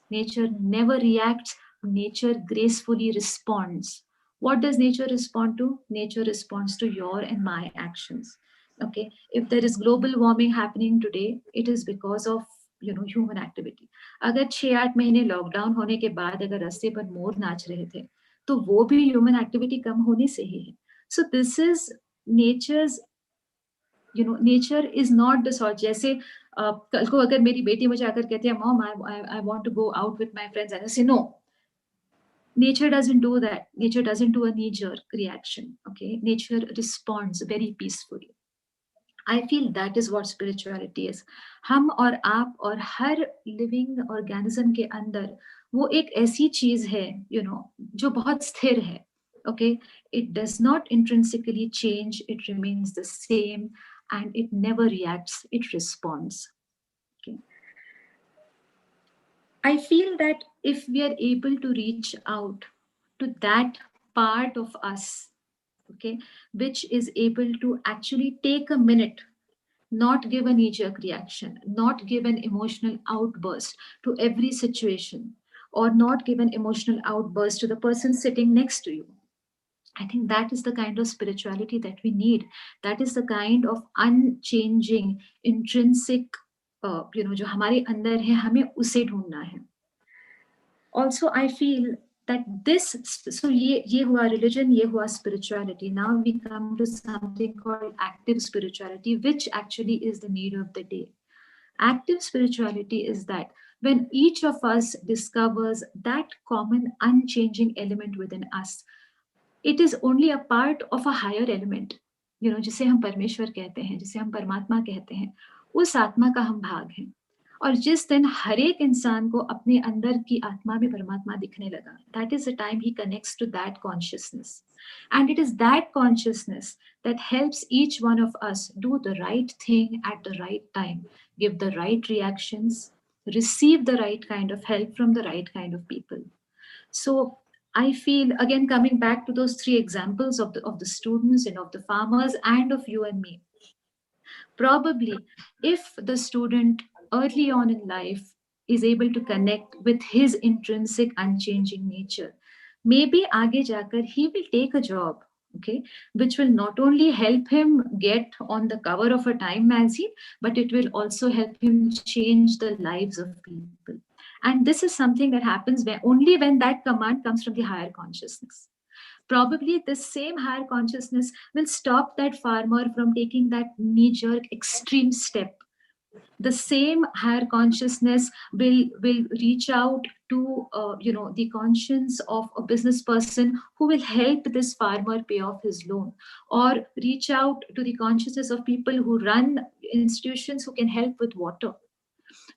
Nature never reacts. Nature gracefully responds. What does nature respond to? Nature responds to your and my actions. Okay. If there is global warming happening today, it is because of human activity. अगर 6-8 महीने lockdown होने के बाद अगर रास्ते पर मोर नाच रहे थे तो वो भी ह्यूमन एक्टिविटी कम होने से ही है. So this is nature's, nature is not the sort. जैसे कल को अगर मेरी बेटी मुझे आकर कहती है, Mom, I want to go out with my friends, and I say no. Nature doesn't do that. Nature doesn't do a knee-jerk reaction. Okay, nature responds very peacefully. I feel that is what spirituality is. हम और आप और हर living organism के अंदर वो एक ऐसी चीज है, जो बहुत स्थिर है. Okay, it does not intrinsically change, it remains the same, and it never reacts, it responds. Okay. I feel that if we are able to reach out to that part of us, okay, which is able to actually take a minute, not give a knee-jerk reaction, not give an emotional outburst to every situation, or not give an emotional outburst to the person sitting next to you. I think that is the kind of spirituality that we need. That is the kind of unchanging, intrinsic, जो हमारे अंदर है, हमें उसे ढूंढना है. Also, I feel that this, so ye hua religion, ye hua spirituality. Now we come to something called active spirituality, which actually is the need of the day. Active spirituality is that when each of us discovers that common unchanging element within us, it is only a part of a higher element, जिसे हम परमेश्वर कहते हैं, जिसे हम परमात्मा कहते हैं, उस आत्मा का हम भाग हैं. और जिस दिन हर एक इंसान को अपने अंदर की आत्मा में परमात्मा दिखने लगा, that is the time he connects to that consciousness. And it is that consciousness that helps each one of us do the right thing at the right time, give the right reactions, receive the right kind of help from the right kind of people. So I feel, again, coming back to those three examples of the students and of the farmers and of you and me, probably if the student early on in life is able to connect with his intrinsic unchanging nature, maybe aage jaakar he will take a job, okay, which will not only help him get on the cover of a Time magazine, but it will also help him change the lives of people. And this is something that happens only when that command comes from the higher consciousness. Probably this same higher consciousness will stop that farmer from taking that knee-jerk extreme step. The same higher consciousness will reach out to the conscience of a business person who will help this farmer pay off his loan, or reach out to the consciousness of people who run institutions who can help with water.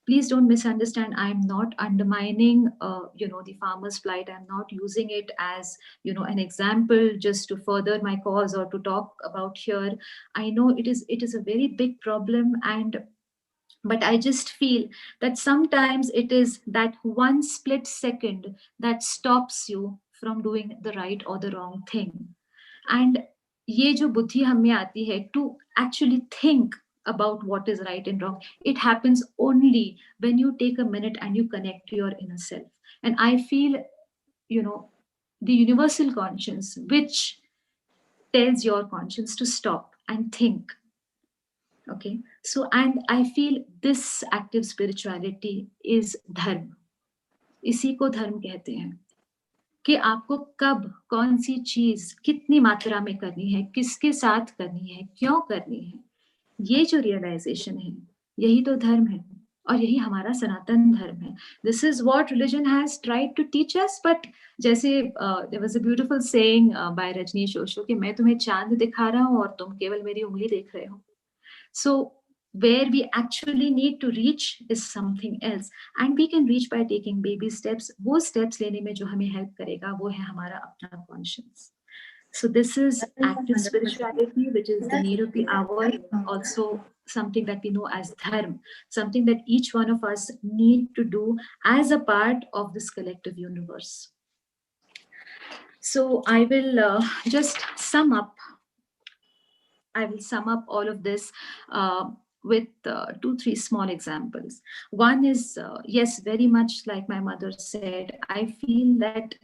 Please don't misunderstand. I'm not undermining, the farmer's plight. I'm not using it as, an example just to further my cause or to talk about here. I know it is a very big problem, but I just feel that sometimes it is that one split second that stops you from doing the right or the wrong thing. And ये जो बुद्धि हमें आती है to actually think about what is right and wrong, it happens only when you take a minute and you connect to your inner self. And I feel, the universal conscience, which tells your conscience to stop and think. Okay, so, and I feel this active spirituality is dharma. इसी को धर्म कहते हैं कि आपको कब कौन सी चीज कितनी मात्रा में करनी है, किसके साथ करनी है, क्यों करनी है, ये जो रियलाइजेशन है, यही तो धर्म है और यही हमारा सनातन धर्म है. This is what religion has tried to teach us. But जैसे there was a beautiful saying by Rajneesh Osho कि मैं तुम्हें चांद दिखा रहा हूं और तुम केवल मेरी उंगली देख रहे हो. So where we actually need to reach is something else, and we can reach by taking baby steps. वो steps लेने में जो हमें help करेगा वो है हमारा अपना conscience. So this is active spirituality, which is the need of the hour, also something that we know as dharma, something that each one of us need to do as a part of this collective universe. So I will just sum up all of this with 2-3 small examples. One is, yes, very much like my mother said, I feel that,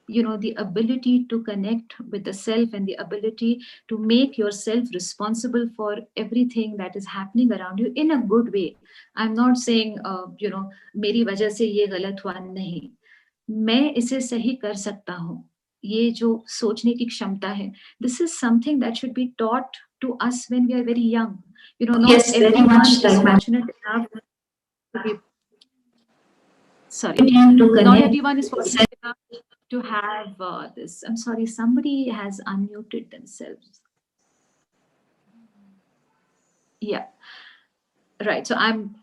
the ability to connect with the self and the ability to make yourself responsible for everything that is happening around you in a good way. I'm not saying, मेरी वजह से ये गलत हुआ, नहीं, मैं इसे सही कर सकता हूँ. ये जो सोचने की क्षमता है, this is something that should be taught to us when we are very young. Not Yes, very everyone much is like fortunate enough to be, sorry, to not connect. everyone is fortunate enough to have this. I'm sorry, somebody has unmuted themselves. Yeah, right. So I'm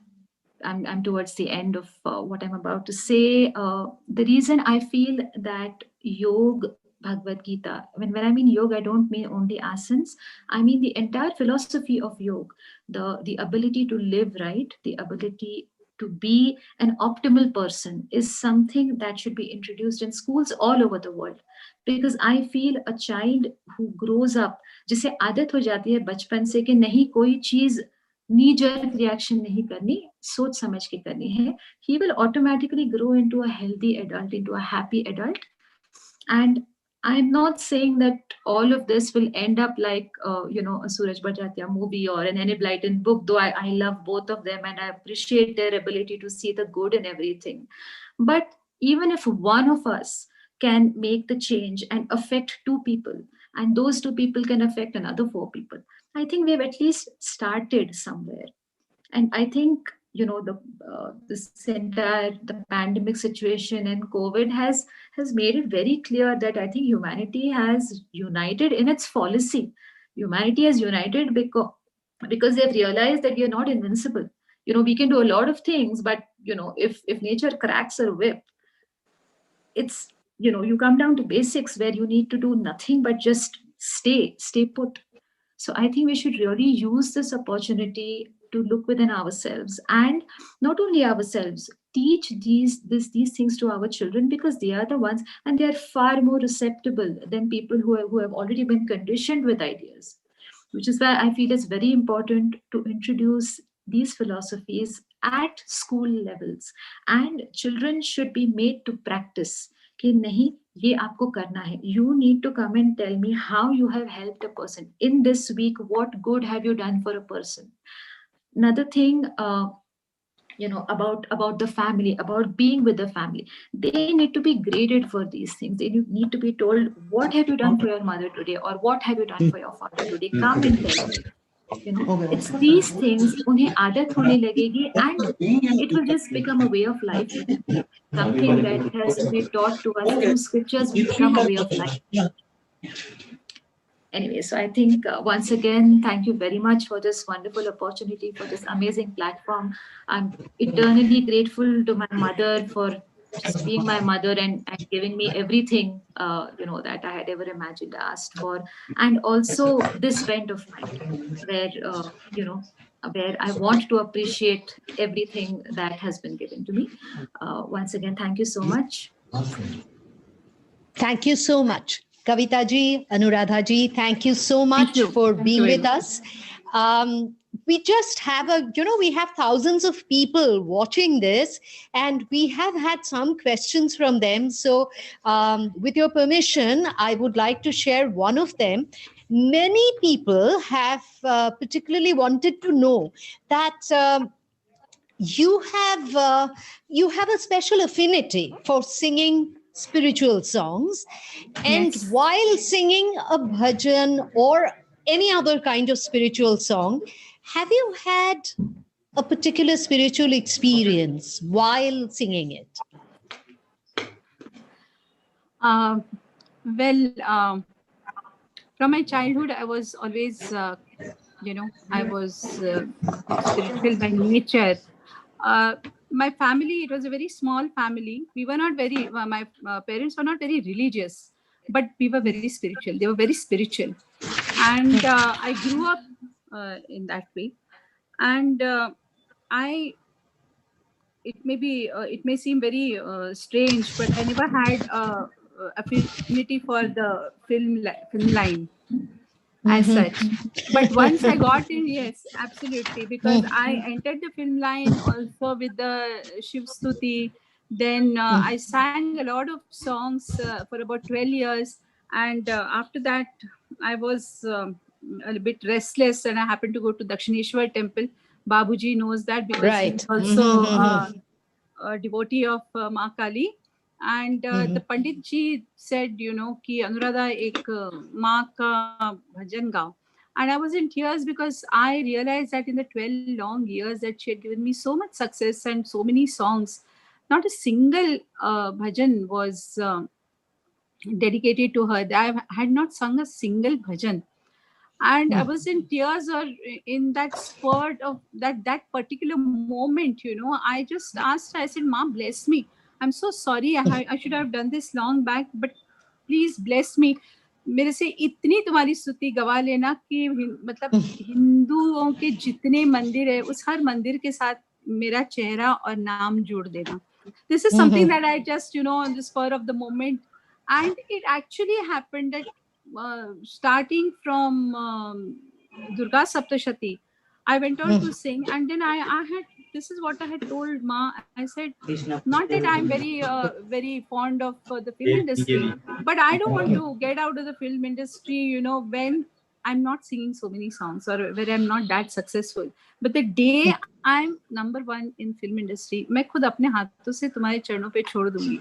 I'm towards the end of what I'm about to say. The reason I feel that Yoga Bhagavad Gita, when I mean yoga, I don't mean only asanas. I mean the entire philosophy of yoga, the ability to live right, the ability to be an optimal person is something that should be introduced in schools all over the world. Because I feel a child who grows up, जिसे आदत हो जाती है बचपन से कि नहीं कोई चीज knee jerk reaction नहीं करनी, सोच समझ के करनी है, he will automatically grow into a healthy adult, into a happy adult. And I'm not saying that all of this will end up like, a Suraj Bajatiya movie or an Enid Blyton book, though I love both of them and I appreciate their ability to see the good in everything. But even if one of us can make the change and affect 2 people, and those 2 people can affect another 4 people, I think we've at least started somewhere. And I think, this entire the pandemic situation and COVID has made it very clear that I think humanity has united in its policy. Humanity has united because they've realized that we are not invincible. We can do a lot of things, but if nature cracks a whip, it's you come down to basics where you need to do nothing but just stay put. So I think we should really use this opportunity to look within ourselves, and not only ourselves, teach these things to our children, because they are the ones, and they are far more receptible than people who have already been conditioned with ideas. Which is why I feel it's very important to introduce these philosophies at school levels, and children should be made to practice कि नहीं ये आपको करना है. You need to come and tell me how you have helped a person in this week. What good have you done for a person? Another thing, about the family, about being with the family, they need to be graded for these things. They need to be told, what have you done for your mother today, or what have you done for your father today? Come and tell me. It's these things उन्हें आदत होने लगेगी, and it will just become a way of life for them. Something that has been taught to us through scriptures will become a way of life. Anyway, so I think once again, thank you very much for this wonderful opportunity, for this amazing platform. I'm eternally grateful to my mother for just being my mother and giving me everything, that I had ever imagined, asked for. And also this friend of mine, where I want to appreciate everything that has been given to me. Once again, thank you so much. Thank you so much. Kavita ji, Anuradha ji, thank you so much for being with us. We just have we have thousands of people watching this, and we have had some questions from them. So with your permission, I would like to share one of them. Many people have particularly wanted to know that you have a special affinity for singing spiritual songs, and Yes. while singing a bhajan or any other kind of spiritual song, have you had a particular spiritual experience while singing it? From my childhood, I was always, I was spiritual by nature. My family, it was a very small family. We were not very, my parents were not very religious, but we were very spiritual. They were very spiritual. And I grew up in that way. And it may seem very strange, but I never had affinity for the film line as such. But once I got in, yes, absolutely, because I entered the film line also with the Shiv Stuti. Then I sang a lot of songs for about 12 years. And after that, I was a bit restless, and I happened to go to Dakshineshwar temple. Babuji knows that because Right. he's also a devotee of Ma Kali. And the Pandit ji said, ki Anuradha ek Ma ka bhajan gao. And I was in tears because I realized that in the 12 long years that she had given me so much success and so many songs, not a single bhajan was dedicated to her. I had not sung a single bhajan. And I was in tears, or in that spurt of that particular moment, you know, I just asked her, I said, "Mom, bless me. I'm so sorry. I should have done this long back, but please bless me. मेरे से इतनी तुम्हारी स्तुति गवा लेना कि मतलब हिंदुओं के जितने मंदिर है उस हर मंदिर के साथ मेरा चेहरा और नाम जोड़ देना." This is something that I just, you know, on the spur of the moment, and it actually happened that starting from Durga Saptashati, I went on to sing, and then I had, this is what I had told Ma. I said, not that I'm very fond of the film industry, but I don't want to get out of the film industry, you know, when I'm not singing so many songs or where I'm not that successful. But the day I'm number one in film industry, मैं खुद अपने हाथों से तुम्हारे चरणों पे छोड़ दूंगी,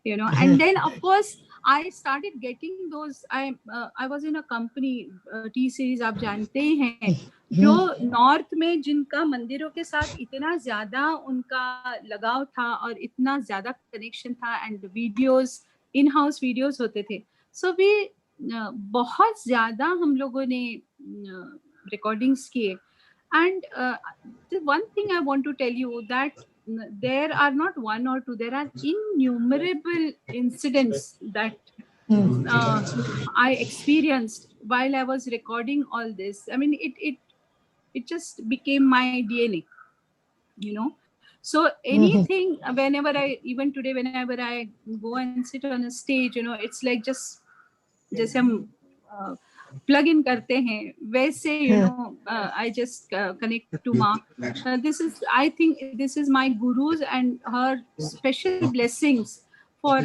you know. And then of course I started getting those. I was in a company, T series, आप जानते हैं, जो नॉर्थ में जिनका मंदिरों के साथ इतना ज्यादा उनका लगाव था और इतना ज्यादा कनेक्शन था, and videos, in house videos होते थे. सो वी बहुत ज्यादा हम लोगों ने रिकॉर्डिंग्स किए. And the one thing I want to tell you that there are not one or two, there are innumerable incidents that I experienced while I was recording all this. I mean, it just became my DNA, you know. So anything, whenever I, even today, whenever I go and sit on a stage, you know, it's like just जैसे हम plug in करते हैं वैसे, you know, I just connect to Ma. This is, I think this is my guru's and her special blessings for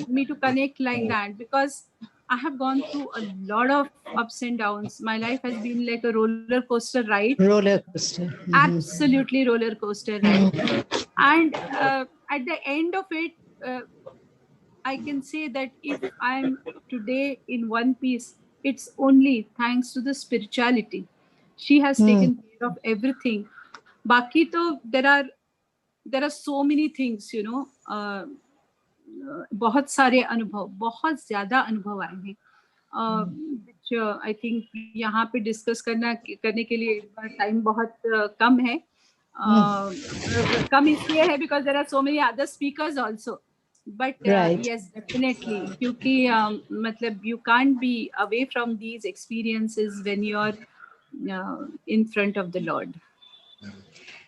me to connect like that, because I have gone through a lot of ups and downs. My life has been like a roller coaster ride. Roller coaster. Absolutely roller coaster ride. And at the end of it, I can say that if I'm today in one piece, it's only thanks to the spirituality. She has taken care of everything. Baki to there are so many things, you know. बहुत सारे अनुभव, बहुत ज्यादा अनुभव आए हैं, which I think यहाँ पे डिस्कस करने के लिए टाइम बहुत कम है. कम इसलिए है because there are so many other speakers also. But yes, definitely, क्योंकि मतलब you can't be away from these experiences when you're in front of the Lord.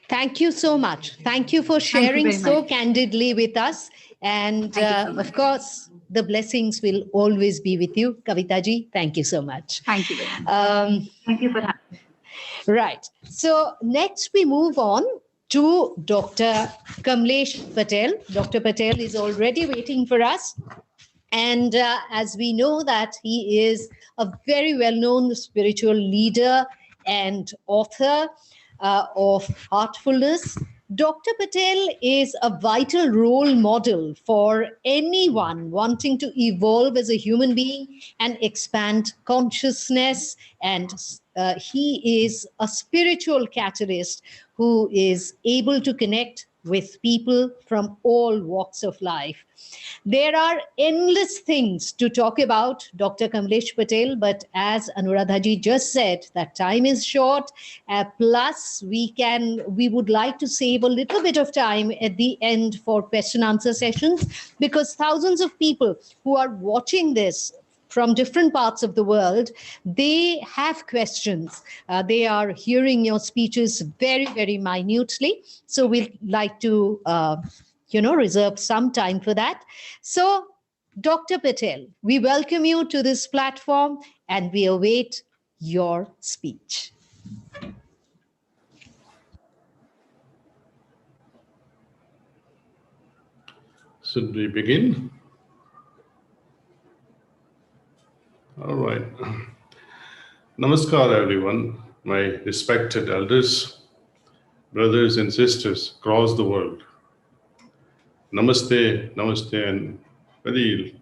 Thank you so much. Thank you for sharing so candidly with us. And of course, the blessings will always be with you. Kavita ji, thank you so much. Thank you very much. Thank you for having me. Right. So next we move on to Dr. Kamlesh Patel. Dr. Patel is already waiting for us. And as we know that he is a very well-known spiritual leader and author of Heartfulness, Dr. Patel is a vital role model for anyone wanting to evolve as a human being and expand consciousness. And he is a spiritual catalyst who is able to connect with people from all walks of life. There are endless things to talk about Dr. Kamlesh Patel, but as Anuradha ji just said, that time is short. Plus, we would like to save a little bit of time at the end for question answer sessions, because thousands of people who are watching this from different parts of the world, they have questions. They are hearing your speeches very, very minutely. So we'd like to, reserve some time for that. So, Dr. Patel, we welcome you to this platform and we await your speech. Should we begin? All right. Namaskar, everyone, my respected elders, brothers and sisters across the world. Namaste, namaste, and very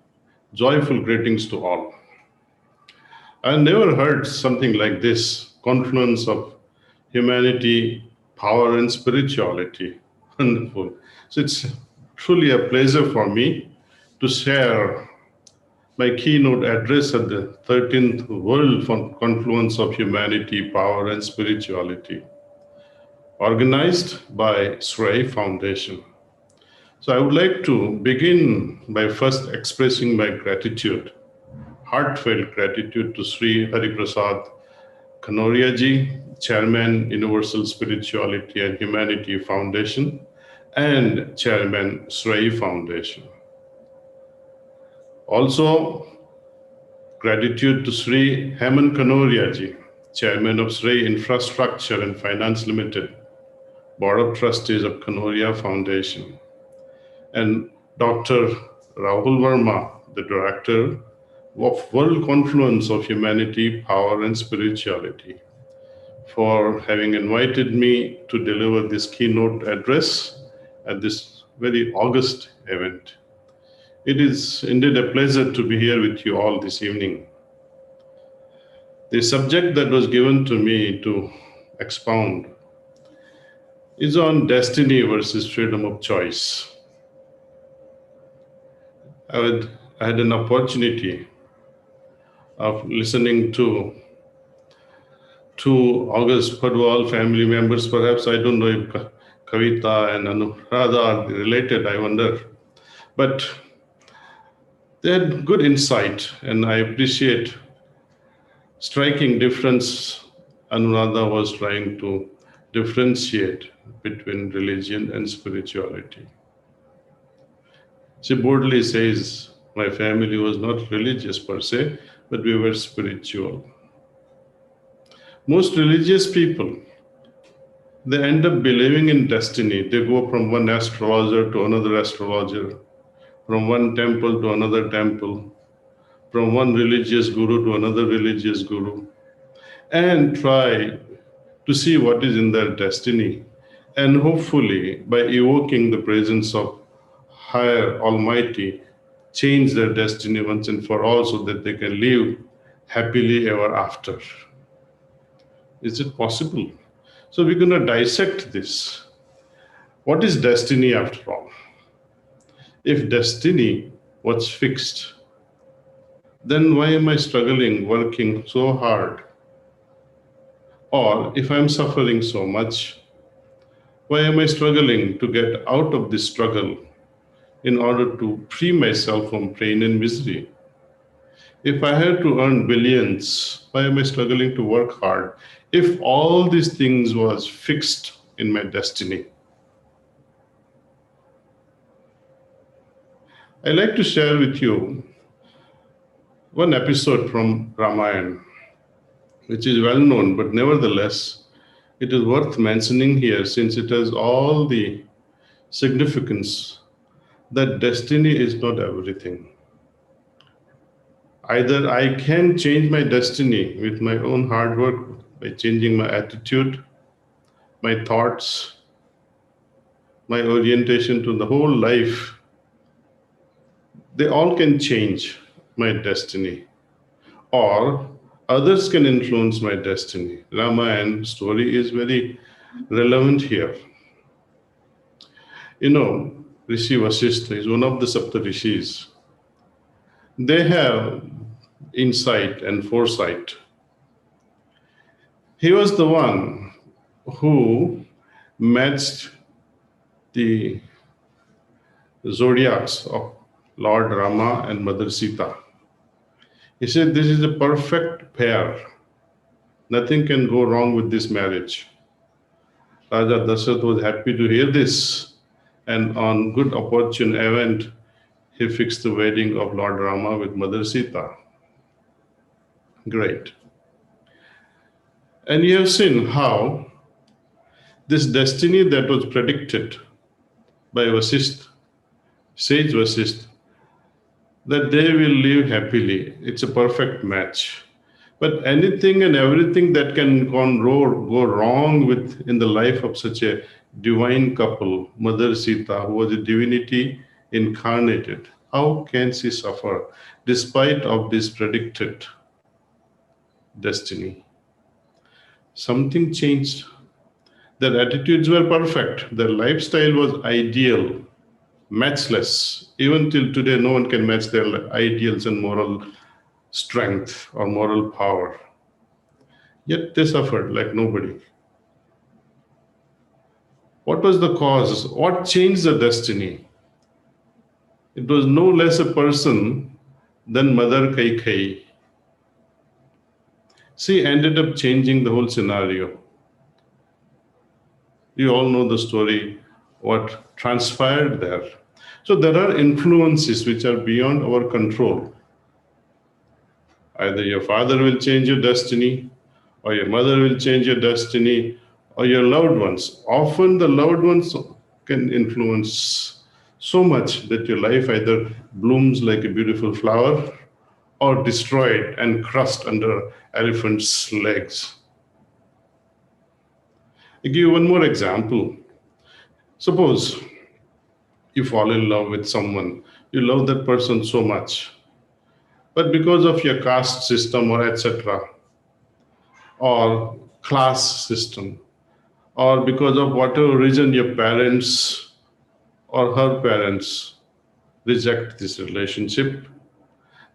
joyful greetings to all. I never heard something like this, confluence of humanity, power, and spirituality. Wonderful. So it's truly a pleasure for me to share my keynote address at the 13th World Confluence of Humanity, Power and Spirituality, organized by SRAI Foundation. So I would like to begin by first expressing my gratitude, heartfelt gratitude to Sri Hariprasad Kanoria ji, Chairman, Universal Spirituality and Humanity Foundation, and Chairman, SRAI Foundation. Also, gratitude to Sri Heman Kanoria ji, Chairman of SRAI Infrastructure and Finance Limited, Board of Trustees of Kanoria Foundation, and Dr. Rahul Verma, the Director of World Confluence of Humanity, Power and Spirituality, for having invited me to deliver this keynote address at this very august event. It is indeed a pleasure to be here with you all this evening. The subject that was given to me to expound is on destiny versus freedom of choice. I had an opportunity of listening to two August Padwal family members. Perhaps, I don't know if Kavita and Anuradha are related, I wonder. But they had good insight, and I appreciate striking difference. Anuradha was trying to differentiate between religion and spirituality. She boldly says, my family was not religious per se, but we were spiritual. Most religious people, they end up believing in destiny. They go from one astrologer to another astrologer, from one temple to another temple, from one religious guru to another religious guru, and try to see what is in their destiny. And hopefully, by evoking the presence of higher Almighty, change their destiny once and for all so that they can live happily ever after. Is it possible? So we're going to dissect this. What is destiny after all? If destiny was fixed, then why am I struggling, working so hard? Or if I'm suffering so much, why am I struggling to get out of this struggle in order to free myself from pain and misery? If I had to earn billions, why am I struggling to work hard? If all these things was fixed in my destiny. I'd like to share with you one episode from Ramayana, which is well known, but nevertheless, it is worth mentioning here since it has all the significance that destiny is not everything. Either I can change my destiny with my own hard work by changing my attitude, my thoughts, my orientation to the whole life. They all can change my destiny, or others can influence my destiny. Ramayana story is very relevant here. You know, Rishi Vasishtha is one of the Sapta Rishis. They have insight and foresight. He was the one who matched the zodiacs of Lord Rama and Mother Sita. He said, this is a perfect pair. Nothing can go wrong with this marriage. Raja Dasharatha was happy to hear this, and on good opportune event, he fixed the wedding of Lord Rama with Mother Sita. Great. And you have seen how this destiny that was predicted by Vasishtha, sage Vasishtha, that they will live happily. It's a perfect match. But anything and everything that can go wrong with in the life of such a divine couple, Mother Sita, who was a divinity incarnated, how can she suffer despite of this predicted destiny? Something changed. Their attitudes were perfect. Their lifestyle was ideal matchless. Even till today, no one can match their ideals and moral strength or moral power. Yet they suffered like nobody. What was the cause? What changed the destiny? It was no less a person than Mother Kaikai. She ended up changing the whole scenario. You all know the story, what transpired there. So there are influences which are beyond our control. Either your father will change your destiny, or your mother will change your destiny, or your loved ones. Often the loved ones can influence so much that your life either blooms like a beautiful flower or destroyed and crushed under elephant's legs. I'll give you one more example. Suppose you fall in love with someone, you love that person so much, but because of your caste system or etc., or class system, or because of whatever reason your parents or her parents reject this relationship,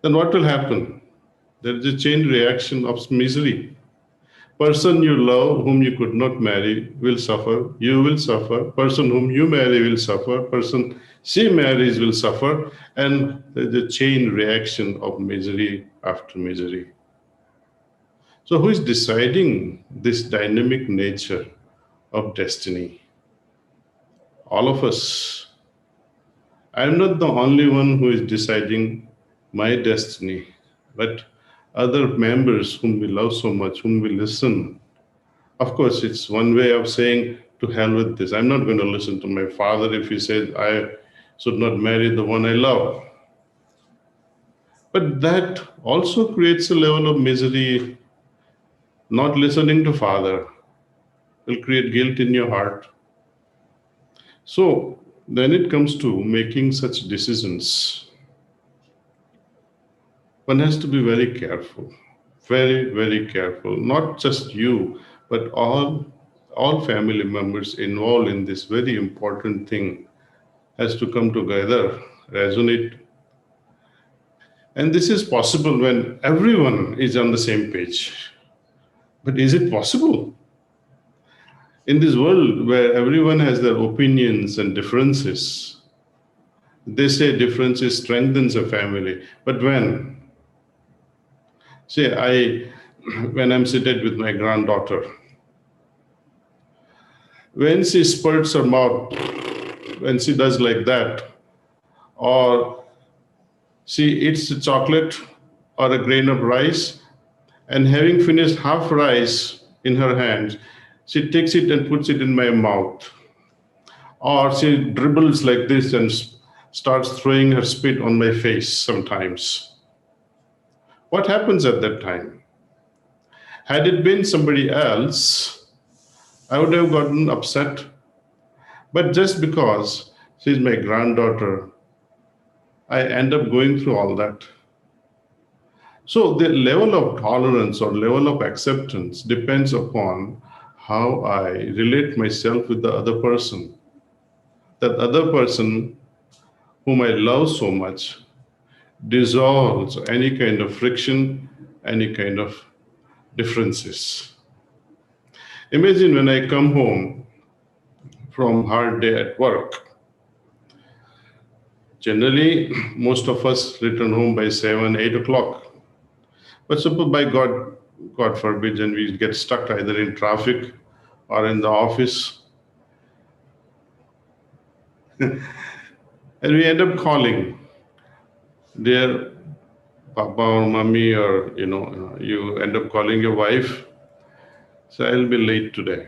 then what will happen? There is a chain reaction of misery. Person you love whom you could not marry will suffer, you will suffer. Person whom you marry will suffer, person she marries will suffer, and there's a chain reaction of misery after misery. So who is deciding this dynamic nature of destiny? All of us. I'm not the only one who is deciding my destiny, but other members whom we love so much, whom we listen. Of course, it's one way of saying, to hell with this. I'm not going to listen to my father if he says I should not marry the one I love. But that also creates a level of misery. Not listening to father will create guilt in your heart. So then it comes to making such decisions, one has to be very careful, very, very careful. Not just you, but all family members involved in this very important thing has to come together, resonate. And this is possible when everyone is on the same page. But is it possible? In this world where everyone has their opinions and differences, they say differences strengthens a family. But when? Say, when I'm seated with my granddaughter, when she spurts her mouth, when she does like that, or she eats a chocolate or a grain of rice, and having finished half rice in her hands, she takes it and puts it in my mouth. Or she dribbles like this and starts throwing her spit on my face sometimes. What happens at that time? Had it been somebody else, I would have gotten upset. But just because she's my granddaughter, I end up going through all that. So the level of tolerance or level of acceptance depends upon how I relate myself with the other person. That other person whom I love so much dissolves any kind of friction, any kind of differences. Imagine when I come home from hard day at work. Generally, most of us return home by 7, 8 o'clock. But suppose by God forbid, and we get stuck either in traffic or in the office, and we end up calling, dear Papa or Mommy, or you end up calling your wife, so I'll be late today.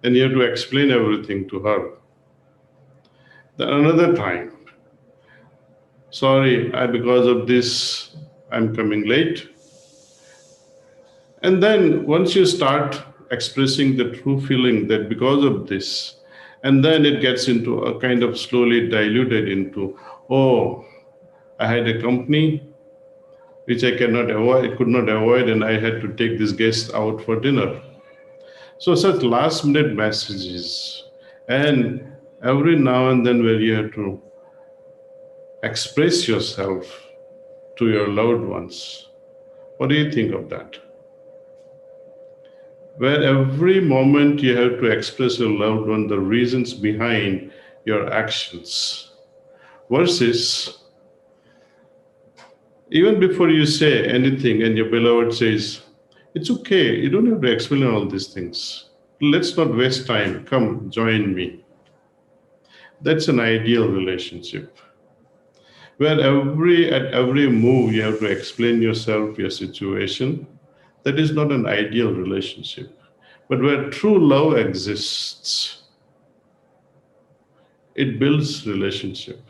And you have to explain everything to her. Then another time, sorry, because of this, I'm coming late. And then once you start expressing the true feeling that because of this, and then it gets into a kind of slowly diluted into, oh, I had a company which I could not avoid, and I had to take this guest out for dinner. So such last minute messages and every now and then where you have to express yourself to your loved ones. What do you think of that? Where every moment you have to express your loved one the reasons behind your actions, versus even before you say anything and your beloved says, it's okay, you don't have to explain all these things. Let's not waste time. Come, join me. That's an ideal relationship. Where at every move you have to explain yourself, your situation. That is not an ideal relationship. But where true love exists, it builds relationship.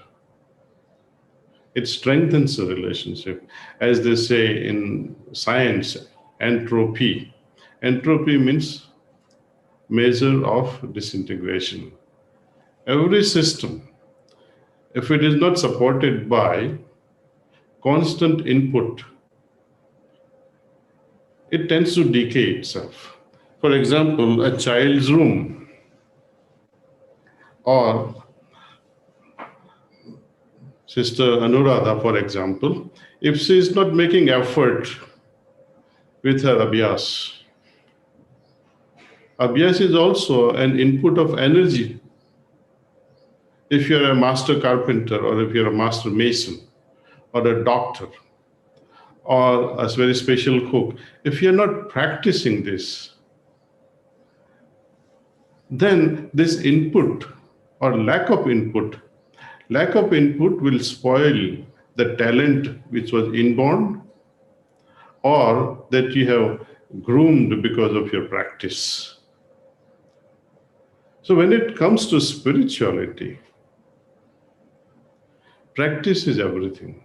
It strengthens a relationship. As they say in science, entropy. Entropy means measure of disintegration. Every system, if it is not supported by constant input, it tends to decay itself. For example, a child's room, or Sister Anuradha, for example, if she is not making effort with her abhyas, abhyas is also an input of energy. If you're a master carpenter, or if you're a master mason, or a doctor, or a very special cook, if you're not practicing this, then this input or lack of input will spoil the talent which was inborn or that you have groomed because of your practice. So when it comes to spirituality, practice is everything.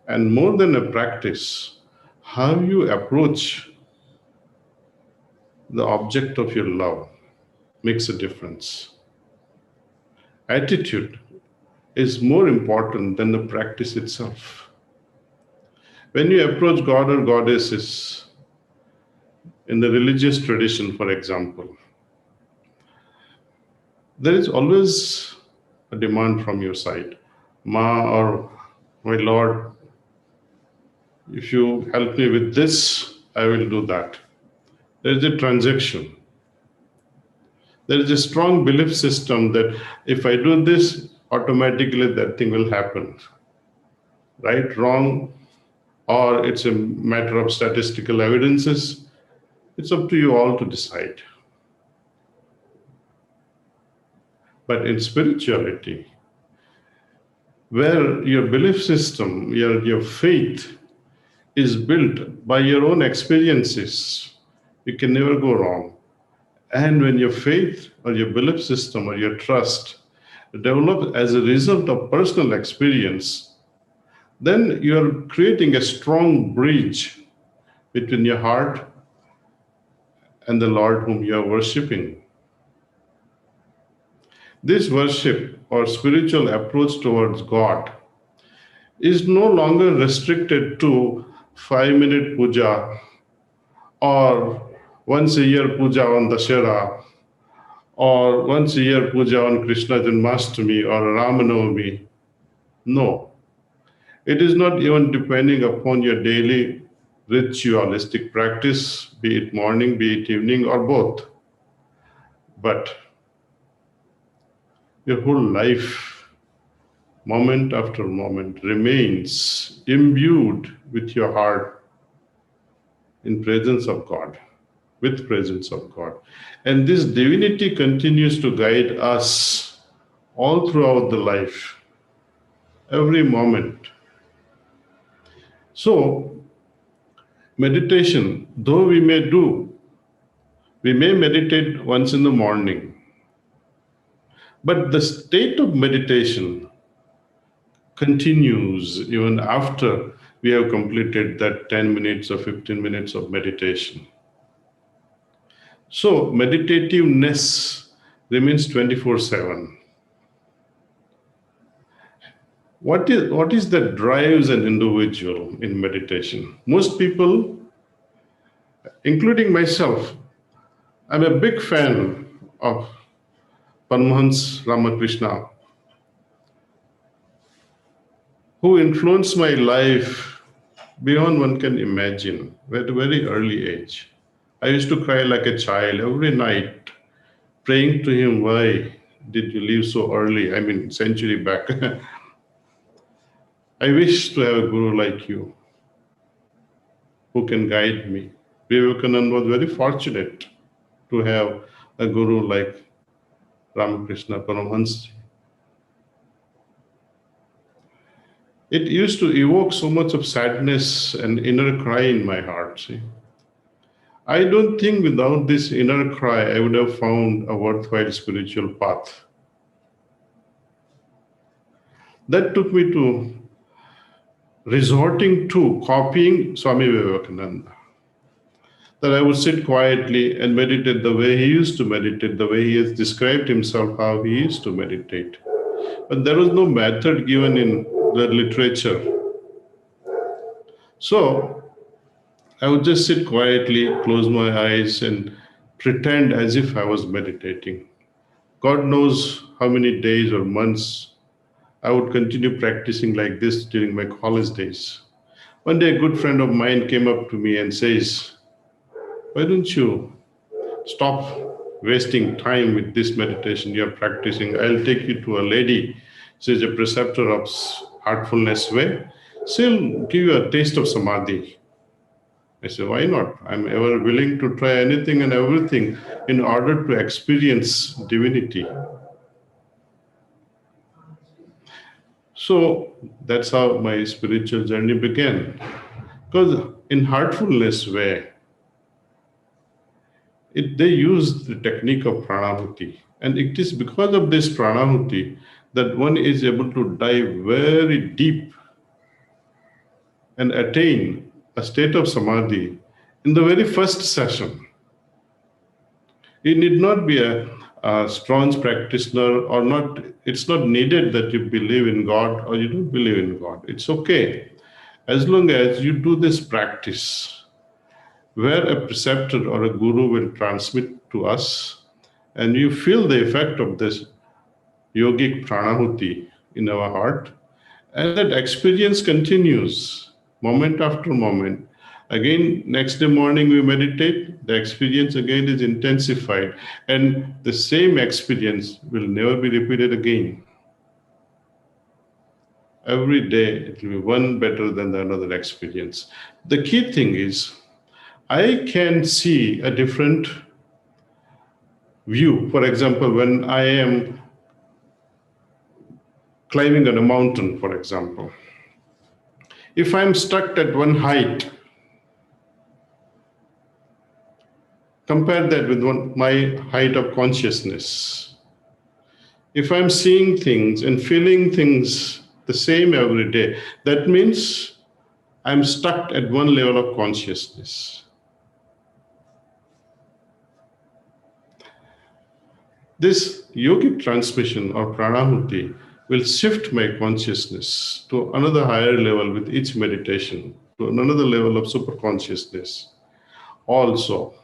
And more than a practice, how you approach the object of your love makes a difference. Attitude is more important than the practice itself. When you approach God or goddesses in the religious tradition, for example, there is always a demand from your side. Ma, or my Lord, if you help me with this, I will do that. There is a transaction. There is a strong belief system that if I do this, automatically that thing will happen. Right, wrong, or it's a matter of statistical evidences. It's up to you all to decide. But in spirituality, where your belief system, your faith is built by your own experiences, you can never go wrong. And when your faith or your belief system or your trust develop as a result of personal experience, then you are creating a strong bridge between your heart and the Lord whom you are worshipping. This worship or spiritual approach towards God is no longer restricted to 5-minute puja or once a year puja on Dashera or once a year puja on Krishna Janmashtami or Ramanavami. No, it is not even depending upon your daily ritualistic practice, be it morning, be it evening, or both. But your whole life, moment after moment, remains imbued with your heart in presence of God, with presence of God. And this divinity continues to guide us all throughout the life, every moment. So, meditation, though we may meditate once in the morning, but the state of meditation continues even after we have completed that 10 minutes or 15 minutes of meditation. So meditativeness remains 24/7. What is that drives an individual in meditation? Most people, including myself, I'm a big fan of Paramahansa Ramakrishna, who influenced my life beyond one can imagine at a very early age. I used to cry like a child every night, praying to him, why did you leave so early? I mean, century back. I wish to have a guru like you who can guide me. Vivekananda was very fortunate to have a guru like Ramakrishna Paramahansa. It used to evoke so much of sadness and inner cry in my heart. See? I don't think without this inner cry, I would have found a worthwhile spiritual path. That took me to resorting to copying Swami Vivekananda. That I would sit quietly and meditate the way he used to meditate, the way he has described himself, how he used to meditate. But there was no method given in the literature. So I would just sit quietly, close my eyes, and pretend as if I was meditating. God knows how many days or months I would continue practicing like this during my college days. One day, a good friend of mine came up to me and says, why don't you stop wasting time with this meditation you're practicing? I'll take you to a lady. She's a preceptor of heartfulness way. She'll give you a taste of samadhi. I said, why not? I'm ever willing to try anything and everything in order to experience divinity. So that's how my spiritual journey began. Because in heartfulness way, they use the technique of pranahuti. And it is because of this pranahuti that one is able to dive very deep and attain a state of samadhi in the very first session. You need not be a strong practitioner or not. It's not needed that you believe in God or you don't believe in God. It's okay. As long as you do this practice where a preceptor or a guru will transmit to us and you feel the effect of this yogic pranahuti in our heart, and that experience continues moment after moment. Again, next day morning we meditate, the experience again is intensified, and the same experience will never be repeated again. Every day it will be one better than the another experience. The key thing is, I can see a different view. For example, when I am climbing on a mountain, for example, if I'm stuck at one height, compare that with my height of consciousness. If I'm seeing things and feeling things the same every day, that means I'm stuck at one level of consciousness. This yogic transmission or pranahuti will shift my consciousness to another higher level with each meditation, to another level of superconsciousness. Also,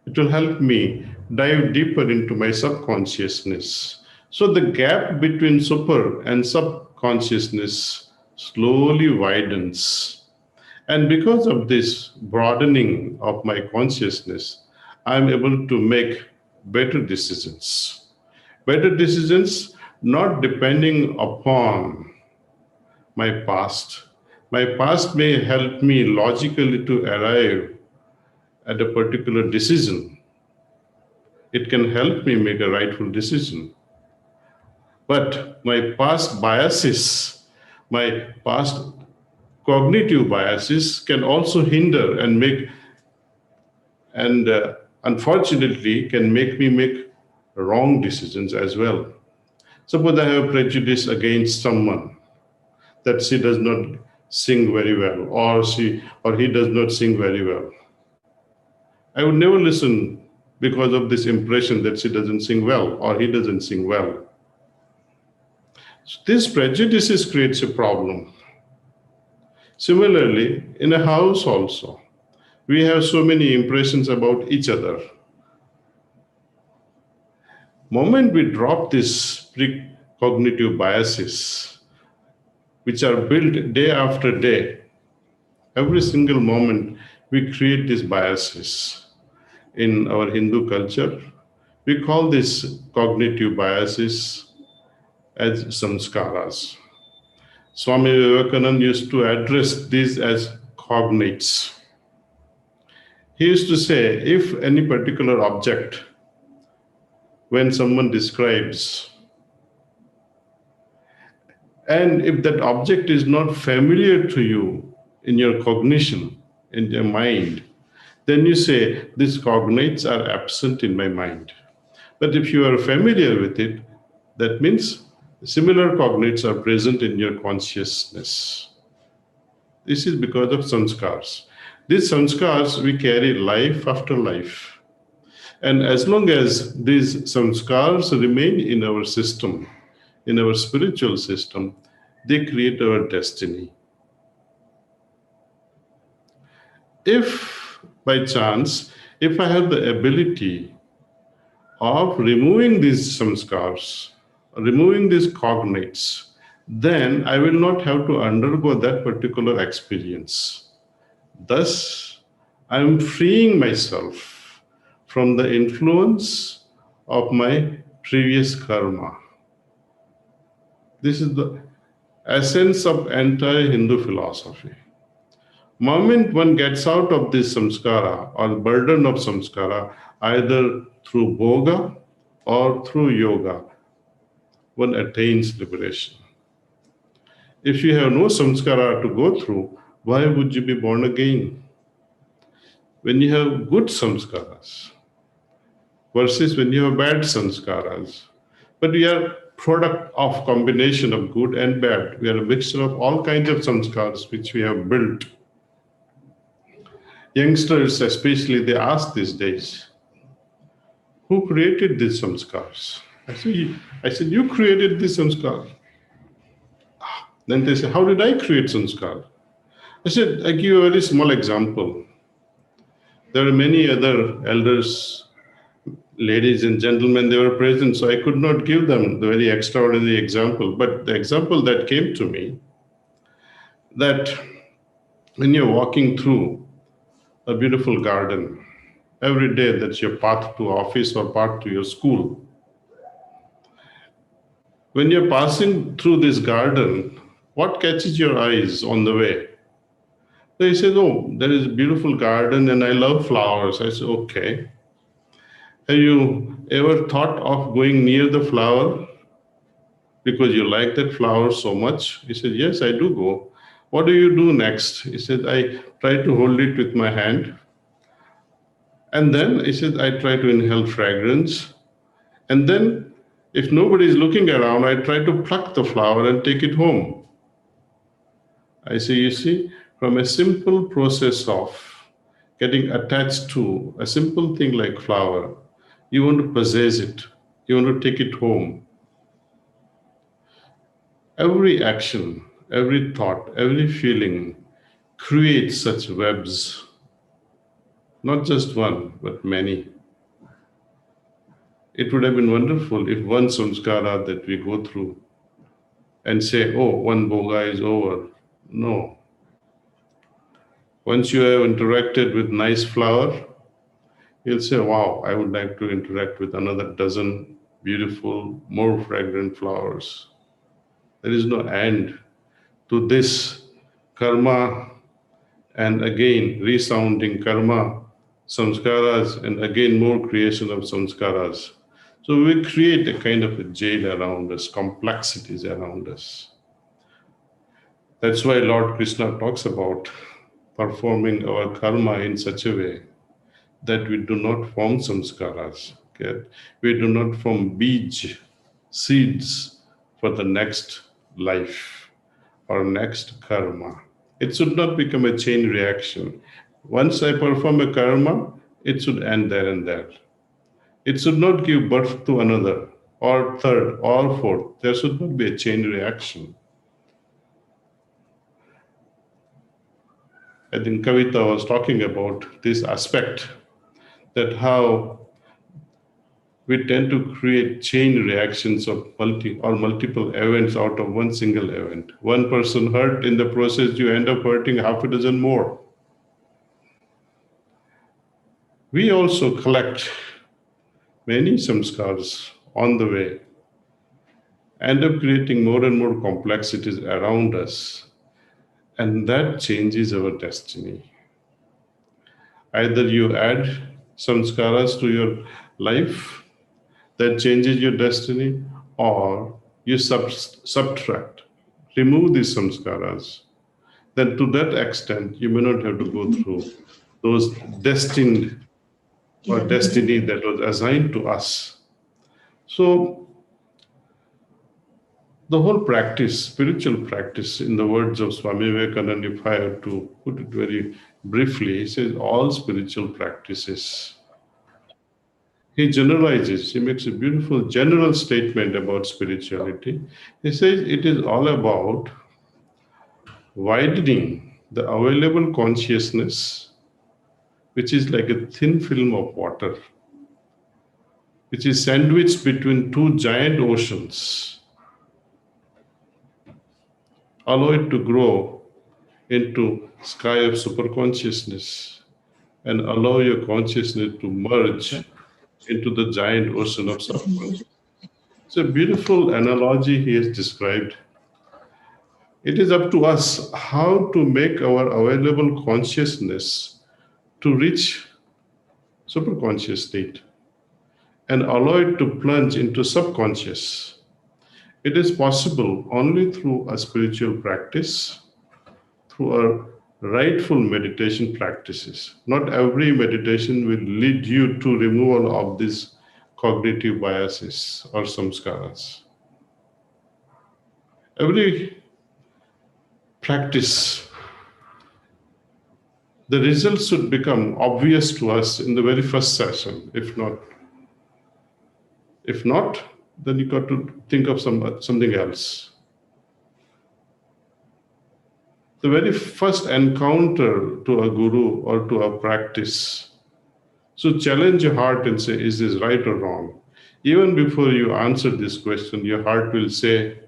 it will help me dive deeper into my subconsciousness. So the gap between super and subconsciousness slowly widens. And because of this broadening of my consciousness, I'm able to make better decisions. Better decisions not depending upon my past. My past may help me logically to arrive at a particular decision. It can help me make a rightful decision. But my past biases, my past cognitive biases can also hinder and unfortunately can make me make wrong decisions as well. Suppose I have prejudice against someone that she does not sing very well, or he does not sing very well. I would never listen because of this impression that she doesn't sing well or he doesn't sing well. So this prejudices creates a problem. Similarly, in a house also, we have so many impressions about each other. moment we drop these precognitive biases, which are built day after day, every single moment we create these biases. In our Hindu culture, we call these cognitive biases as samskaras. Swami Vivekananda used to address these as cognates. He used to say, if any particular object, when someone describes, and if that object is not familiar to you in your cognition, in your mind, then you say, these cognates are absent in my mind. But if you are familiar with it, that means similar cognates are present in your consciousness. This is because of samskars. These samskars we carry life after life. And as long as these samskars remain in our system, in our spiritual system, they create our destiny. If by chance, if I have the ability of removing these samskars, removing these cognates, then I will not have to undergo that particular experience. Thus, I am freeing myself from the influence of my previous karma. This is the essence of entire Hindu philosophy. Moment one gets out of this samskara or burden of samskara, either through bhoga or through yoga, one attains liberation. If you have no samskara to go through, why would you be born again? When you have good samskaras versus when you have bad samskaras. But we are product of combination of good and bad. We are a mixture of all kinds of samskaras which we have built. Youngsters especially, they ask these days, who created these samskars? I said, you created this samskar. Then they say, how did I create samskar? I said, I give you a very small example. There are many other elders, ladies and gentlemen, they were present, so I could not give them the very extraordinary example. But the example that came to me, that when you're walking through a beautiful garden, every day that's your path to office or path to your school, when you're passing through this garden, what catches your eyes on the way? So he said, oh, there is a beautiful garden and I love flowers. I said, okay. Have you ever thought of going near the flower because you like that flower so much? He said, yes, I do go. What do you do next? He said, I try to hold it with my hand. And then he said, I try to inhale fragrance. And then if nobody is looking around, I try to pluck the flower and take it home. I say, you see, from a simple process of getting attached to a simple thing like flower, you want to possess it, you want to take it home. Every action, every thought, every feeling creates such webs, not just one, but many. It would have been wonderful if one samskara that we go through and say, oh, one bhoga is over. No. Once you have interacted with nice flower, you'll say, wow, I would like to interact with another dozen beautiful, more fragrant flowers. There is no end to this karma and again resounding karma, samskaras, and again more creation of samskaras. So we create a kind of a jail around us, complexities around us. That's why Lord Krishna talks about performing our karma in such a way that we do not form samskaras. Okay? We do not form bij, seeds for the next life or next karma. It should not become a chain reaction. Once I perform a karma, it should end there and there. It should not give birth to another, or third, or fourth. There should not be a chain reaction. I think Kavita was talking about this aspect, that how we tend to create chain reactions of multiple events out of one single event. One person hurt, in the process you end up hurting half a dozen more. We also collect many samskars on the way, end up creating more and more complexities around us, and that changes our destiny. Either you add samskaras to your life that changes your destiny, or you subtract, remove these samskaras. Then to that extent, you may not have to go through those destined or destiny that was assigned to us. So the whole practice, spiritual practice, in the words of Swami Vivekananda, if I have to put it very briefly, he says all spiritual practices. He generalizes, he makes a beautiful general statement about spirituality. He says it is all about widening the available consciousness, which is like a thin film of water, which is sandwiched between two giant oceans. Allow it to grow into sky of superconsciousness and allow your consciousness to merge into the giant ocean of subconsciousness. It's a beautiful analogy he has described. It is up to us how to make our available consciousness to reach superconscious state and allow it to plunge into subconscious. It is possible only through a spiritual practice, through our rightful meditation practices. Not every meditation will lead you to removal of these cognitive biases or samskaras. Every practice, the results should become obvious to us in the very first session. If not, then you got to think of something else. The very first encounter to a guru or to a practice, so challenge your heart and say, is this right or wrong? Even before you answer this question, your heart will say,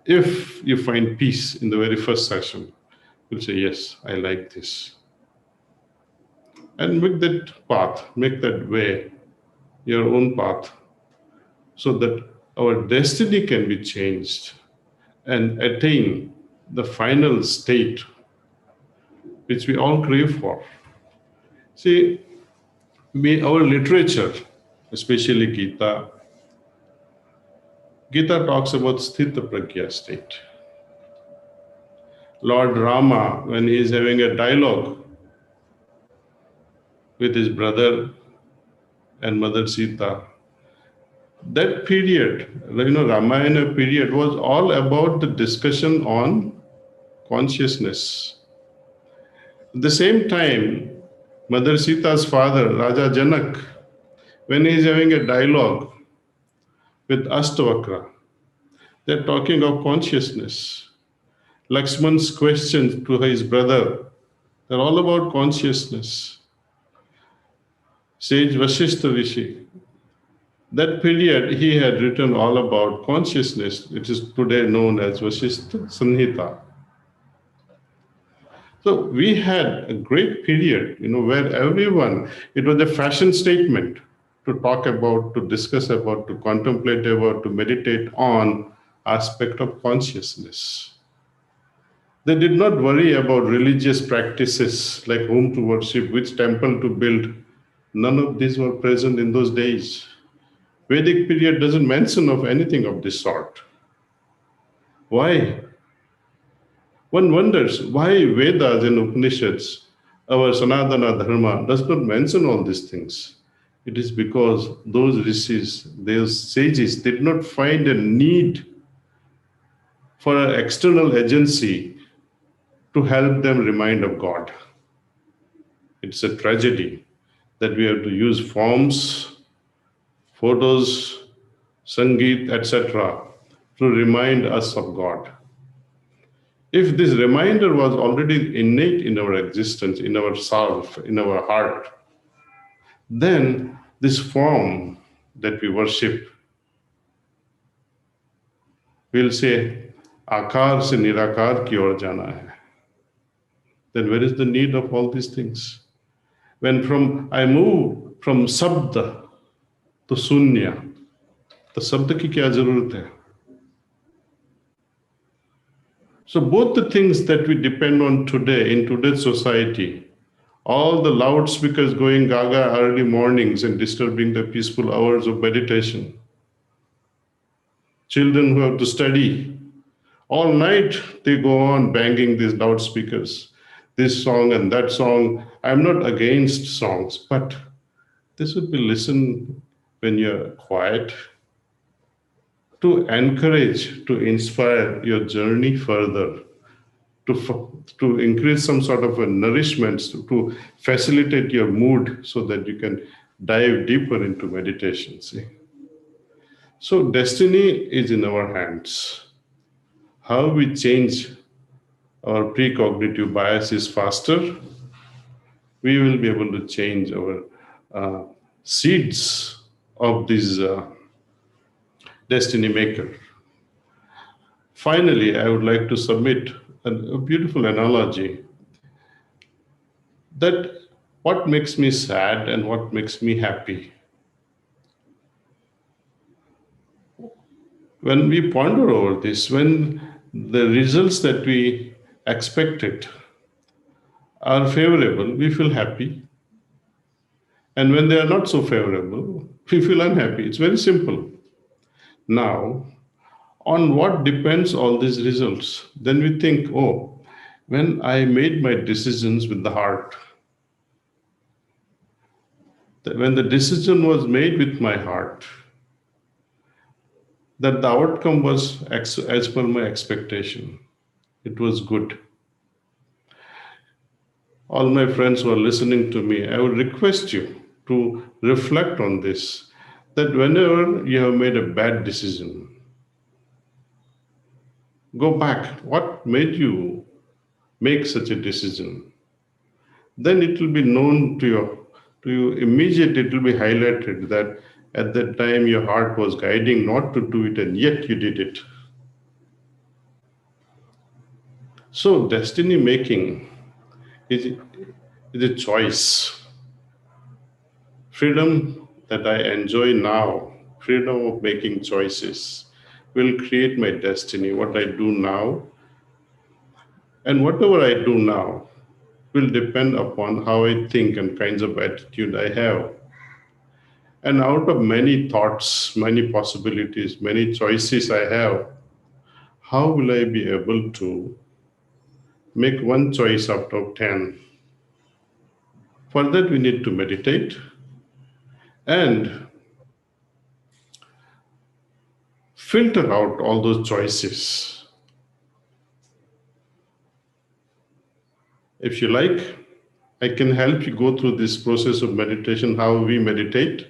if you find peace in the very first session, you'll say, yes, I like this. And make that path, make that way your own path, so that our destiny can be changed and attain the final state which we all crave for. See, our literature, especially Gita talks about Sthita Pragya state. Lord Rama, when he is having a dialogue with his brother and Mother Sita, that period, Ramayana period, was all about the discussion on consciousness. At the same time, Mother Sita's father, Raja Janak, when he is having a dialogue with Astavakra, they're talking of consciousness. Lakshman's questions to his brother, they're all about consciousness. Sage Vasishtha Rishi, that period he had written all about consciousness, which is today known as Vasishtha Samhita. So we had a great period, where everyone, it was a fashion statement to talk about, to discuss about, to contemplate about, to meditate on aspect of consciousness. They did not worry about religious practices like whom to worship, which temple to build. None of these were present in those days. Vedic period doesn't mention of anything of this sort. Why? One wonders why Vedas and Upanishads, our Sanatana Dharma, does not mention all these things. It is because those rishis, those sages, did not find a need for an external agency to help them remind of God. It's a tragedy that we have to use forms, photos, Sangeet, etc., to remind us of God. If this reminder was already innate in our existence, in our self, in our heart, then this form that we worship, we'll say, Akar se Nirakar ki or jana hai. Then where is the need of all these things? When I move from Sabda to Sunya, तो शब्द की क्या जरूरत है? So both the things that we depend on today in today's society, all the loudspeakers going gaga early mornings and disturbing the peaceful hours of meditation, children who have to study, all night they go on banging these loudspeakers, this song and that song. I'm not against songs, but this would be listened when you're quiet, to encourage, to inspire your journey further, to increase some sort of a nourishment, to facilitate your mood so that you can dive deeper into meditation. See? So destiny is in our hands. How we change our precognitive biases faster, we will be able to change our seeds of this destiny maker. Finally, I would like to submit a beautiful analogy that what makes me sad and what makes me happy. When we ponder over this, when the results that we expected are favorable, we feel happy. And when they are not so favorable, we feel unhappy. It's very simple. Now, on what depends all these results? Then we think, oh, when I made my decisions with the heart, when the decision was made with my heart, that the outcome was as per my expectation. It was good. All my friends who are listening to me, I would request you to reflect on this, that whenever you have made a bad decision, go back. What made you make such a decision? Then it will be known to you immediately, it will be highlighted that at that time your heart was guiding not to do it and yet you did it. So destiny making is a choice. Freedom that I enjoy now, freedom of making choices, will create my destiny, what I do now. And whatever I do now will depend upon how I think and kinds of attitude I have. And out of many thoughts, many possibilities, many choices I have, how will I be able to make one choice out of 10? For that, we need to meditate and filter out all those choices. If you like, I can help you go through this process of meditation, how we meditate.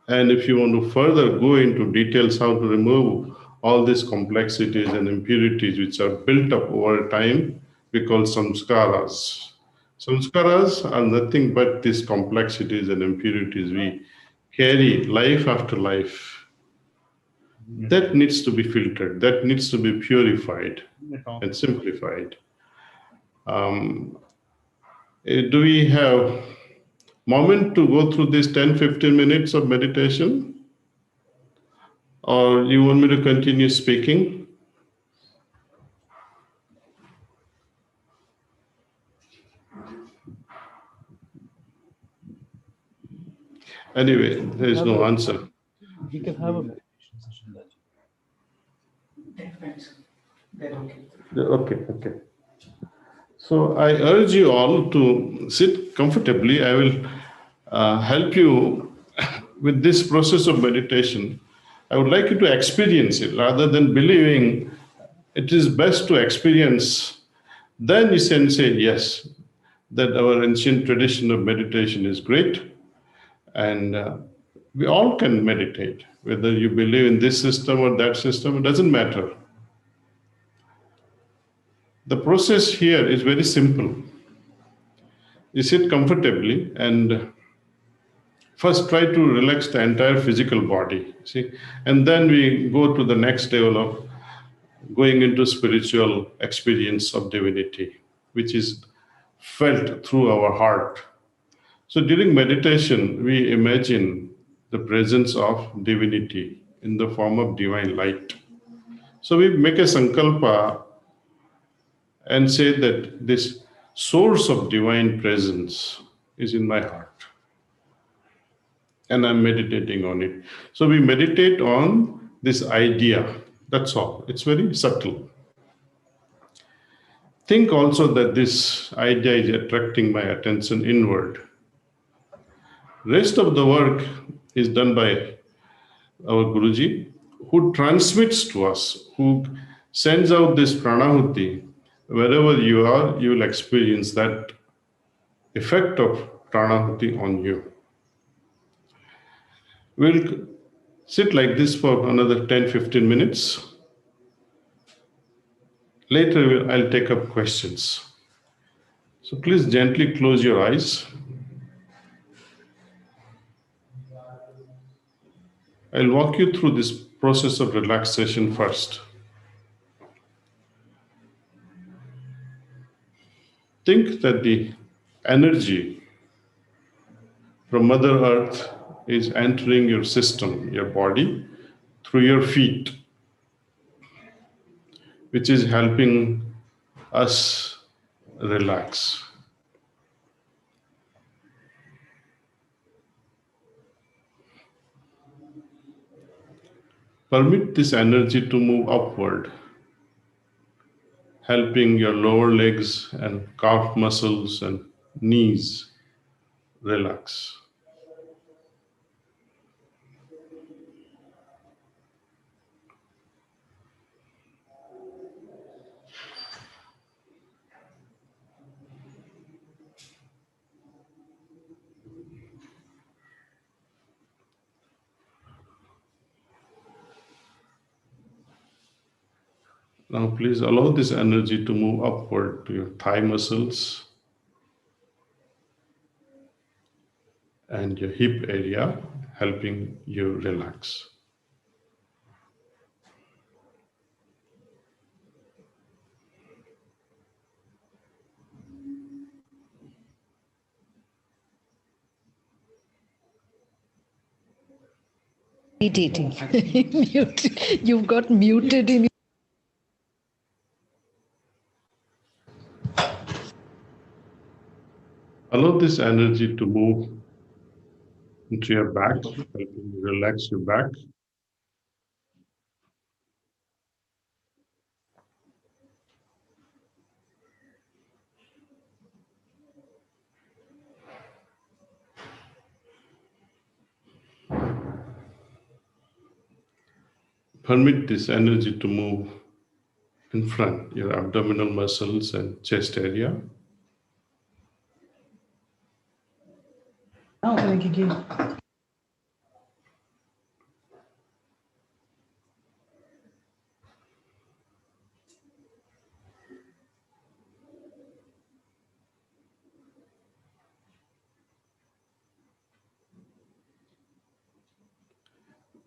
And if you want to further go into details how to remove all these complexities and impurities which are built up over time, we call samskaras. Samskaras are nothing but these complexities and impurities we carry life after life. That needs to be filtered, that needs to be purified and simplified. Do we have moment to go through this 10-15 minutes of meditation? Or you want me to continue speaking? Anyway, there is no answer. We can have a meditation session then. Okay. So I urge you all to sit comfortably. I will help you with this process of meditation. I would like you to experience it rather than believing. It is best to experience. Then you can say, yes, that our ancient tradition of meditation is great. And we all can meditate. Whether you believe in this system or that system, it doesn't matter. The process here is very simple. You sit comfortably and First, try to relax the entire physical body, see, and then we go to the next level of going into spiritual experience of divinity, which is felt through our heart. So during meditation, we imagine the presence of divinity in the form of divine light. So we make a sankalpa and say that this source of divine presence is in my heart, and I'm meditating on it. So we meditate on this idea. That's all. It's very subtle. Think also that this idea is attracting my attention inward. Rest of the work is done by our Guruji, who transmits to us, who sends out this pranahuti. Wherever you are, you will experience that effect of pranahuti on you. We'll sit like this for another 10-15 minutes. Later, I'll take up questions. So please gently close your eyes. I'll walk you through this process of relaxation first. Think that the energy from Mother Earth is entering your system, your body, through your feet, which is helping us relax. Permit this energy to move upward, helping your lower legs and calf muscles and knees relax. Now please allow this energy to move upward to your thigh muscles and your hip area, helping you relax. Meditating. You've got muted in. Allow this energy to move into your back, helping you relax your back. Permit this energy to move in front, your abdominal muscles and chest area.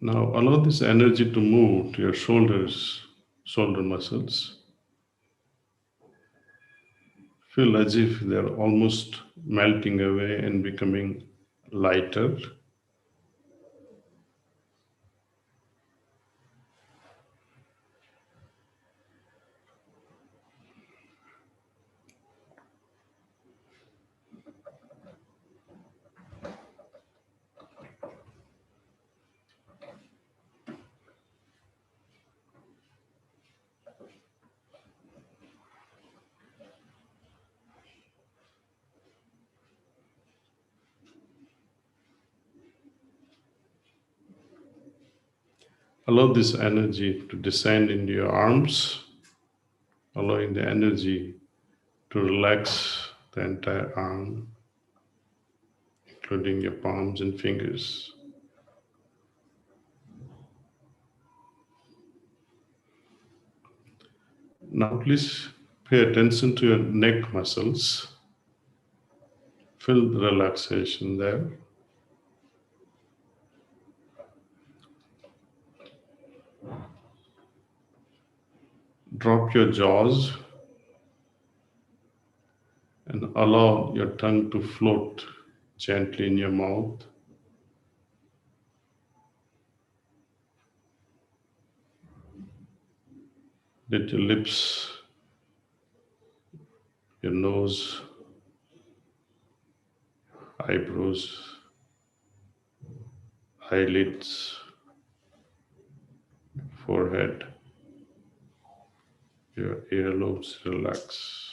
Now allow this energy to move to your shoulders, shoulder muscles. Feel as if they're almost melting away and becoming lighter. Allow this energy to descend into your arms, allowing the energy to relax the entire arm, including your palms and fingers. Now please pay attention to your neck muscles. Feel the relaxation there. Drop your jaws and allow your tongue to float gently in your mouth. Let your lips, your nose, eyebrows, eyelids, forehead, your earlobes relax.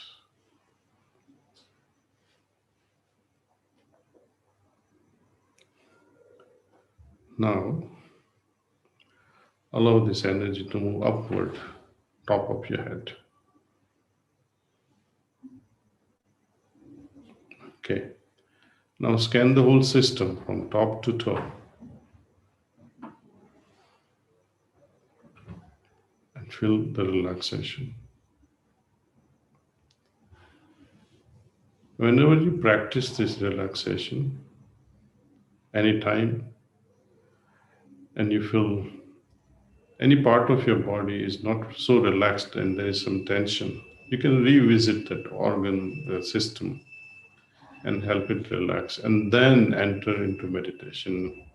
Now, allow this energy to move upward, top of your head. Okay. Now scan the whole system from top to toe and feel the relaxation. Whenever you practice this relaxation, anytime, and you feel any part of your body is not so relaxed and there is some tension, you can revisit that organ, the system, and help it relax, and then enter into meditation.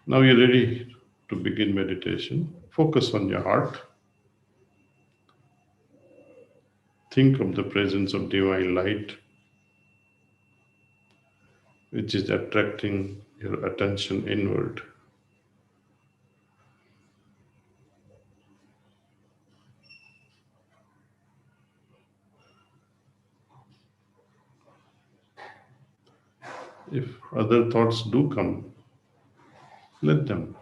Now you're ready to begin meditation. Focus on your heart. Think of the presence of divine light, which is attracting your attention inward. If other thoughts do come, let them.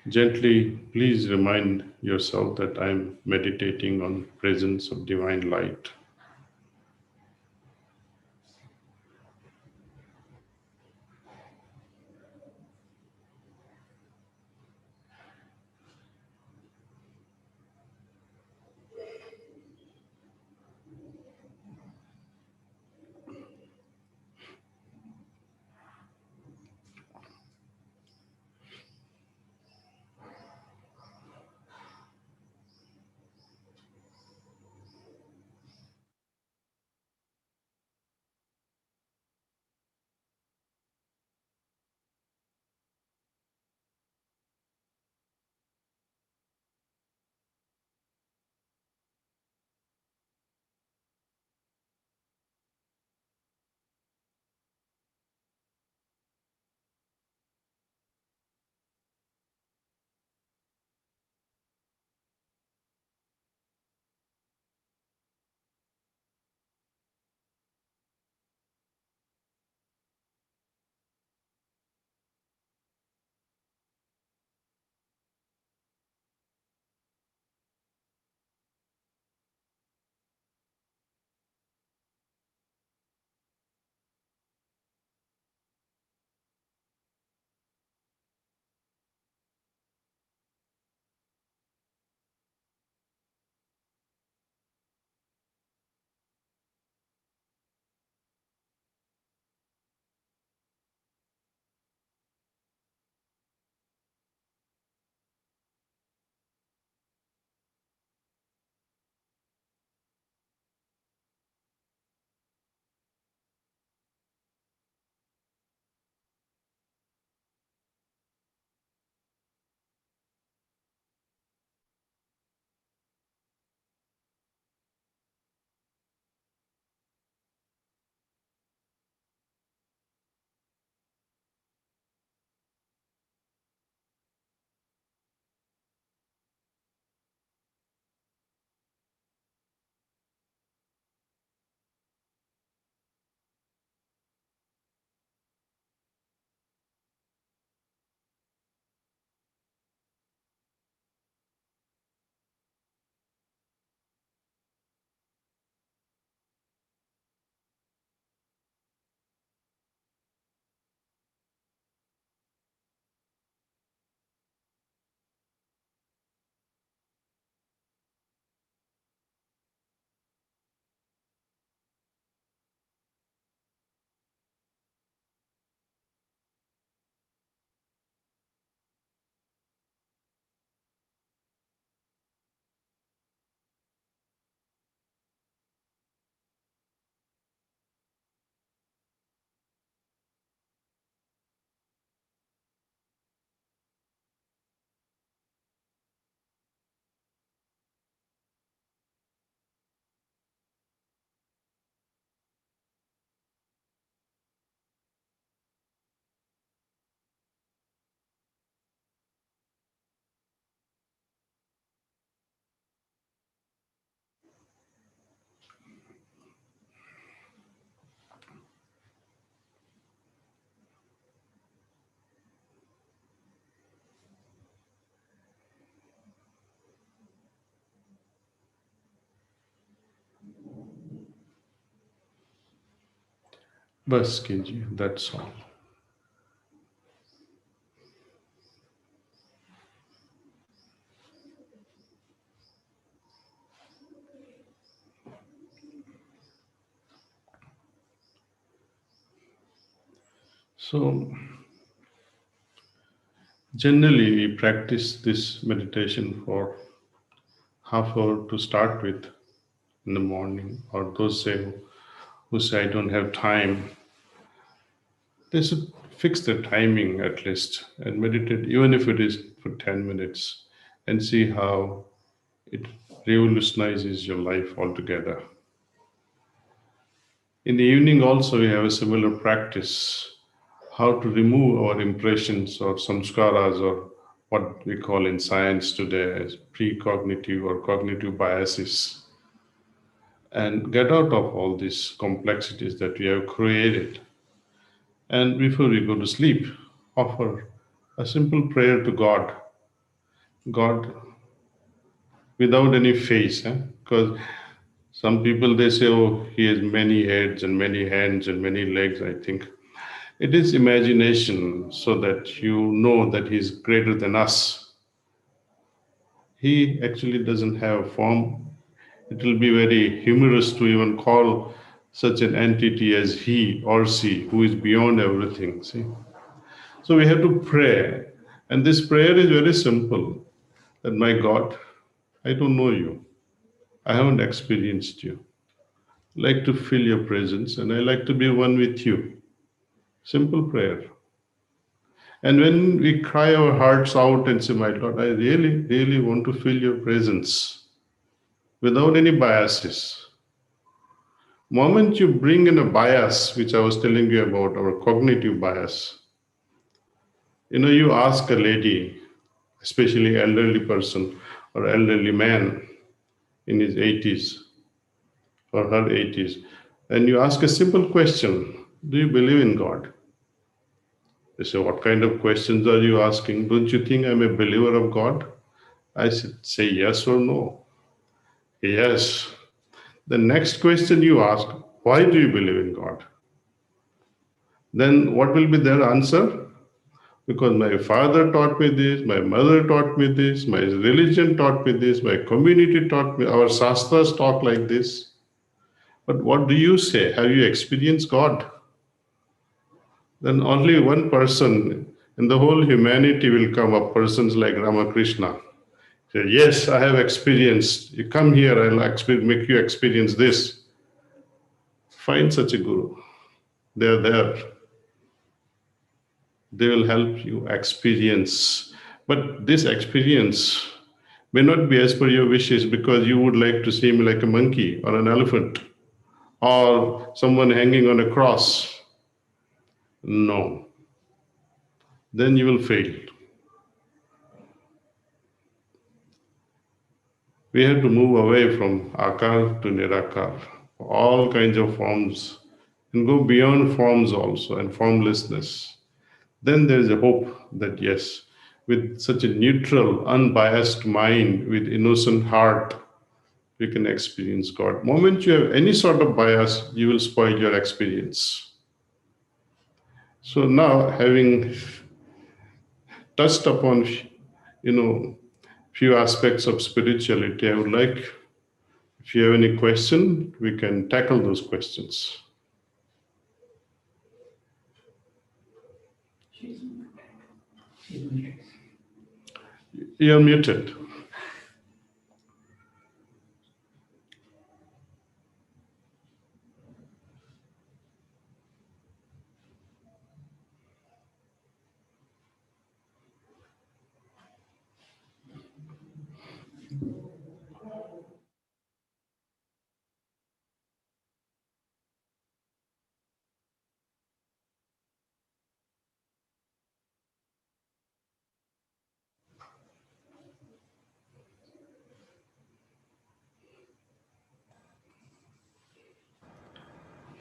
Gently, please remind yourself that I am meditating on presence of divine light. बस कीजिए, that's all. So generally we practice this meditation for half hour to start with in the morning, or those who say I don't have time, they should fix the timing at least and meditate, even if it is for 10 minutes, and see how it revolutionizes your life altogether. In the evening also we have a similar practice, how to remove our impressions or samskaras, or what we call in science today as precognitive or cognitive biases, and get out of all these complexities that we have created. And before we go to sleep, offer a simple prayer to God. God, without any face, because some people they say, oh, he has many heads and many hands and many legs. I think it is imagination, so that you know that he's greater than us. He actually doesn't have a form. It will be very humorous to even call such an entity as he or she, who is beyond everything. See? So we have to pray. And this prayer is very simple, that my God, I don't know you. I haven't experienced you. I like to feel your presence, and I like to be one with you. Simple prayer. And when we cry our hearts out and say, my Lord, I really, really want to feel your presence without any biases. Moment you bring in a bias, which I was telling you about, our cognitive bias, you ask a lady, especially elderly person or elderly man in his 80s or her 80s, and you ask a simple question, do you believe in God? They say, what kind of questions are you asking? Don't you think I'm a believer of God? I said, say yes or no. Yes. The next question you ask, why do you believe in God? Then what will be their answer? Because my father taught me this, my mother taught me this, my religion taught me this, my community taught me, our shastras talk like this. But what do you say? Have you experienced God? Then only one person in the whole humanity will come up, persons like Ramakrishna. Say, yes, I have experienced. You come here, I'll make you experience this. Find such a guru. They are there. They will help you experience. But this experience may not be as per your wishes, because you would like to see me like a monkey or an elephant or someone hanging on a cross. No. Then you will fail. We have to move away from akar to nirakar, all kinds of forms, and go beyond forms also and formlessness. Then there is a hope that yes, with such a neutral, unbiased mind, with innocent heart, we can experience God. Moment you have any sort of bias, you will spoil your experience. So now, having touched upon, few aspects of spirituality, I would like, if you have any question, we can tackle those questions. You're muted.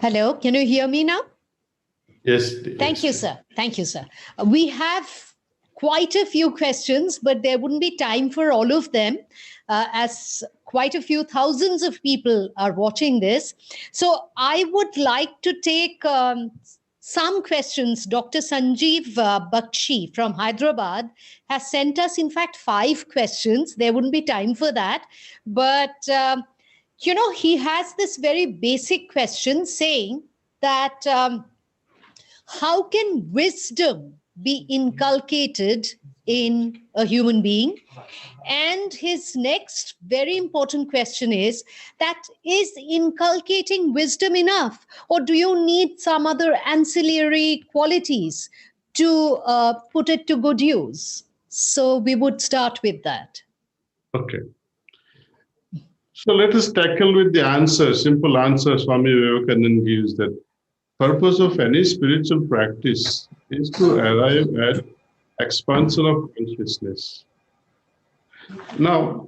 Hello, can you hear me now? Yes. Thank you, sir. Thank you, sir. We have quite a few questions, but there wouldn't be time for all of them, as quite a few thousands of people are watching this. So I would like to take some questions. Dr. Sanjeev Bakshi from Hyderabad has sent us, in fact, 5 questions. There wouldn't be time for that. But, he has this very basic question saying that how can wisdom be inculcated in a human being? And his next very important question is inculcating wisdom enough, or do you need some other ancillary qualities to put it to good use? So we would start with that. Okay. So let us tackle with the answer, simple answer Swami Vivekananda gives, that purpose of any spiritual practice is to arrive at expansion of consciousness. Now,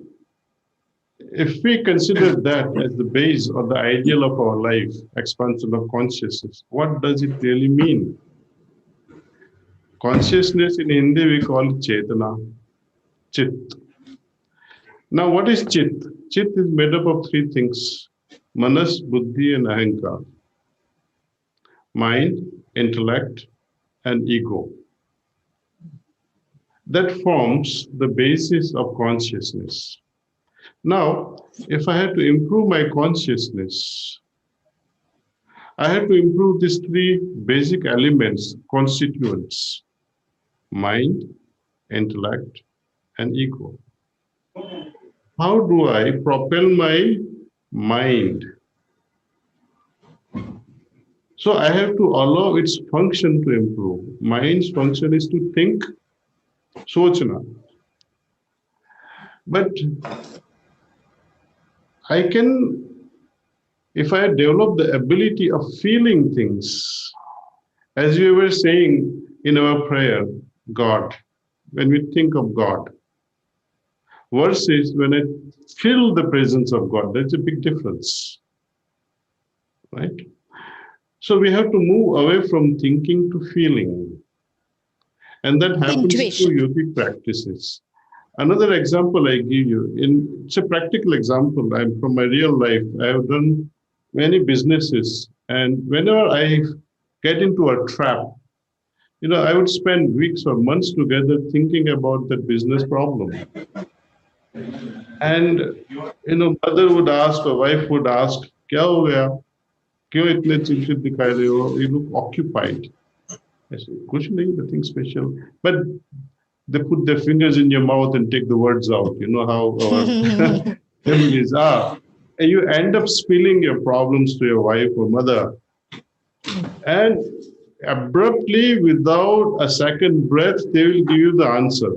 if we consider that as the base or the ideal of our life, expansion of consciousness, what does it really mean? Consciousness in Hindi we call it Chetana, Chit. Now, what is Chit? Chit is made up of 3 things: Manas, Buddhi, and Ahankar. Mind, intellect, and ego. That forms the basis of consciousness. Now, if I had to improve my consciousness, I had to improve these 3 basic elements, constituents: mind, intellect, and ego. How do I propel my mind? So I have to allow its function to improve. Mind's function is to think, sochna. But I can, if I develop the ability of feeling things, as you were saying in our prayer, God, when we think of God, versus when I feel the presence of God, there's a big difference, right? So we have to move away from thinking to feeling. And that happens through yogic practices. Another example I give you, it's a practical example. I'm from my real life. I have done many businesses, and whenever I get into a trap, I would spend weeks or months together thinking about that business problem. And mother would ask or wife would ask, "Kya ho gaya? Kyun itne chinchit dikhai rahe ho? You look occupied." I said, "Kuch nahi, nothing special." But they put their fingers in your mouth and take the words out. You know how our families are. And you end up spilling your problems to your wife or mother. And abruptly, without a second breath, they will give you the answer,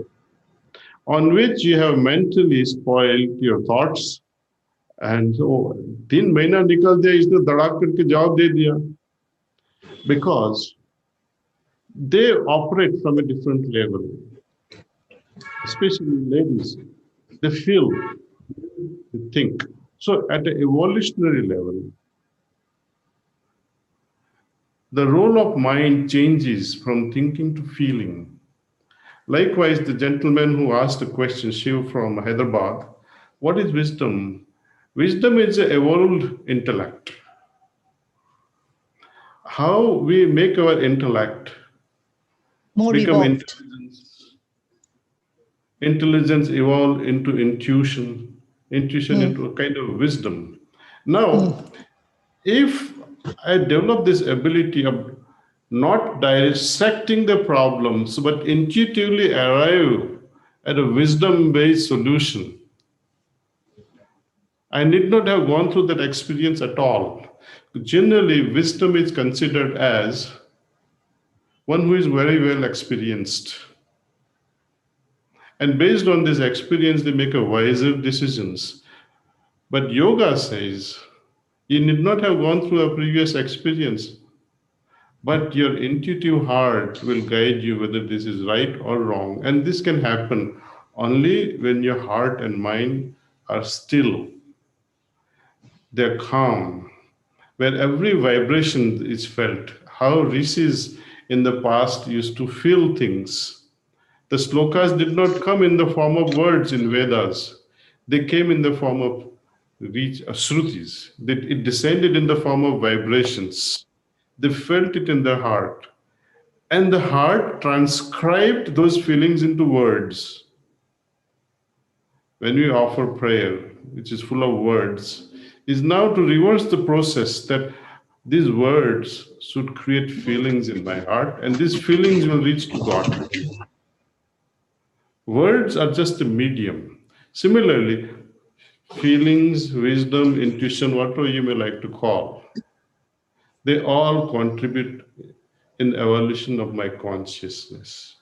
on which you have mentally spoiled your thoughts. And so, 3 mahina nikal diya, isne dhadak karke jawab de diya. Because they operate from a different level. Especially ladies, they feel, they think. So at an evolutionary level, the role of mind changes from thinking to feeling. Likewise, the gentleman who asked the question, Shiv from Hyderabad, what is wisdom? Wisdom is an evolved intellect. How we make our intellect more become evolved. Intelligence evolve into intuition into a kind of wisdom. Now, if I develop this ability of not dissecting the problems, but intuitively arrive at a wisdom-based solution, I need not have gone through that experience at all. Generally, wisdom is considered as one who is very well experienced. And based on this experience, they make a wiser decisions. But yoga says, you need not have gone through a previous experience, but your intuitive heart will guide you whether this is right or wrong. And this can happen only when your heart and mind are still. They're calm, where every vibration is felt. How rishis in the past used to feel things. The slokas did not come in the form of words in Vedas. They came in the form of shrutis. It descended in the form of vibrations. They felt it in their heart. And the heart transcribed those feelings into words. When we offer prayer, which is full of words, is now to reverse the process that these words should create feelings in my heart, and these feelings will reach to God. Words are just a medium. Similarly, feelings, wisdom, intuition, whatever you may like to call, they all contribute in evolution of my consciousness.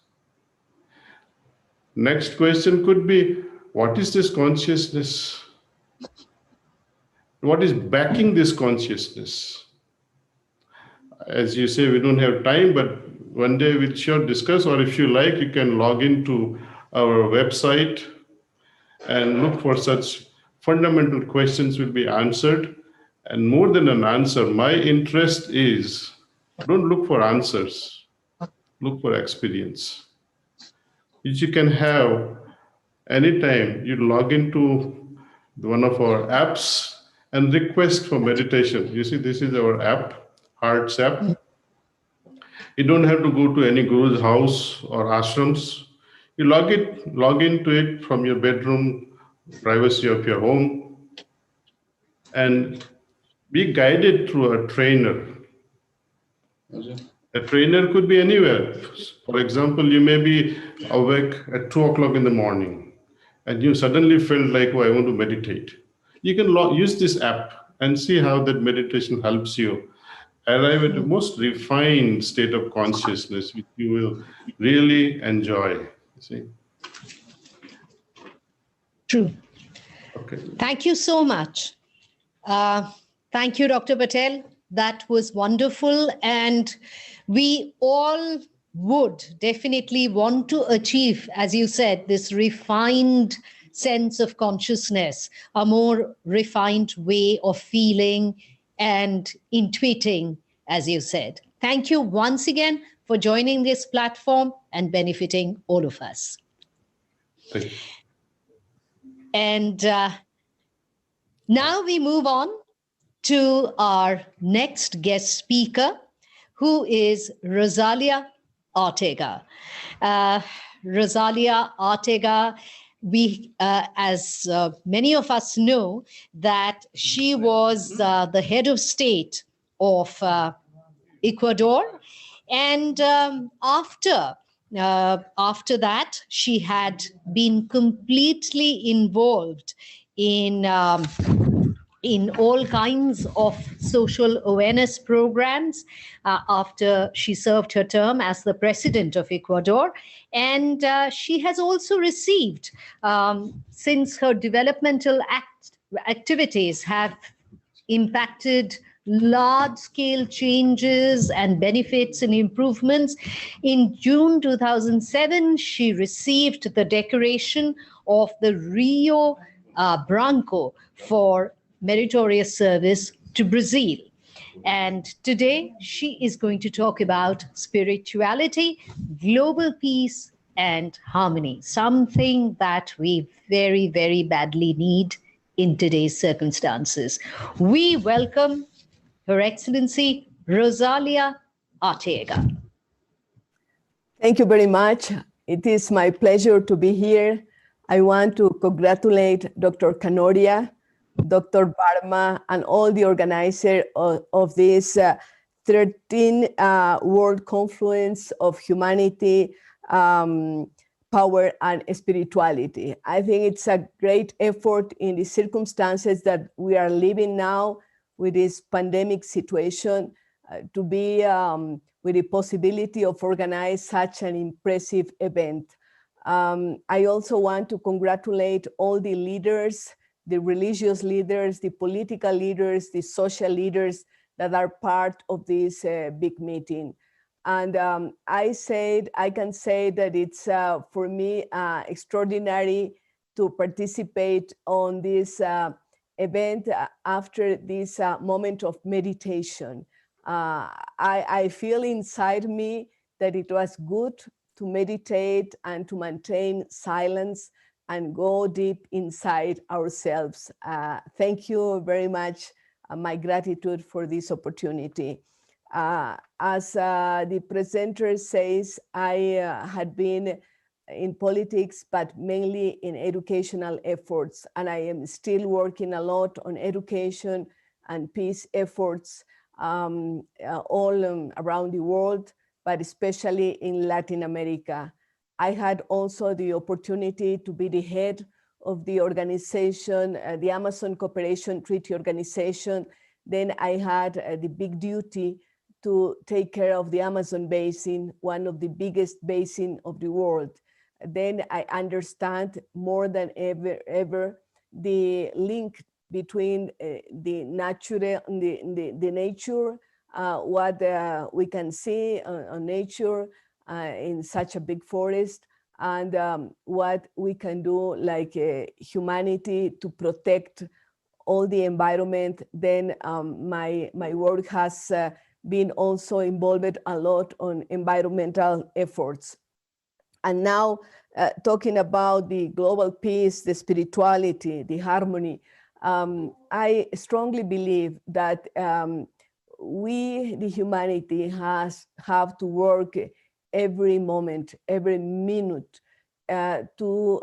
Next question could be, what is this consciousness? What is backing this consciousness? As you say, we don't have time, but one day we'll sure discuss, or if you like, you can log into our website and look for such fundamental questions will be answered. And more than an answer, my interest is, don't look for answers, look for experience, which you can have anytime you log into one of our apps and request for meditation. You see, this is our app, Hearts app. You don't have to go to any guru's house or ashrams. You log into it from your bedroom, privacy of your home, and be guided through a trainer. A trainer could be anywhere. For example, you may be awake at 2 o'clock in the morning and you suddenly felt like, oh, I want to meditate. You can use this app and see how that meditation helps you arrive at the most refined state of consciousness, which you will really enjoy. You see? True. Okay. Thank you so much. Thank you, Dr. Patel. That was wonderful. And we all would definitely want to achieve, as you said, this refined sense of consciousness, a more refined way of feeling and intuiting, as you said. Thank you once again for joining this platform and benefiting all of us. Thank you. And now we move on to our next guest speaker, who is Rosalia Ortega. Rosalia Ortega, as many of us know, that she was the head of state of Ecuador. And after that, she had been completely involved in all kinds of social awareness programs after she served her term as the president of Ecuador. And she has also received, since her developmental activities have impacted large-scale changes and benefits and improvements. In June 2007, she received the decoration of the Rio Branco for meritorious service to Brazil. And today she is going to talk about spirituality, global peace, and harmony, something that we very, very badly need in today's circumstances. We welcome Her Excellency Rosalia Ortega. Thank you very much. It is my pleasure to be here. I want to congratulate Dr. Canoria, Dr. Barma, and all the organizers of this 13 World Confluence of Humanity, Power, and Spirituality. I think it's a great effort in the circumstances that we are living now with this pandemic situation to be with the possibility of organize such an impressive event. I also want to congratulate all the leaders, the religious leaders, the political leaders, the social leaders that are part of this big meeting. And I can say that it's for me extraordinary to participate on this event after this moment of meditation. I feel inside me that it was good to meditate and to maintain silence and go deep inside ourselves. Thank you very much. My gratitude for this opportunity. As the presenter says, I had been in politics, but mainly in educational efforts. And I am still working a lot on education and peace efforts all around the world, but especially in Latin America. I had also the opportunity to be the head of the organization, the Amazon Cooperation Treaty Organization. Then I had the big duty to take care of the Amazon Basin, one of the biggest basins of the world. Then I understand more than ever the link between the nature, what we can see on nature in such a big forest, and what we can do like humanity to protect all the environment. Then my work has been also involved a lot on environmental efforts. And now talking about the global peace, the spirituality, the harmony, I strongly believe that we, the humanity, have to work every moment, every minute to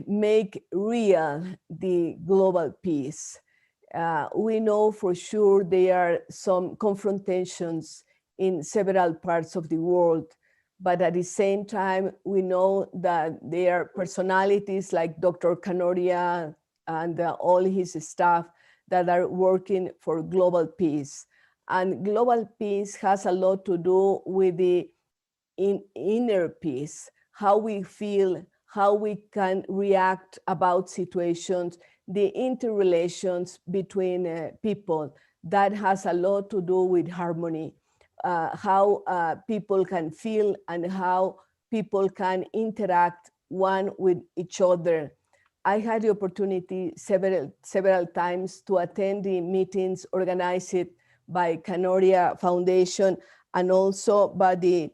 make real the global peace. We know for sure there are some confrontations in several parts of the world, but at the same time, we know that there are personalities like Dr. Canoria and all his staff that are working for global peace. And global peace has a lot to do with the inner peace, how we feel, how we can react about situations, the interrelations between people. That has a lot to do with harmony, how people can feel and how people can interact one with each other. I had the opportunity several times to attend the meetings organized by Canoria Foundation and also by the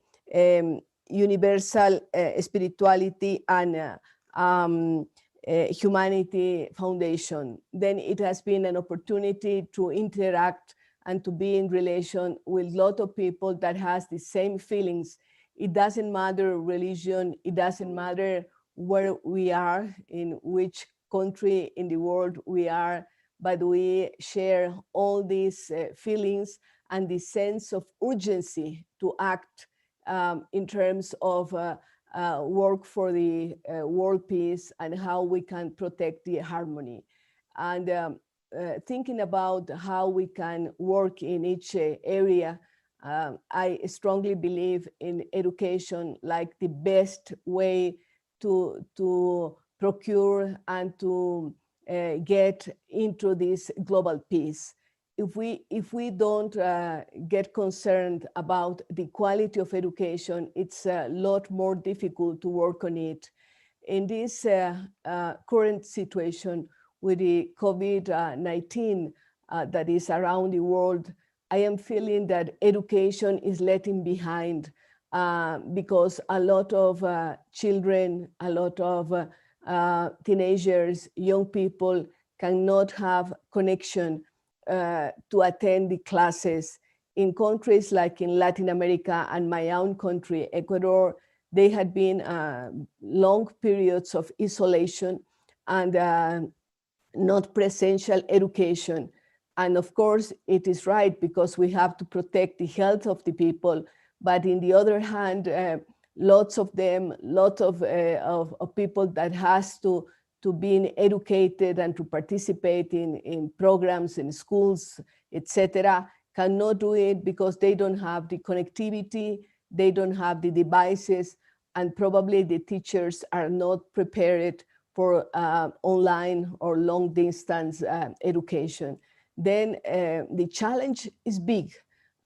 Universal Spirituality and Humanity Foundation. Then it has been an opportunity to interact and to be in relation with a lot of people that has the same feelings. It doesn't matter religion, it doesn't matter where we are, in which country in the world we are, but we share all these feelings and the sense of urgency to act in terms of work for the world peace and how we can protect the harmony. And thinking about how we can work in each area, I strongly believe in education like the best way to procure and to get into this global peace. If we don't get concerned about the quality of education, it's a lot more difficult to work on it. In this current situation with the COVID-19 that is around the world, I am feeling that education is letting behind because a lot of children, a lot of teenagers, young people cannot have connection to attend the classes. In countries like in Latin America and my own country, Ecuador, they had been long periods of isolation and not presential education. And of course, it is right because we have to protect the health of the people. But in the other hand, lots of people that has to being educated and to participate in programs in schools, etc., cannot do it because they don't have the connectivity, they don't have the devices, and probably the teachers are not prepared for online or long distance education. Then the challenge is big.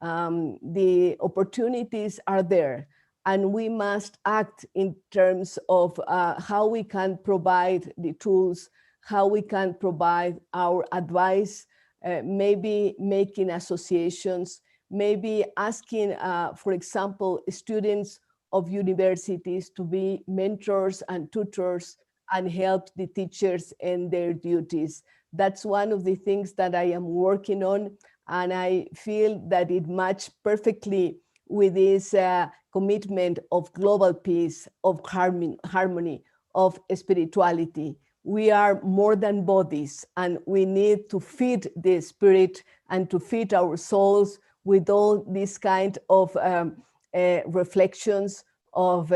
The opportunities are there. And we must act in terms of how we can provide the tools, how we can provide our advice, maybe making associations, maybe asking, for example, students of universities to be mentors and tutors and help the teachers in their duties. That's one of the things that I am working on, and I feel that it matches perfectly with this commitment of global peace, of harmony, of spirituality. We are more than bodies, and we need to feed the spirit and to feed our souls with all these kind of reflections of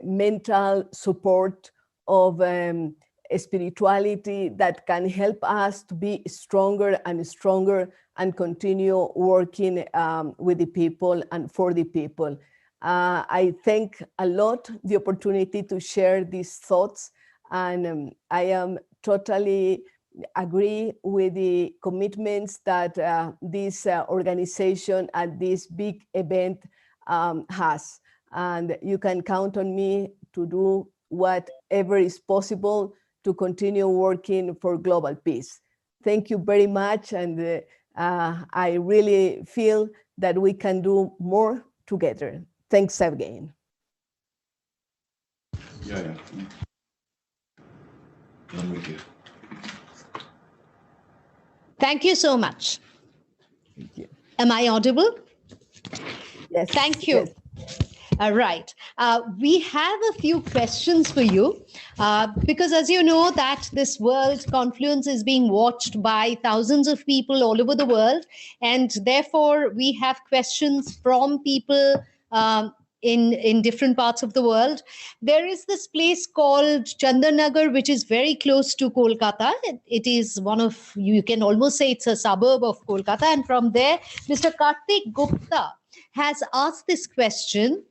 mental support, of spirituality that can help us to be stronger and stronger and continue working with the people and for the people. I thank a lot the opportunity to share these thoughts, and I am totally agree with the commitments that this organization and this big event has. And you can count on me to do whatever is possible to continue working for global peace. Thank you very much. And I really feel that we can do more together. Thanks again. Yeah. I'm with you. Thank you so much. Thank you. Am I audible? Yes. Thank you. Yes. All right. We have a few questions for you because, as you know, that this World Confluence is being watched by thousands of people all over the world, and therefore we have questions from people in different parts of the world. There is this place called Chandanagar, which is very close to Kolkata. It is one of, you can almost say it's a suburb of Kolkata, and from there, Mr. Karthik Gupta has asked this question.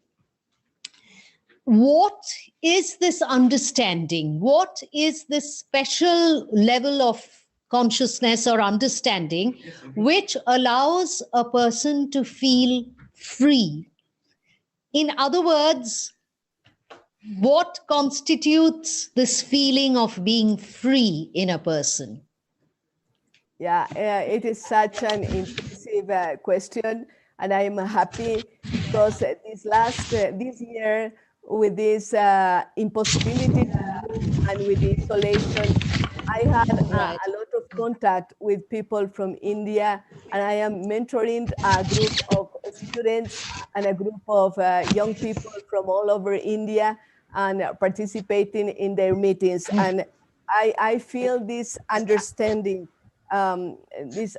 What is this understanding? What is this special level of consciousness or understanding which allows a person to feel free? In other words, what constitutes this feeling of being free in a person? Yeah, it is such an impressive question, and I am happy because this year, with this impossibility and with the isolation, I had a lot of contact with people from India, and I am mentoring a group of students and a group of young people from all over India and participating in their meetings. And I feel this understanding, this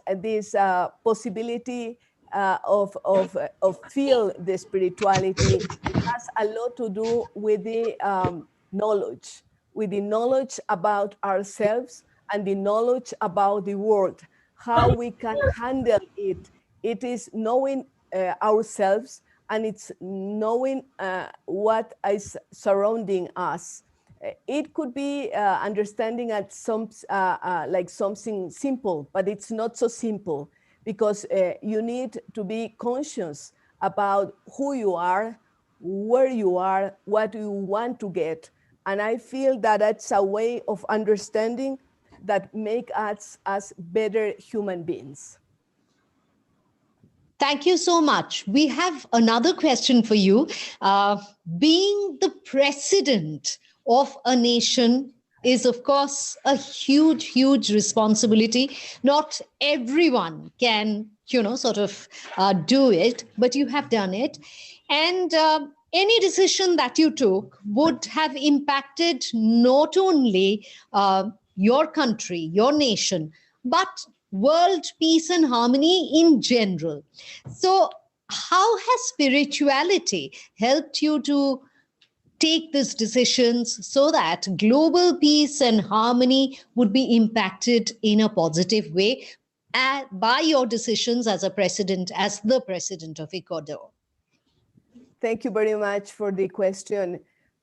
possibility of feel the spirituality has a lot to do with the knowledge about ourselves and the knowledge about the world, how we can handle it. It is knowing ourselves, and it's knowing what is surrounding us. It could be understanding at some like something simple, but it's not so simple, because you need to be conscious about who you are, where you are, what you want to get. And I feel that that's a way of understanding that make us as better human beings. Thank you so much. We have another question for you. Being the president of a nation is, of course, a huge, huge responsibility. Not everyone can, sort of do it, but you have done it. And any decision that you took would have impacted not only your country, your nation, but world peace and harmony in general. So, how has spirituality helped you to take these decisions so that global peace and harmony would be impacted in a positive way by your decisions as the president of Ecuador? Thank you very much for the question.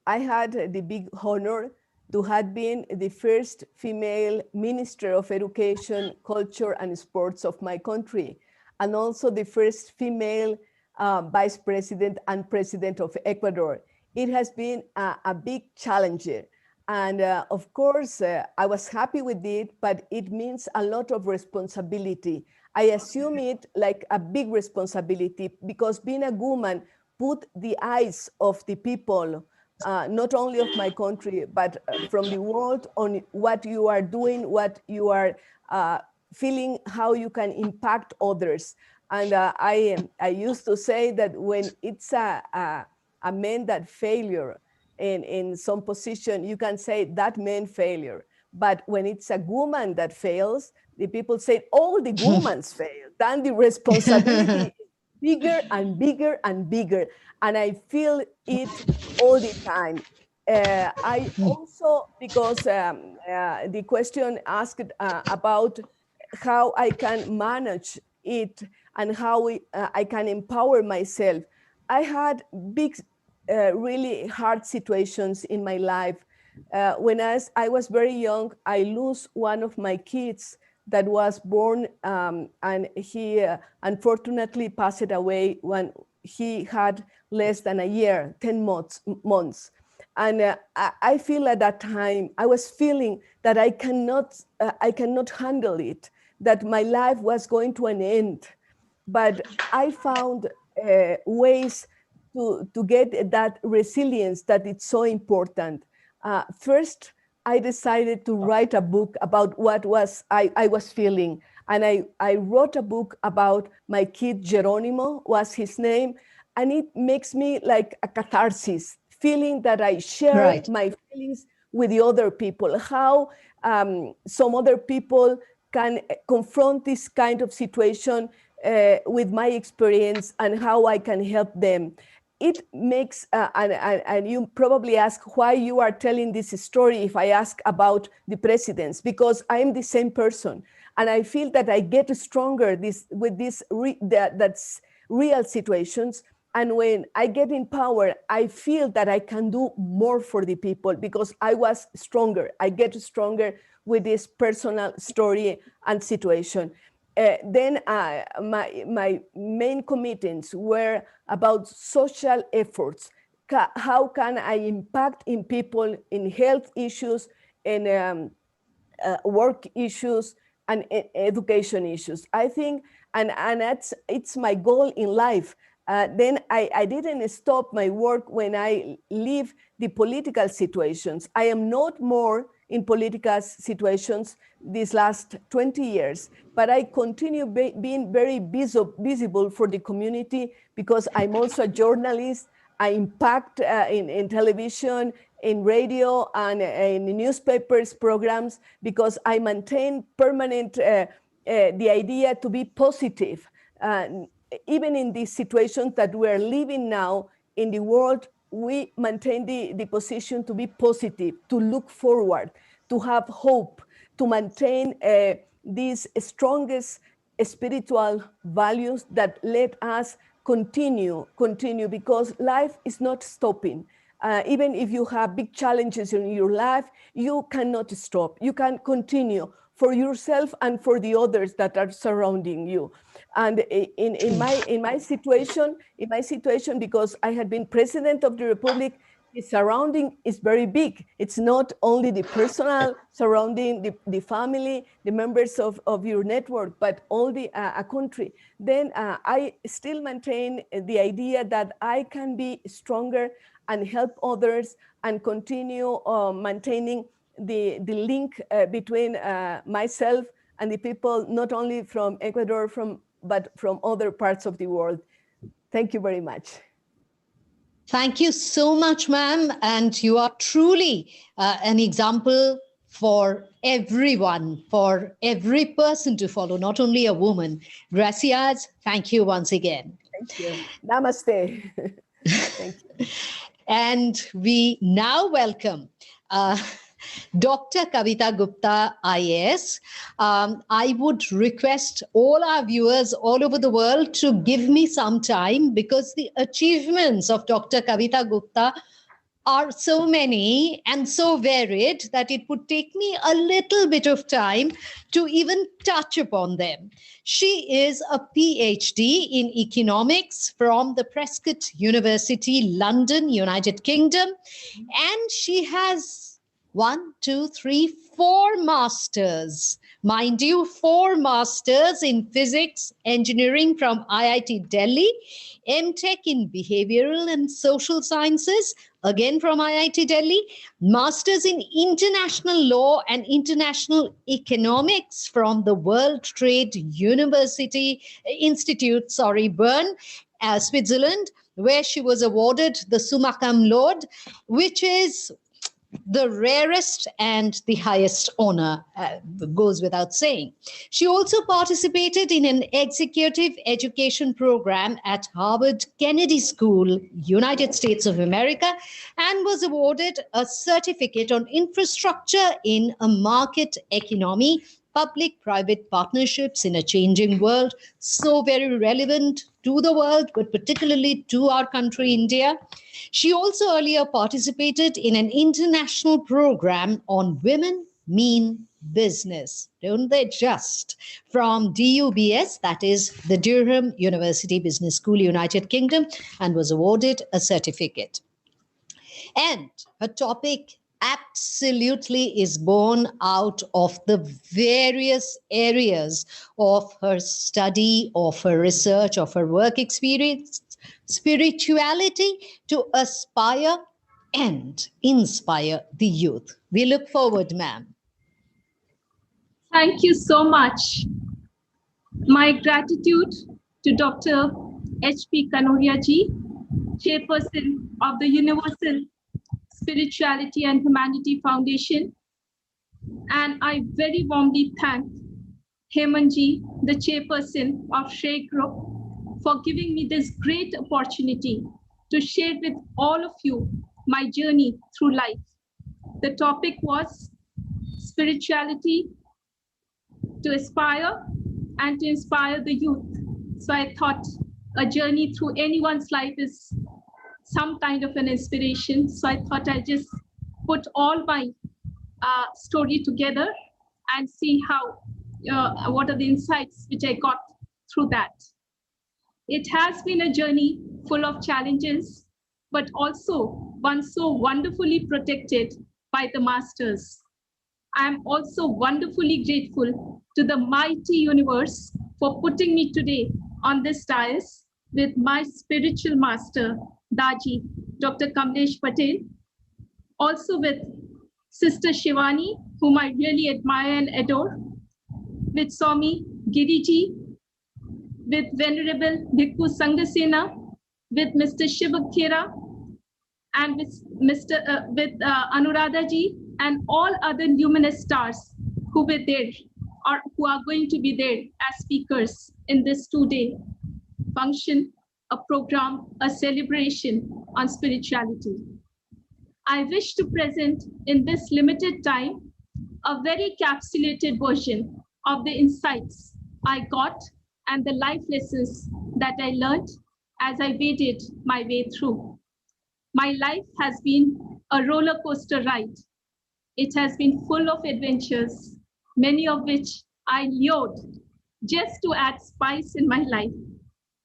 I had the big honor to have been the first female Minister of Education, Culture and Sports of my country, and also the first female Vice President and President of Ecuador. It has been a big challenge. And of course, I was happy with it, but it means a lot of responsibility. I assume it like a big responsibility, because being a woman put the eyes of the people, not only of my country, but from the world on what you are doing, what you are feeling, how you can impact others. And I used to say that when it's a man that failure in some position, you can say that man failure. But when it's a woman that fails, the people say all the women fail. Then the responsibility is bigger and bigger and bigger. And I feel it all the time. I also, because the question asked about how I can manage it and how I can empower myself. I had big, really hard situations in my life. When I was very young, I lost one of my kids that was born, and he unfortunately passed away when he had less than a year, 10 months. And I feel at that time, I was feeling that I cannot handle it, that my life was going to an end. But I found ways to get that resilience that it's so important. First, I decided to write a book about what I was feeling. And I wrote a book about my kid, Geronimo was his name. And it makes me like a catharsis, feeling that I share my feelings with the other people, how some other people can confront this kind of situation with my experience and how I can help them. It makes, and you probably ask why you are telling this story if I ask about the presidents, because I'm the same person. And I feel that I get stronger with that's real situations. And when I get in power, I feel that I can do more for the people because I was stronger. I get stronger with this personal story and situation. Then my main commitments were about social efforts. How can I impact in people in health issues, in work issues, and education issues? I think, and it's my goal in life. Then I didn't stop my work when I leave the political situations. I am not more in political situations these last 20 years, but I continue being very visible for the community because I'm also a journalist. I impact in television, in radio, and in newspapers programs because I maintain permanent the idea to be positive. Even in these situations that we're living now in the world, we maintain the position to be positive, to look forward, to have hope, to maintain these strongest spiritual values that let us continue because life is not stopping. Even if you have big challenges in your life, you cannot stop. You can continue for yourself and for the others that are surrounding you. And in my situation, because I had been president of the Republic, the surrounding is very big. It's not only the personal surrounding, the family, the members of your network, but all the a country. Then I still maintain the idea that I can be stronger and help others and continue maintaining the link between myself and the people, not only from Ecuador, but from other parts of the world. Thank you very much. Thank you so much, ma'am. And you are truly an example for everyone, for every person to follow, not only a woman. Gracias. Thank you once again. Thank you. Namaste. Thank you. And we now welcome Dr. Kavita Gupta, IAS. I would request all our viewers all over the world to give me some time because the achievements of Dr. Kavita Gupta are so many and so varied that it would take me a little bit of time to even touch upon them. She is a PhD in economics from the Prescott University, London, United Kingdom, and she has 4 masters Mind you, 4 masters in physics, engineering from IIT Delhi, MTech in behavioral and social sciences, again from IIT Delhi, masters in international law and international economics from the World Trade Institute, Bern, Switzerland, where she was awarded the summa cum laude, which is the rarest and the highest honor, goes without saying. She also participated in an executive education program at Harvard Kennedy School, United States of America, and was awarded a certificate on infrastructure in a market economy, public-private partnerships in a changing world, so very relevant to the world, but particularly to our country, India. She also earlier participated in an international program on women mean business, don't they just, from DUBS, that is the Durham University Business School, United Kingdom, and was awarded a certificate. And her topic absolutely is born out of the various areas of her study, of her research, of her work experience, spirituality to aspire and inspire the youth. We look forward, ma'am. Thank you so much. My gratitude to Dr. H.P. Kanoria ji, Chairperson of the Universal Spirituality and Humanity Foundation. And I very warmly thank Hemanji, the Chairperson of Shrey Group, for giving me this great opportunity to share with all of you my journey through life. The topic was spirituality to aspire and to inspire the youth. So I thought a journey through anyone's life is some kind of an inspiration. So I thought I'd just put all my story together and see how, what are the insights which I got through that. It has been a journey full of challenges, but also one so wonderfully protected by the masters. I am also wonderfully grateful to the mighty universe for putting me today on this dais with my spiritual master, Daji, Dr. Kamlesh Patel, also with Sister Shivani, whom I really admire and adore, with Swami Giriji, with Venerable Bhikkhu Sangasena, with Mr. Shivakhera, and with Anuradha ji, and all other luminous stars who were there or who are going to be there as speakers in this 2-day function, a program, a celebration on spirituality. I wish to present in this limited time a very capsulated version of the insights I got and the life lessons that I learned as I waded my way through. My life has been a roller coaster ride. It has been full of adventures, many of which I lured just to add spice in my life.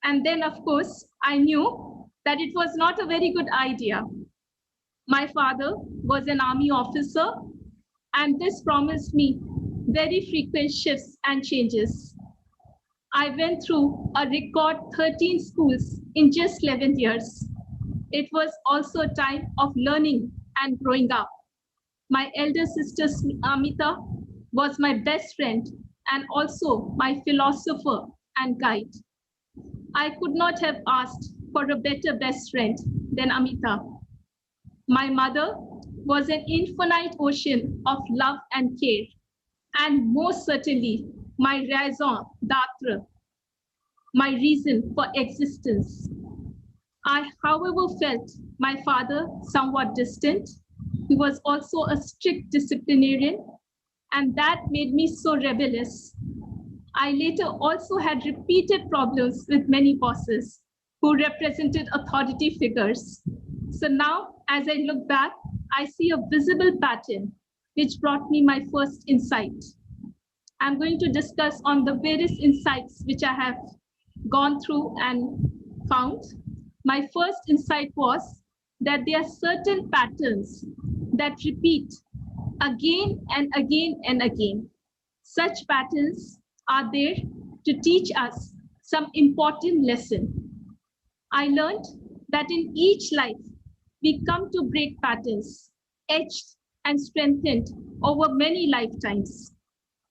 And then, of course, I knew that it was not a very good idea. My father was an army officer, and this promised me very frequent shifts and changes. I went through a record 13 schools in just 11 years. It was also a time of learning and growing up. My elder sister, Amita, was my best friend and also my philosopher and guide. I could not have asked for a better best friend than Amita. My mother was an infinite ocean of love and care, and most certainly my raison d'être, my reason for existence. I, however, felt my father somewhat distant. He was also a strict disciplinarian, and that made me so rebellious. I later also had repeated problems with many bosses who represented authority figures. So now, as I look back, I see a visible pattern which brought me my first insight. I'm going to discuss on the various insights which I have gone through and found. My first insight was that there are certain patterns that repeat again and again and again. Such patterns are there to teach us some important lesson. I learned that in each life, we come to break patterns, etched and strengthened over many lifetimes.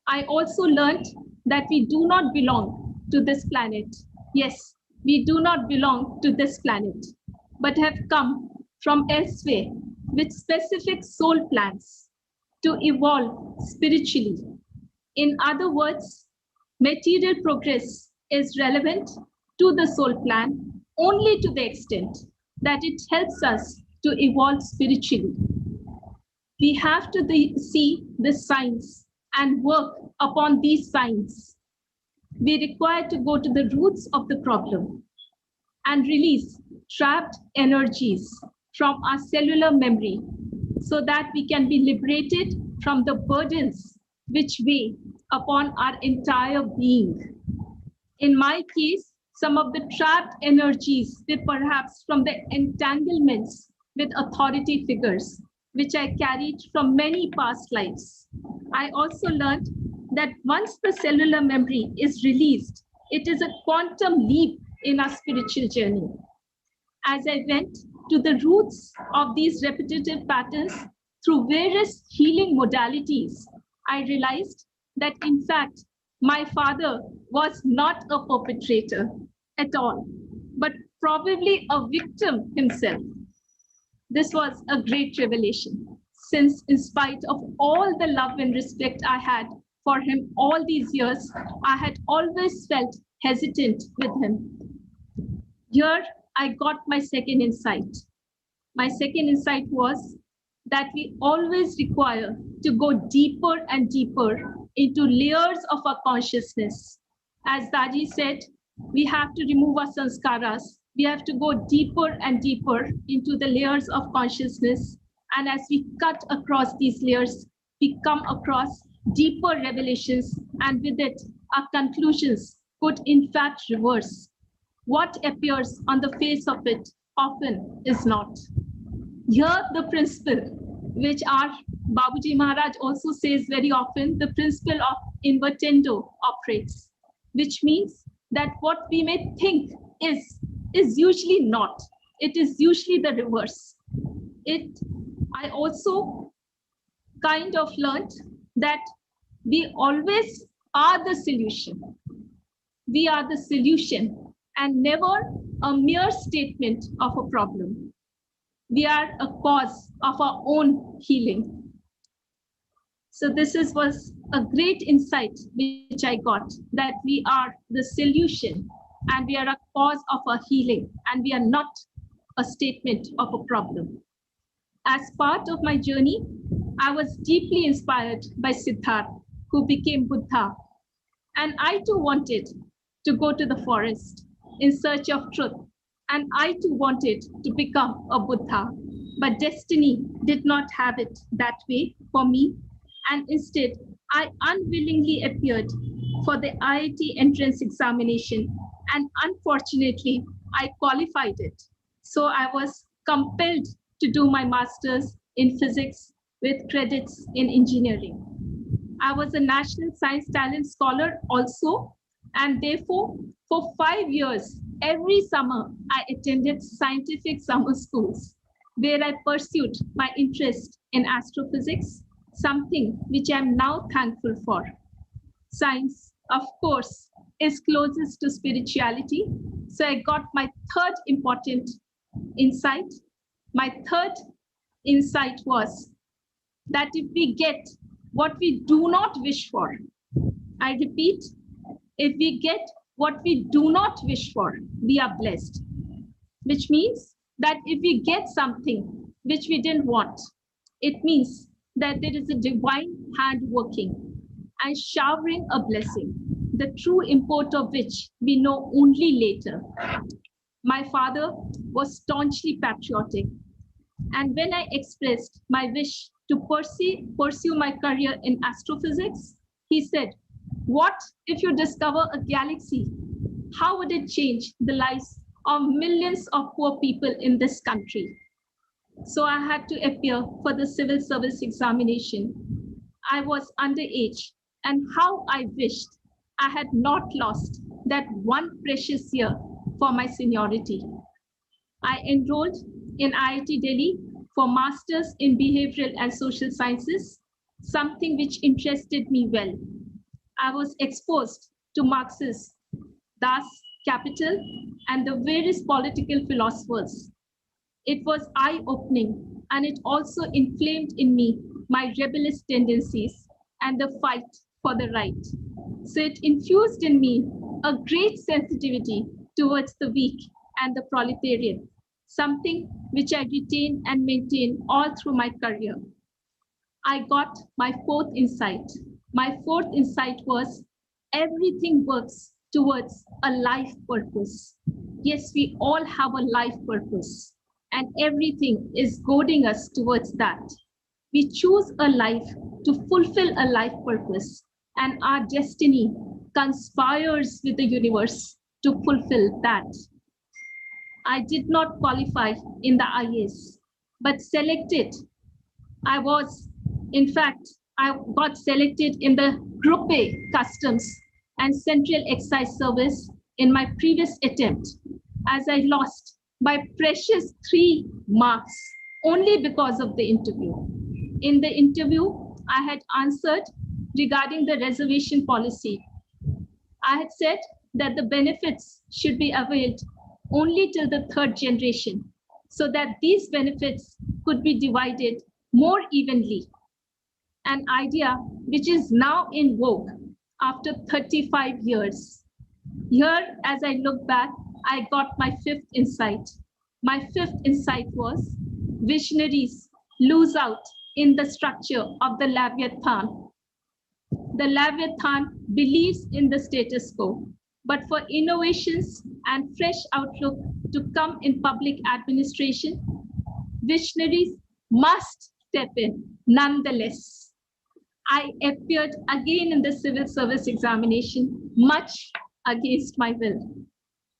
I also learned that we do not belong to this planet. Yes, we do not belong to this planet, but have come from elsewhere with specific soul plans to evolve spiritually. In other words, material progress is relevant to the soul plan only to the extent that it helps us to evolve spiritually. We have to see the signs and work upon these signs. We require to go to the roots of the problem and release trapped energies from our cellular memory so that we can be liberated from the burdens which weigh upon our entire being. In my case, some of the trapped energies were perhaps from the entanglements with authority figures, which I carried from many past lives. I also learned that once the cellular memory is released, it is a quantum leap in our spiritual journey. As I went to the roots of these repetitive patterns through various healing modalities, I realized that in fact, my father was not a perpetrator at all, but probably a victim himself. This was a great revelation, since in spite of all the love and respect I had for him all these years, I had always felt hesitant with him. Here, I got my second insight. My second insight was that we always require to go deeper and deeper into layers of our consciousness. As Daji said, we have to remove our sanskaras. We have to go deeper and deeper into the layers of consciousness. And as we cut across these layers, we come across deeper revelations, and with it, our conclusions could in fact reverse. What appears on the face of it often is not. Here, the principle, which our Babuji Maharaj also says very often, the principle of invertendo operates, which means that what we may think is usually not. It is usually the reverse. I also kind of learned that we always are the solution. We are the solution and never a mere statement of a problem. We are a cause of our own healing. So this was a great insight which I got, that we are the solution and we are a cause of our healing, and we are not a statement of a problem. As part of my journey, I was deeply inspired by Siddhartha, who became Buddha. And I too wanted to go to the forest in search of truth. And I too wanted to become a Buddha. But destiny did not have it that way for me. And instead, I unwillingly appeared for the IIT entrance examination. And unfortunately, I qualified it. So I was compelled to do my master's in physics with credits in engineering. I was a National Science Talent Scholar also, and therefore, for 5 years, every summer, I attended scientific summer schools, where I pursued my interest in astrophysics, something which I'm now thankful for. Science, of course, is closest to spirituality, so I got my third important insight. My third insight was that if we get what we do not wish for, I repeat, if we get what we do not wish for, we are blessed. Which means that if we get something which we didn't want, it means that there is a divine hand working and showering a blessing, the true import of which we know only later. My father was staunchly patriotic, and when I expressed my wish to pursue my career in astrophysics, he said, "What if you discover a galaxy? How would it change the lives of millions of poor people in this country?" So I had to appear for the civil service examination. I was underage and how I wished I had not lost that one precious year for my seniority. I enrolled in IIT Delhi for Masters in Behavioral and Social Sciences, something which interested me well. I was exposed to Marxist, Das Kapital, and the various political philosophers. It was eye-opening, and it also inflamed in me my rebellious tendencies and the fight for the right. So it infused in me a great sensitivity towards the weak and the proletariat, something which I retained and maintained all through my career. I got my fourth insight. My fourth insight was everything works towards a life purpose. Yes, we all have a life purpose, and everything is goading us towards that. We choose a life to fulfill a life purpose, and our destiny conspires with the universe to fulfill that. I did not qualify in the IAS, but selected. I got selected in the Group A Customs and Central Excise Service in my previous attempt, as I lost by precious 3 marks only because of the interview. In the interview, I had answered regarding the reservation policy. I had said that the benefits should be availed only till the 3rd generation, so that these benefits could be divided more evenly. An idea which is now in vogue after 35 years. Here, as I look back, I got my 5th insight. My 5th insight was visionaries lose out in the structure of the Leviathan. The Leviathan believes in the status quo, but for innovations and fresh outlook to come in public administration, visionaries must step in nonetheless. I appeared again in the civil service examination, much against my will.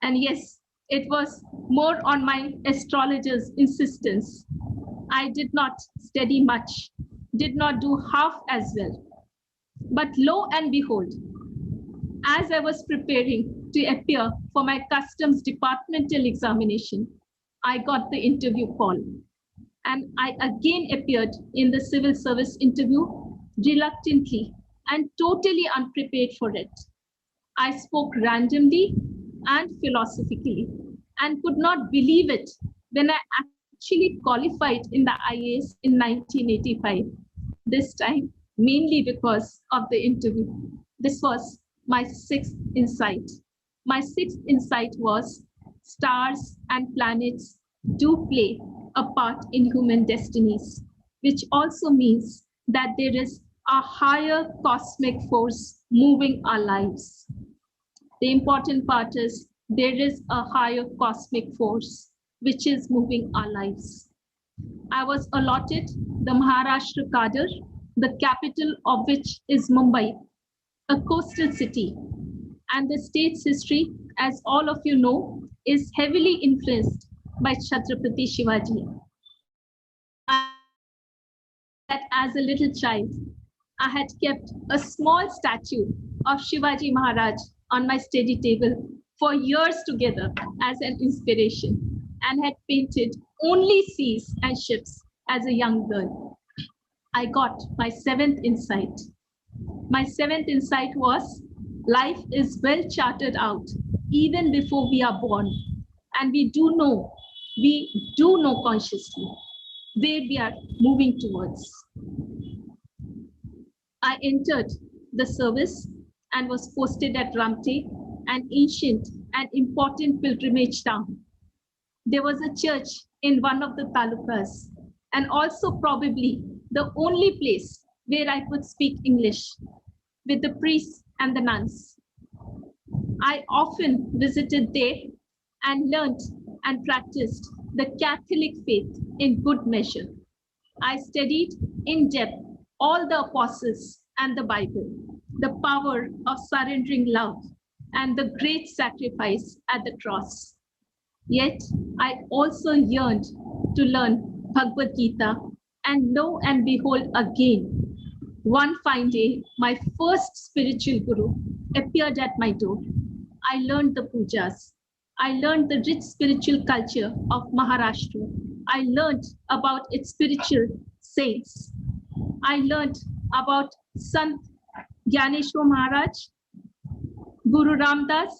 And yes, it was more on my astrologer's insistence. I did not study much, did not do half as well. But lo and behold, as I was preparing to appear for my customs departmental examination, I got the interview call. And I again appeared in the civil service interview reluctantly and totally unprepared for it. I spoke randomly and philosophically and could not believe it when I actually qualified in the IAS in 1985. This time, mainly because of the interview. This was my 6th insight. My 6th insight was stars and planets do play a part in human destinies, which also means that there is a higher cosmic force moving our lives. The important part is there is a higher cosmic force which is moving our lives. I was allotted the Maharashtra Cadre, the capital of which is Mumbai, a coastal city. And the state's history, as all of you know, is heavily influenced by Chhatrapati Shivaji. That as a little child, I had kept a small statue of Shivaji Maharaj on my study table for years together as an inspiration, and had painted only seas and ships as a young girl. I got my 7th insight. My 7th insight was life is well charted out even before we are born, and we do know consciously where we are moving towards. I entered the service and was posted at Ramte, an ancient and important pilgrimage town. There was a church in one of the talukas, and also probably the only place where I could speak English with the priests and the nuns. I often visited there and learned and practiced the Catholic faith in good measure. I studied in depth all the apostles and the Bible, the power of surrendering love, and the great sacrifice at the cross. Yet I also yearned to learn Bhagavad Gita, and lo and behold again, One fine day, my first spiritual guru appeared at my door. I learned the pujas. I learned the rich spiritual culture of Maharashtra. I learned about its spiritual saints. I learned about Sant Gyaneshwar Maharaj, Guru Ramdas,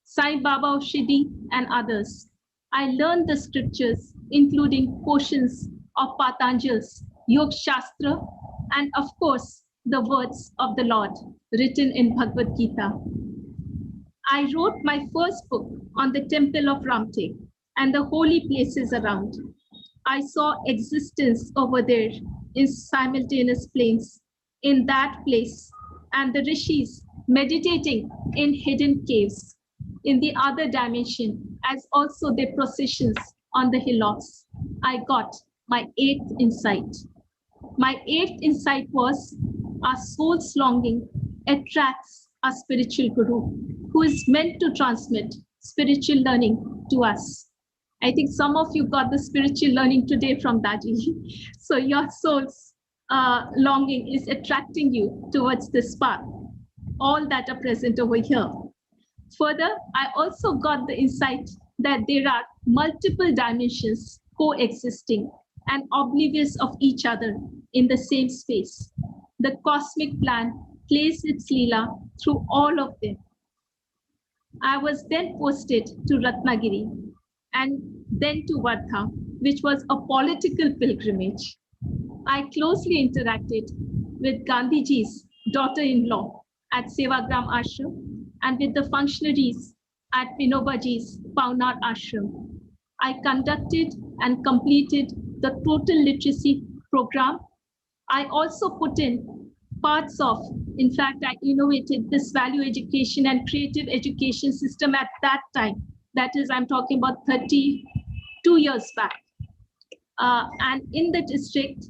Sai Baba of Shidi, and others. I learned the scriptures, including portions of Patanjal's Yog Shastra, and of course, the words of the Lord written in Bhagavad Gita. I wrote my first book on the temple of Ramtek and the holy places around. I saw existence over there in simultaneous planes, in that place, and the rishis meditating in hidden caves in the other dimension, as also their processions on the hillocks. I got my eighth insight. My eighth insight was our soul's longing attracts a spiritual guru who is meant to transmit spiritual learning to us. I think some of you got the spiritual learning today from Daji. So your soul's longing is attracting you towards this path, all that are present over here. Further, I also got the insight that there are multiple dimensions coexisting and oblivious of each other in the same space. The cosmic plan plays its Leela through all of them. I was then posted to Ratnagiri and then to Wardha, which was a political pilgrimage. I closely interacted with Gandhiji's daughter-in-law at Sevagram Ashram and with the functionaries at Vinobaji's Paunar Ashram. I conducted and completed the total literacy program. I also put in parts of, in fact, I innovated this value education and creative education system at that time. That is, I'm talking about 32 years back. And in the district,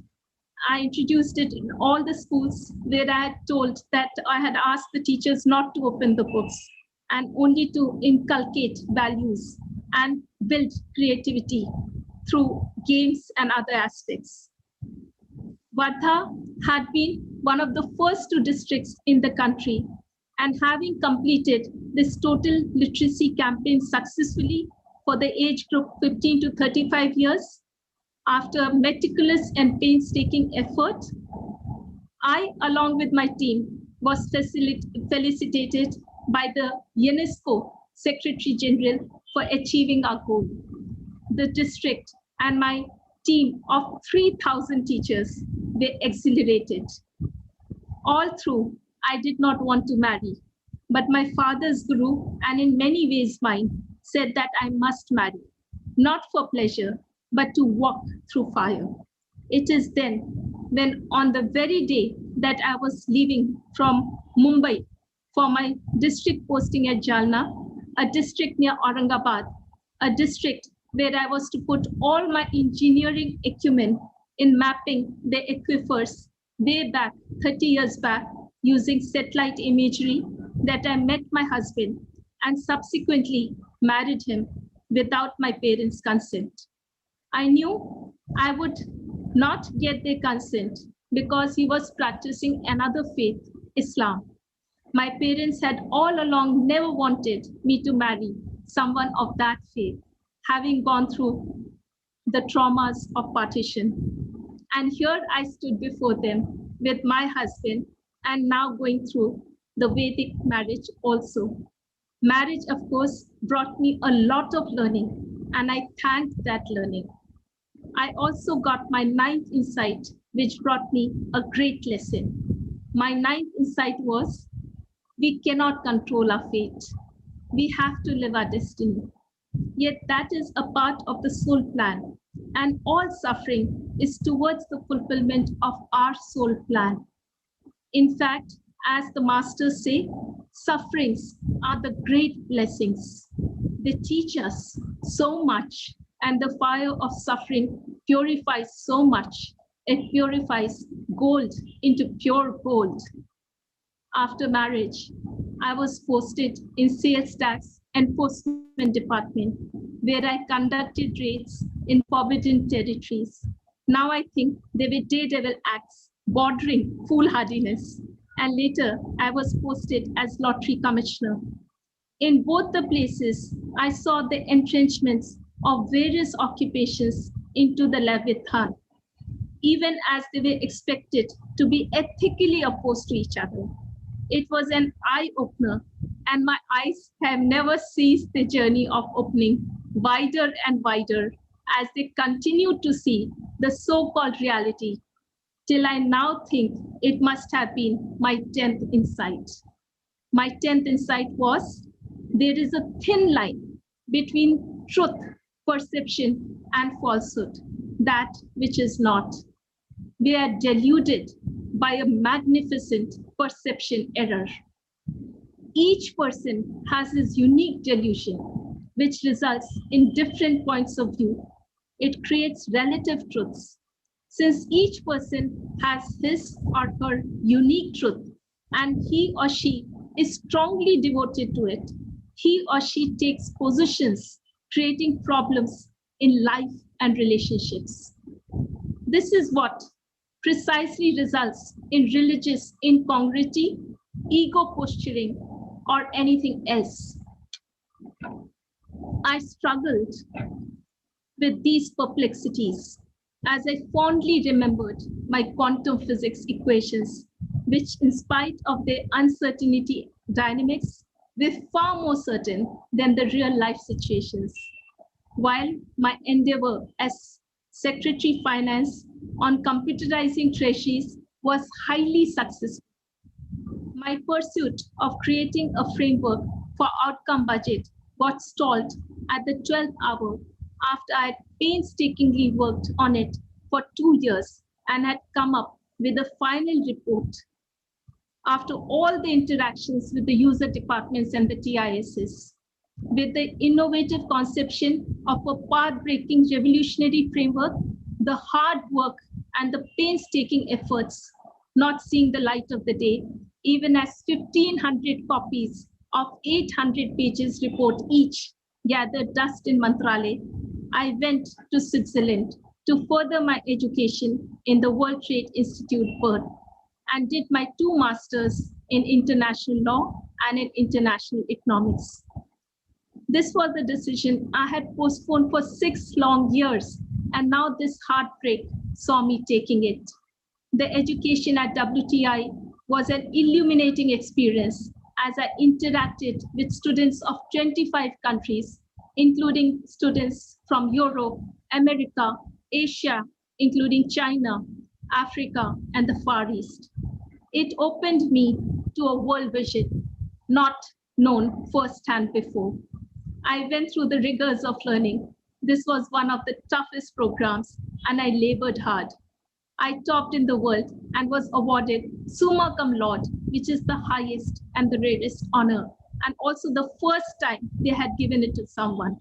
I introduced it in all the schools where I had told that I had asked the teachers not to open the books and only to inculcate values and build creativity through games and other aspects. Wardha had been one of the first two districts in the country, and having completed this total literacy campaign successfully for the age group 15 to 35 years, after meticulous and painstaking effort, I, along with my team, was felicitated by the UNESCO Secretary General for achieving our goal. The district and my team of 3,000 teachers were exhilarated. All through, I did not want to marry, but my father's guru, and in many ways mine, said that I must marry, not for pleasure, but to walk through fire. It is then when on the very day that I was leaving from Mumbai for my district posting at Jalna, a district near Aurangabad, a district where I was to put all my engineering acumen in mapping the aquifers way back, 30 years back, using satellite imagery, that I met my husband and subsequently married him without my parents' consent. I knew I would not get their consent because he was practicing another faith, Islam. My parents had all along never wanted me to marry someone of that faith, having gone through the traumas of partition. And here I stood before them with my husband and now going through the Vedic marriage also. Marriage, of course, brought me a lot of learning, and I thanked that learning. I also got my ninth insight, which brought me a great lesson. My ninth insight was, we cannot control our fate. We have to live our destiny. Yet that is a part of the soul plan, and all suffering is towards the fulfillment of our soul plan. In fact, as the masters say, sufferings are the great blessings. They teach us so much, and the fire of suffering purifies so much. It purifies gold into pure gold. After marriage, I was posted in Sales Tax Enforcement Department, where I conducted raids in forbidden territories. Now I think they were daredevil acts bordering foolhardiness, and later I was posted as lottery commissioner. In both the places, I saw the entrenchments of various occupations into the Leviathan, even as they were expected to be ethically opposed to each other. It was an eye-opener, and my eyes have never ceased the journey of opening wider and wider as they continue to see the so-called reality, till I now think it must have been my 10th insight. My 10th insight was, there is a thin line between truth, perception, and falsehood, that which is not. We are deluded by a magnificent perception error. Each person has his unique delusion, which results in different points of view. It creates relative truths. Since each person has his or her unique truth, and he or she is strongly devoted to it, he or she takes positions, creating problems in life and relationships. This is what precisely results in religious incongruity, ego posturing, or anything else. I struggled with these perplexities as I fondly remembered my quantum physics equations, which in spite of their uncertainty dynamics, were far more certain than the real life situations. While my endeavor as Secretary Finance on computerizing treasuries was highly successful, my pursuit of creating a framework for outcome budget got stalled at the 12th hour after I had painstakingly worked on it for 2 years and had come up with a final report after all the interactions with the user departments and the TISs. With the innovative conception of a path-breaking revolutionary framework, the hard work and the painstaking efforts not seeing the light of the day, even as 1,500 copies of 800 pages report each gathered dust in Mantralaya, I went to Switzerland to further my education in the World Trade Institute, Bern, and did my 2 masters in international law and in international economics. This was a decision I had postponed for 6 long years, and now this heartbreak saw me taking it. The education at WTI was an illuminating experience as I interacted with students of 25 countries, including students from Europe, America, Asia, including China, Africa, and the Far East. It opened me to a world vision not known firsthand before. I went through the rigors of learning. This was one of the toughest programs, and I labored hard. I topped in the world and was awarded summa cum laude, which is the highest and the rarest honor, and also the first time they had given it to someone.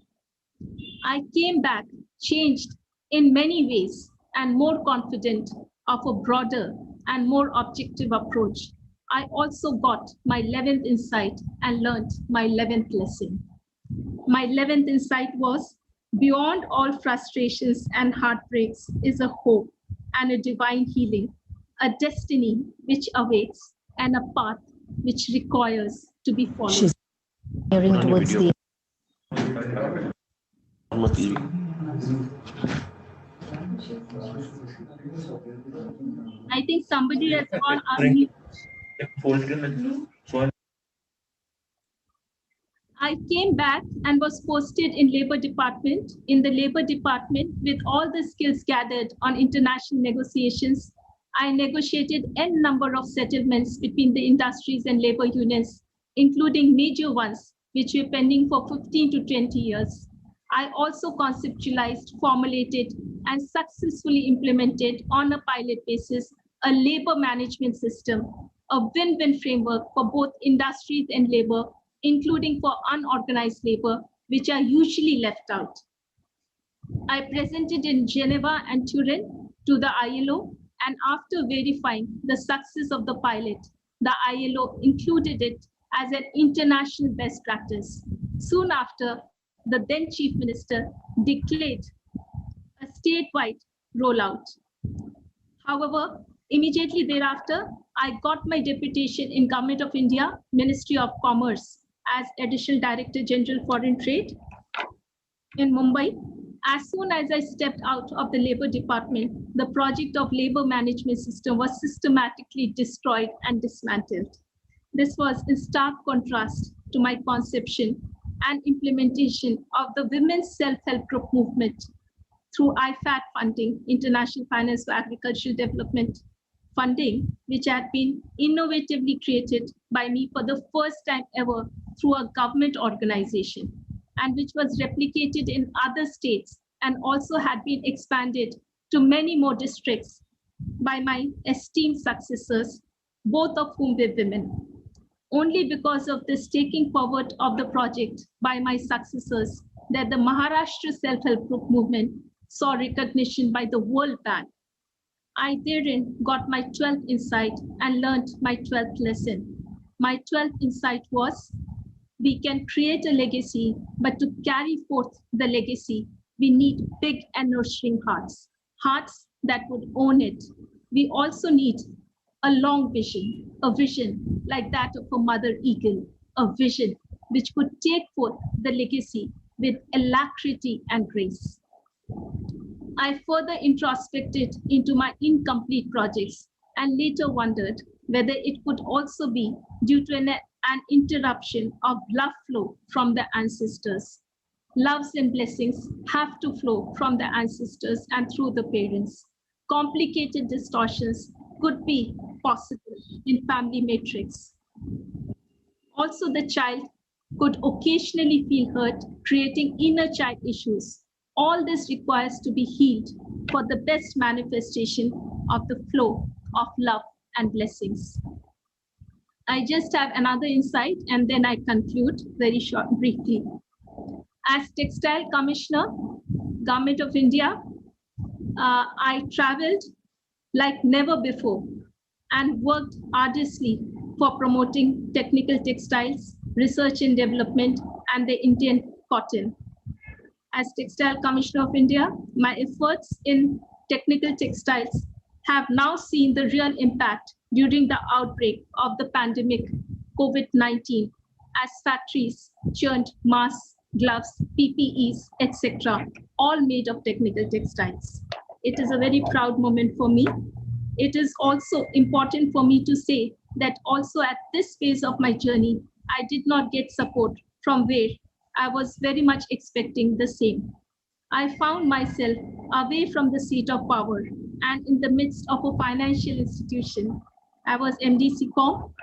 I came back changed in many ways and more confident of a broader and more objective approach. I also got my 11th insight and learned my 11th lesson. My 11th insight was, beyond all frustrations and heartbreaks is a hope and a divine healing, a destiny which awaits, and a path which requires to be followed. She's hearing towards the I think somebody has gone on. I came back and was posted in Labor Department. In the Labor Department, with all the skills gathered on international negotiations, I negotiated n number of settlements between the industries and labor unions, including major ones, which were pending for 15 to 20 years. I also conceptualized, formulated, and successfully implemented on a pilot basis a labor management system, a win-win framework for both industries and labor, including for unorganized labor, which are usually left out. I presented in Geneva and Turin to the ILO, and after verifying the success of the pilot, the ILO included it as an international best practice. Soon after, the then Chief Minister declared a statewide rollout. However, Immediately thereafter, I got my deputation in Government of India, Ministry of Commerce, as Additional Director General Foreign Trade in Mumbai. As soon as I stepped out of the Labor Department, the project of labor management system was systematically destroyed and dismantled. This was in stark contrast to my conception and implementation of the women's self-help group movement through IFAD funding, International Finance for Agricultural Development funding, which had been innovatively created by me for the first time ever through a government organization, and which was replicated in other states and also had been expanded to many more districts by my esteemed successors, both of whom were women. Only because of this taking forward of the project by my successors that the Maharashtra Self-Help Group movement saw recognition by the World Bank. I therein got my 12th insight and learned my 12th lesson. My 12th insight was, we can create a legacy, but to carry forth the legacy, we need big and nurturing hearts, hearts that would own it. We also need a long vision, a vision like that of a mother eagle, a vision which could take forth the legacy with alacrity and grace. I further introspected into my incomplete projects and later wondered whether it could also be due to an interruption of love flow from the ancestors. Loves and blessings have to flow from the ancestors and through the parents. Complicated distortions could be possible in family matrix. Also, the child could occasionally feel hurt, creating inner child issues. All this requires to be healed for the best manifestation of the flow of love and blessings. I just have another insight and then I conclude very briefly. As Textile Commissioner, Government of India, I traveled like never before and worked arduously for promoting technical textiles, research and development, and the Indian cotton. As Textile Commissioner of India, my efforts in technical textiles have now seen the real impact during the outbreak of the pandemic COVID-19 as factories churned masks, gloves, PPEs, etc., all made of technical textiles. It is a very proud moment for me. It is also important for me to say that also at this phase of my journey, I did not get support from where I was very much expecting the same. I found myself away from the seat of power and in the midst of a financial institution. I was MDC-Com.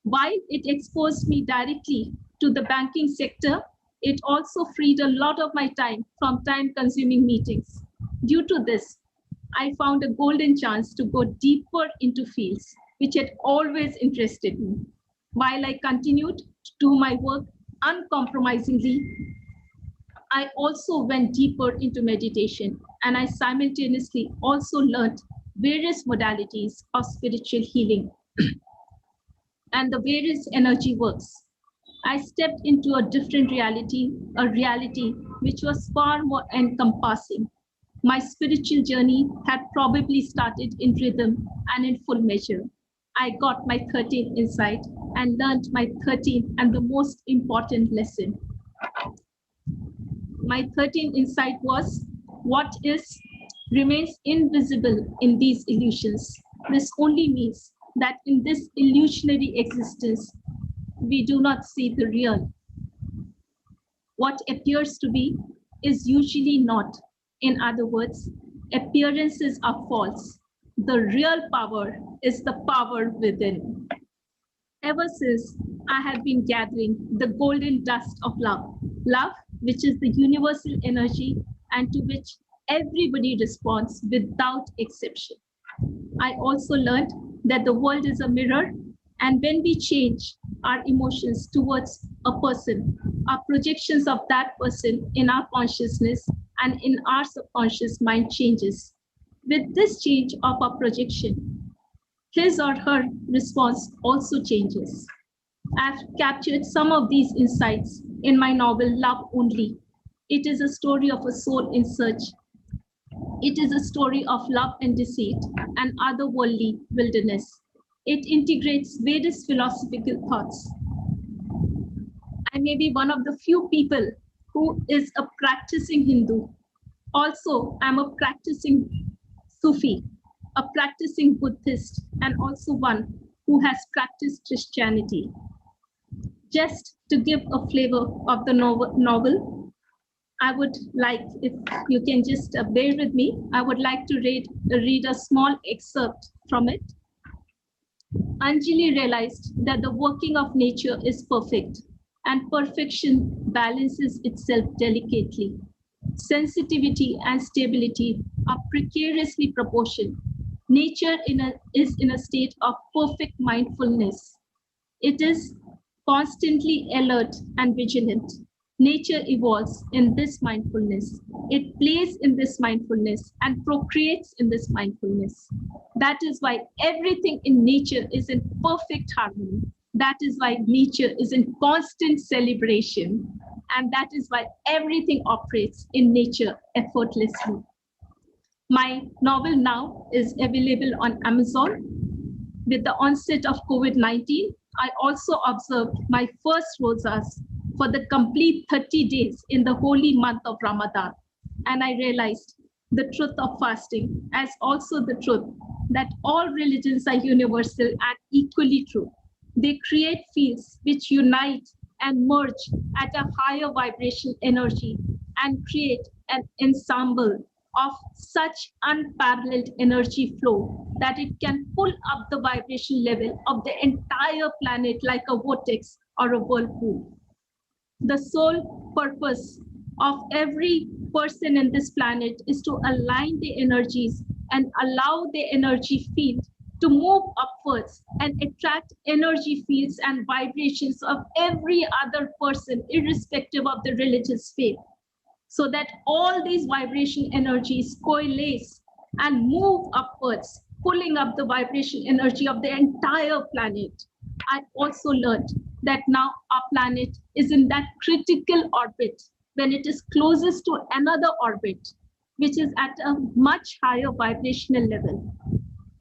While it exposed me directly to the banking sector, it also freed a lot of my time from time-consuming meetings. Due to this, I found a golden chance to go deeper into fields which had always interested me. While I continued to do my work uncompromisingly, I also went deeper into meditation, and I simultaneously also learned various modalities of spiritual healing and the various energy works. I stepped into a different reality, a reality which was far more encompassing. My spiritual journey had probably started in rhythm and in full measure. I got my 13th insight and learned my 13th and the most important lesson. My 13th insight was, what is remains invisible in these illusions. This only means that in this illusionary existence, we do not see the real. What appears to be is usually not. In other words, appearances are false. The real power is the power within. Ever since, I have been gathering the golden dust of love. Love, which is the universal energy and to which everybody responds without exception. I also learned that the world is a mirror, and when we change our emotions towards a person, our projections of that person in our consciousness and in our subconscious mind changes. With this change of our projection, his or her response also changes. I've captured some of these insights in my novel, Love Only. It is a story of a soul in search. It is a story of love and deceit and otherworldly wilderness. It integrates various philosophical thoughts. I may be one of the few people who is a practicing Hindu. Also, I'm a practicing Sufi, a practicing Buddhist, and also one who has practiced Christianity. Just to give a flavor of the novel, I would like, if you can just bear with me, I would like to read a small excerpt from it. Anjali realized that the working of nature is perfect, and perfection balances itself delicately. Sensitivity and stability are precariously proportioned. Nature is in a state of perfect mindfulness. It is constantly alert and vigilant. Nature evolves in this mindfulness. It plays in this mindfulness and procreates in this mindfulness. That is why everything in nature is in perfect harmony. That is why nature is in constant celebration. And that is why everything operates in nature effortlessly. My novel now is available on Amazon. With the onset of COVID-19, I also observed my first rosas for the complete 30 days in the holy month of Ramadan. And I realized the truth of fasting as also the truth that all religions are universal and equally true. They create fields which unite and merge at a higher vibration energy and create an ensemble of such unparalleled energy flow that it can pull up the vibration level of the entire planet like a vortex or a whirlpool. The sole purpose of every person in this planet is to align the energies and allow the energy field to move upwards and attract energy fields and vibrations of every other person, irrespective of the religious faith, so that all these vibration energies coalesce and move upwards, pulling up the vibration energy of the entire planet. I also learned that now our planet is in that critical orbit when it is closest to another orbit, which is at a much higher vibrational level.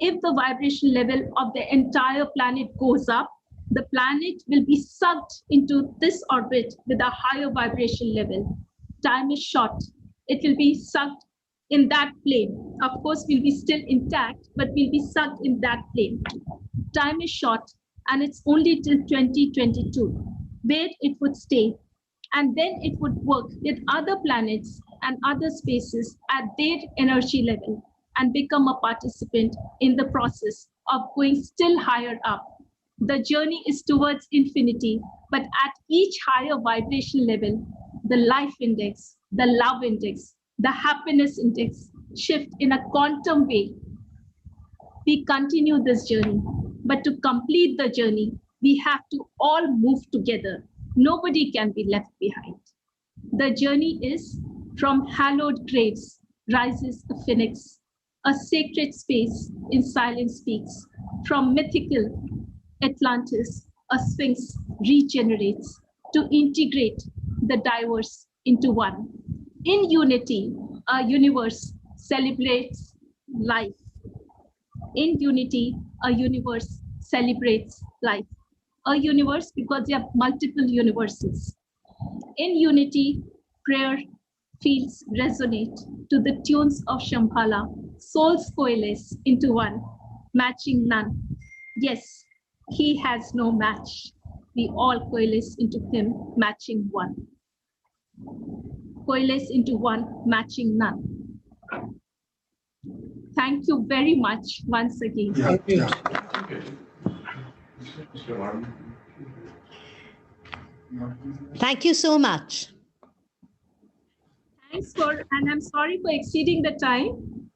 If the vibration level of the entire planet goes up, the planet will be sucked into this orbit with a higher vibration level. Time is short. It will be sucked in that plane. Of course, we'll be still intact, but we'll be sucked in that plane. Time is short, and it's only till 2022, where it would stay. And then it would work with other planets and other spaces at their energy level and become a participant in the process of going still higher up. The journey is towards infinity, but at each higher vibration level, the life index, the love index, the happiness index shift in a quantum way. We continue this journey, but to complete the journey, we have to all move together. Nobody can be left behind. The journey is from hallowed graves rises a phoenix, a sacred space in silence speaks. From mythical Atlantis, a sphinx regenerates to integrate the diverse into one. In unity, a universe celebrates life. In unity, a universe celebrates life. A universe because there are multiple universes. In unity, prayer fields resonate to the tunes of Shambhala. Souls coalesce into one, matching none. Yes, he has no match. We all coalesce into him, matching one. Coalesce into one, matching none. Thank you very much once again. Thank you. Thank you so much. Thanks and I'm sorry for exceeding the time,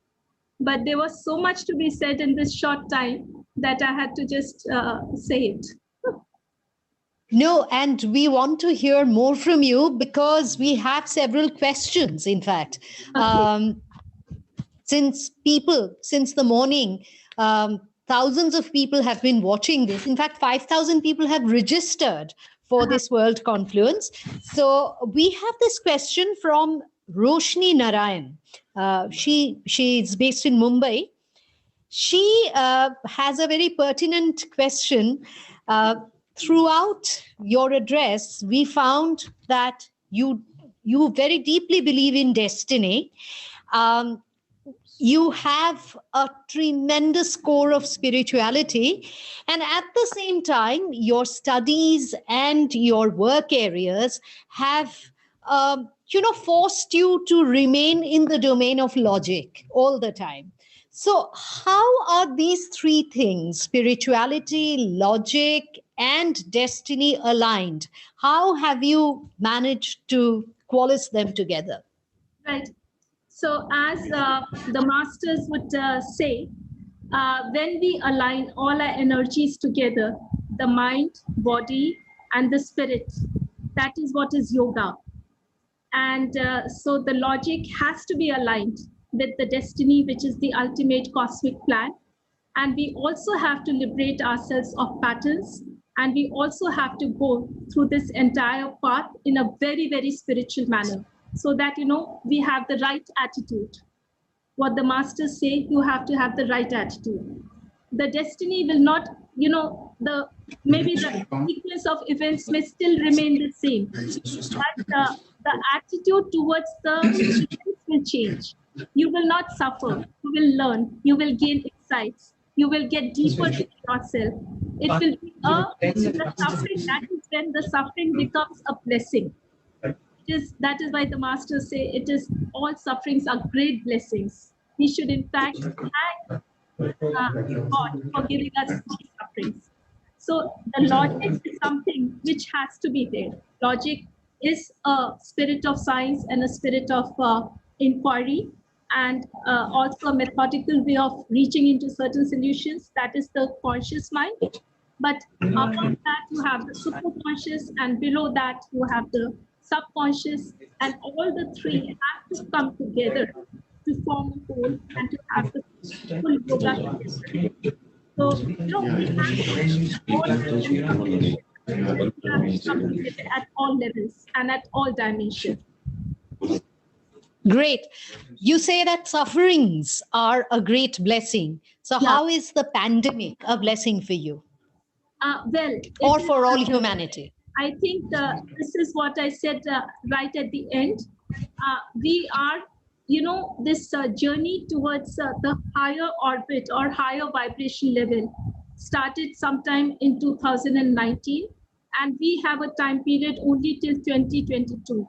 but there was so much to be said in this short time that I had to just say it. No, and we want to hear more from you because we have several questions, in fact. Okay. Since the morning, thousands of people have been watching this. In fact, 5,000 people have registered for this World Confluence. So we have this question from Roshni Narayan. She is based in Mumbai. She has a very pertinent question. Throughout your address, we found that you very deeply believe in destiny. Um, you have a tremendous core of spirituality, and at the same time your studies and your work areas have forced you to remain in the domain of logic all the time. So how are these three things, spirituality, logic, and destiny, aligned? How have you managed to coalesce them together? Right. So as the masters would say, when we align all our energies together, the mind, body, and the spirit, that is what is yoga. And so the logic has to be aligned with the destiny, which is the ultimate cosmic plan. And we also have to liberate ourselves of patterns. And we also have to go through this entire path in a very, very spiritual manner, so that, we have the right attitude. What the masters say, you have to have the right attitude. The destiny will not, maybe the sequence of events may still remain the same, but the attitude towards the events will change. You will not suffer. You will learn. You will gain insights. You will get deeper into yourself. It will be the suffering. That is when the suffering becomes a blessing. That is why the masters say it is all sufferings are great blessings. We should in fact thank God for giving us these sufferings. So the logic is something which has to be there. Logic is a spirit of science and a spirit of inquiry, and also a methodical way of reaching into certain solutions. That is the conscious mind. But above that, you have the superconscious, and below that, you have the subconscious, and all the three have to come together to form a whole and to have the full yoga together. So, we have to come together at all levels and at all dimensions. Great. You say that sufferings are a great blessing. So how is the pandemic a blessing for you? Or for all humanity? I think this is what I said right at the end. We are, this journey towards the higher orbit or higher vibration level started sometime in 2019, and we have a time period only till 2022.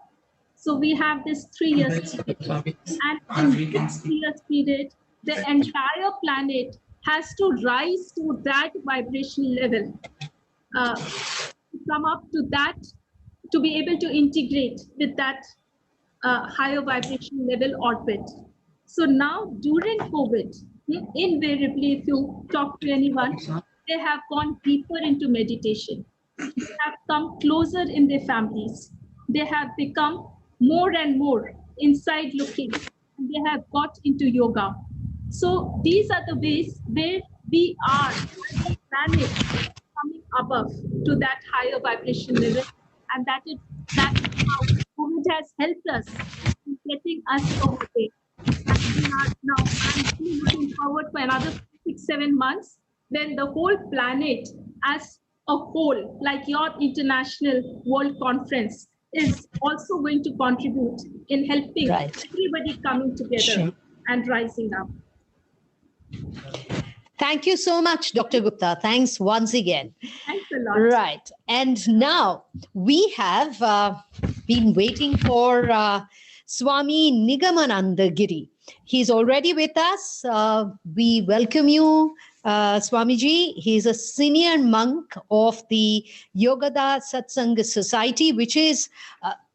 So we have this 3 years period. And in this 3 years period, the entire planet has to rise to that vibration level, come up to that, to be able to integrate with that higher vibration level orbit. So now during COVID, invariably, if you talk to anyone, they have gone deeper into meditation. They have come closer in their families. They have become more and more inside looking, and they have got into yoga. So these are the ways where we are as a planet coming above to that higher vibration level, and that is how COVID has helped us in getting us over there. And now I'm really looking forward for another 6-7 months when the whole planet as a whole, like your International World Conference, is also going to contribute in helping everybody coming together and rising up. Thank you so much, Dr. Gupta. Thanks once again. Thanks a lot. Right. And now we have been waiting for Swami Nigamananda Giri. He's already with us. We welcome you, Swamiji. He's a senior monk of the Yogada Satsanga Society, which is,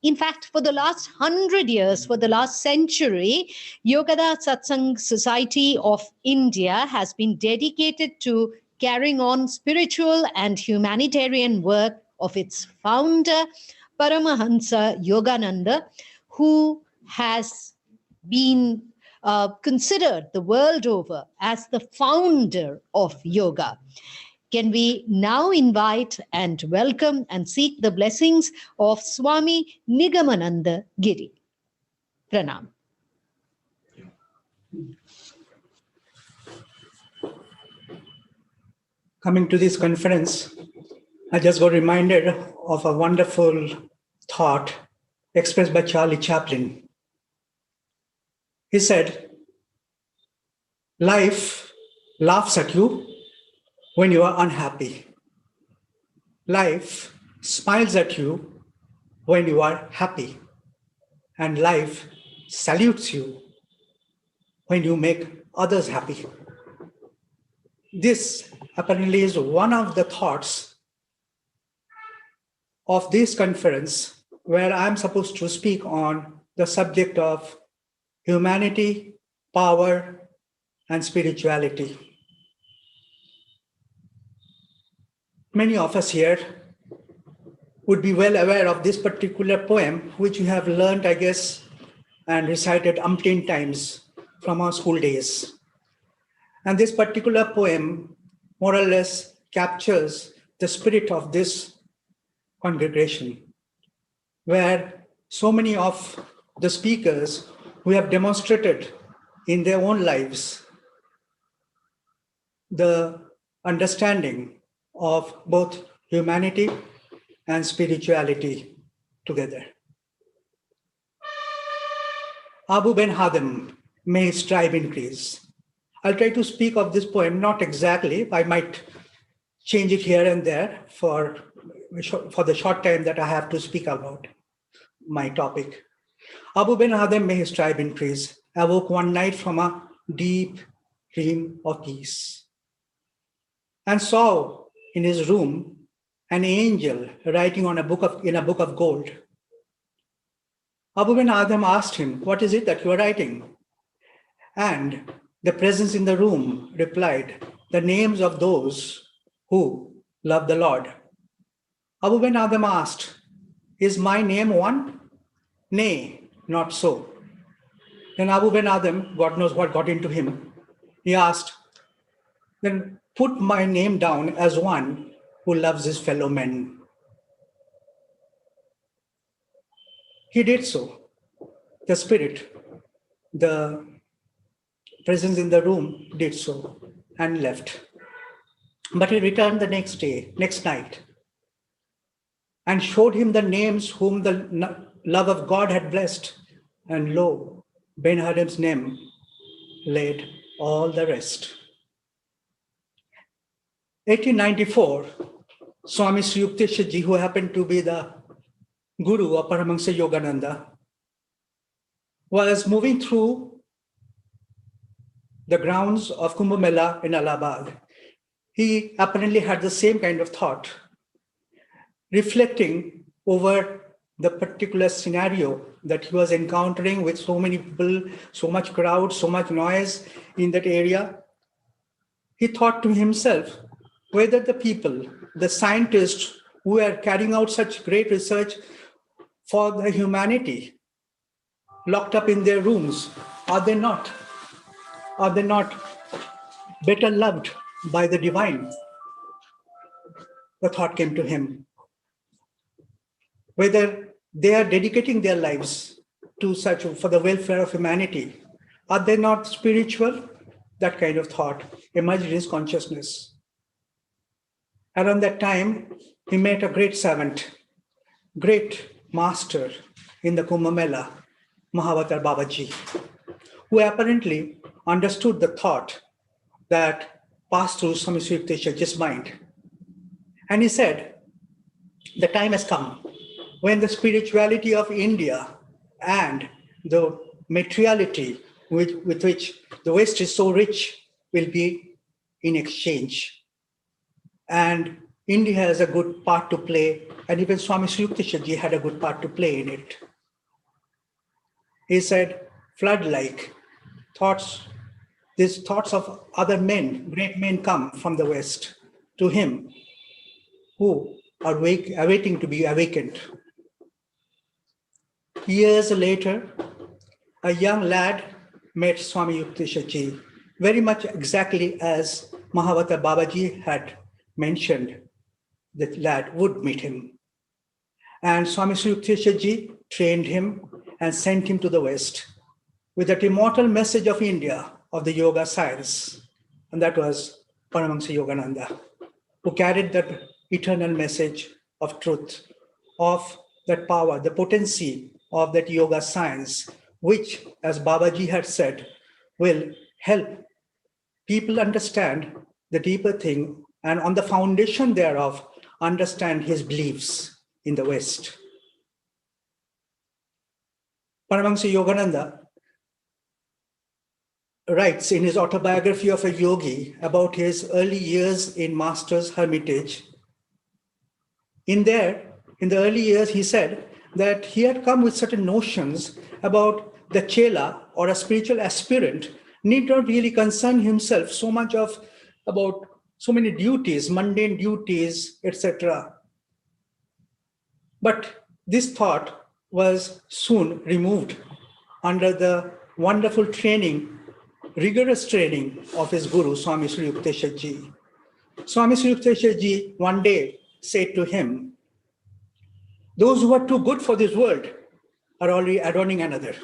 in fact, for the last 100 years, for the last century, Yogada Satsanga Society of India has been dedicated to carrying on spiritual and humanitarian work of its founder, Paramahansa Yogananda, who has been considered the world over as the founder of yoga. Can we now invite and welcome and seek the blessings of Swami Nigamananda Giri? Pranam. Coming to this conference, I just got reminded of a wonderful thought expressed by Charlie Chaplin. He said, life laughs at you when you are unhappy. Life smiles at you when you are happy. And life salutes you when you make others happy. This apparently is one of the thoughts of this conference where I'm supposed to speak on the subject of humanity, power, and spirituality. Many of us here would be well aware of this particular poem, which you have learned, I guess, and recited umpteen times from our school days. And this particular poem more or less captures the spirit of this congregation, where so many of the speakers who have demonstrated in their own lives the understanding of both humanity and spirituality together. Abu Ben Hadem, may his tribe increase. I'll try to speak of this poem, not exactly. I might change it here and there for the short time that I have to speak about my topic. Abu Ben Hadem, may his tribe increase, awoke one night from a deep dream of peace and saw in his room an angel writing in a book of gold. Abu Ben Hadem asked him, "What is it that you are writing?" And the presence in the room replied, "The names of those who love the Lord." Abu Ben Hadem asked, "Is my name one?" "Nay, not so." Then Abu Ben Hadem, God knows what got into him, he asked, "Then put my name down as one who loves his fellow men." He did so. The spirit, the presence in the room did so and left. But he returned the next night, and showed him the names whom the love of God had blessed. And lo, Ben Hadem's name led all the rest. 1894, Swami Sri Yukteswar Ji, who happened to be the guru of Paramahansa Yogananda, was moving through the grounds of Kumbh Mela in Allahabad. He apparently had the same kind of thought, reflecting over the particular scenario that he was encountering with so many people, so much crowd, so much noise in that area. He thought to himself whether the people, the scientists who are carrying out such great research for the humanity, locked up in their rooms, are they not better loved by the divine? The thought came to him. Whether they are dedicating their lives to such for the welfare of humanity, are they not spiritual? That kind of thought emerged in his consciousness. Around that time, he met a great servant, great master in the Kumbh Mela, Mahavatar Babaji, who apparently understood the thought that passed through Swami Sri Yukteswar Ji's mind. And he said, the time has come when the spirituality of India and the materiality with which the West is so rich will be in exchange. And India has a good part to play, and even Swami Sri Yukteswar Ji had a good part to play in it. He said, flood-like thoughts, these thoughts of other men, great men come from the West to him, who are awaiting to be awakened. Years later, a young lad met Swami Yukteswar Ji, very much exactly as Mahavatar Babaji had mentioned that lad would meet him. And Swami Sri Yukteswar Ji trained him and sent him to the West with that immortal message of India, of the yoga science. And that was Paramahansa Yogananda, who carried that eternal message of truth, of that power, the potency of that yoga science, which, as Babaji had said, will help people understand the deeper thing and on the foundation thereof, understand his beliefs in the West. Paramahansa Yogananda writes in his autobiography of a yogi about his early years in Master's Hermitage. In the early years, he said that he had come with certain notions about the chela or a spiritual aspirant need not really concern himself so much about so many duties, mundane duties, etc. But this thought was soon removed under the wonderful training, rigorous training of his guru, Swami Sri Yukteswar Ji. Swami Sri Yukteswar Ji one day said to him, "Those who are too good for this world are already adorning another."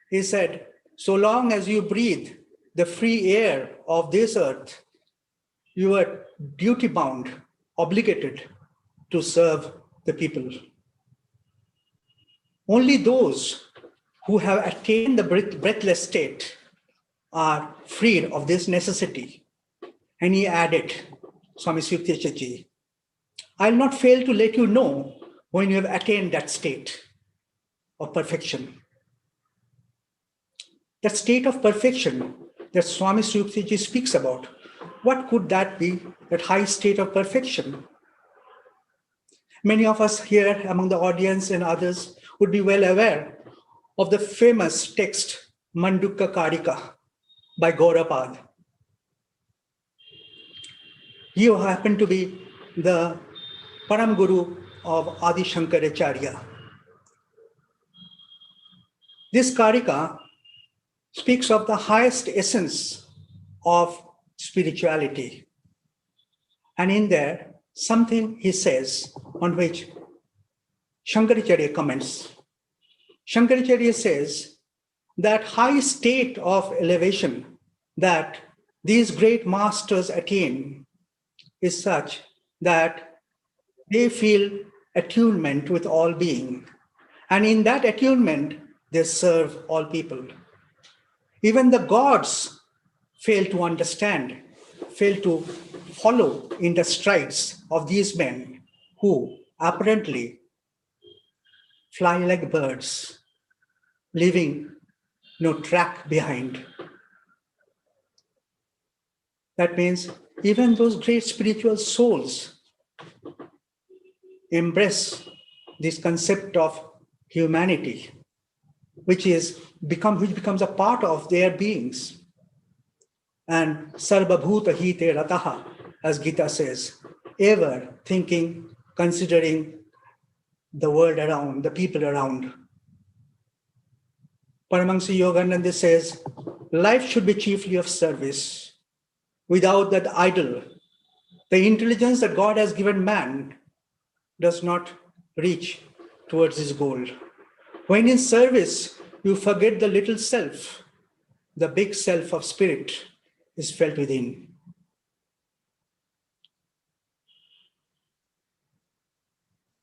He said, "So long as you breathe the free air of this earth, you are duty bound, obligated to serve the people. Only those who have attained the breathless state are freed of this necessity." And he added, Swami Yukteswar Ji, "I'll not fail to let you know when you have attained that state of perfection." That state of perfection that Swami Yukteswar Ji speaks about, what could that be, that high state of perfection? Many of us here among the audience and others would be well aware of the famous text Mandukya Karika by Gaurapad. He happened to be the Param Guru of Adi Shankaracharya. This Karika speaks of the highest essence of spirituality. And in there, something he says on which Shankaracharya comments. Shankaracharya says that high state of elevation that these great masters attain is such that they feel attunement with all being. And in that attunement, they serve all people. Even the gods fail to understand, fail to follow in the strides of these men who apparently fly like birds, leaving no track behind. That means even those great spiritual souls embrace this concept of humanity, which becomes a part of their beings. And Sarva Bhuta Hite Rataha, as Gita says, ever thinking, considering the world around, the people around. Paramahansa Yogananda says, life should be chiefly of service. Without that idol, the intelligence that God has given man does not reach towards his goal. When in service, you forget the little self, the big self of spirit is felt within.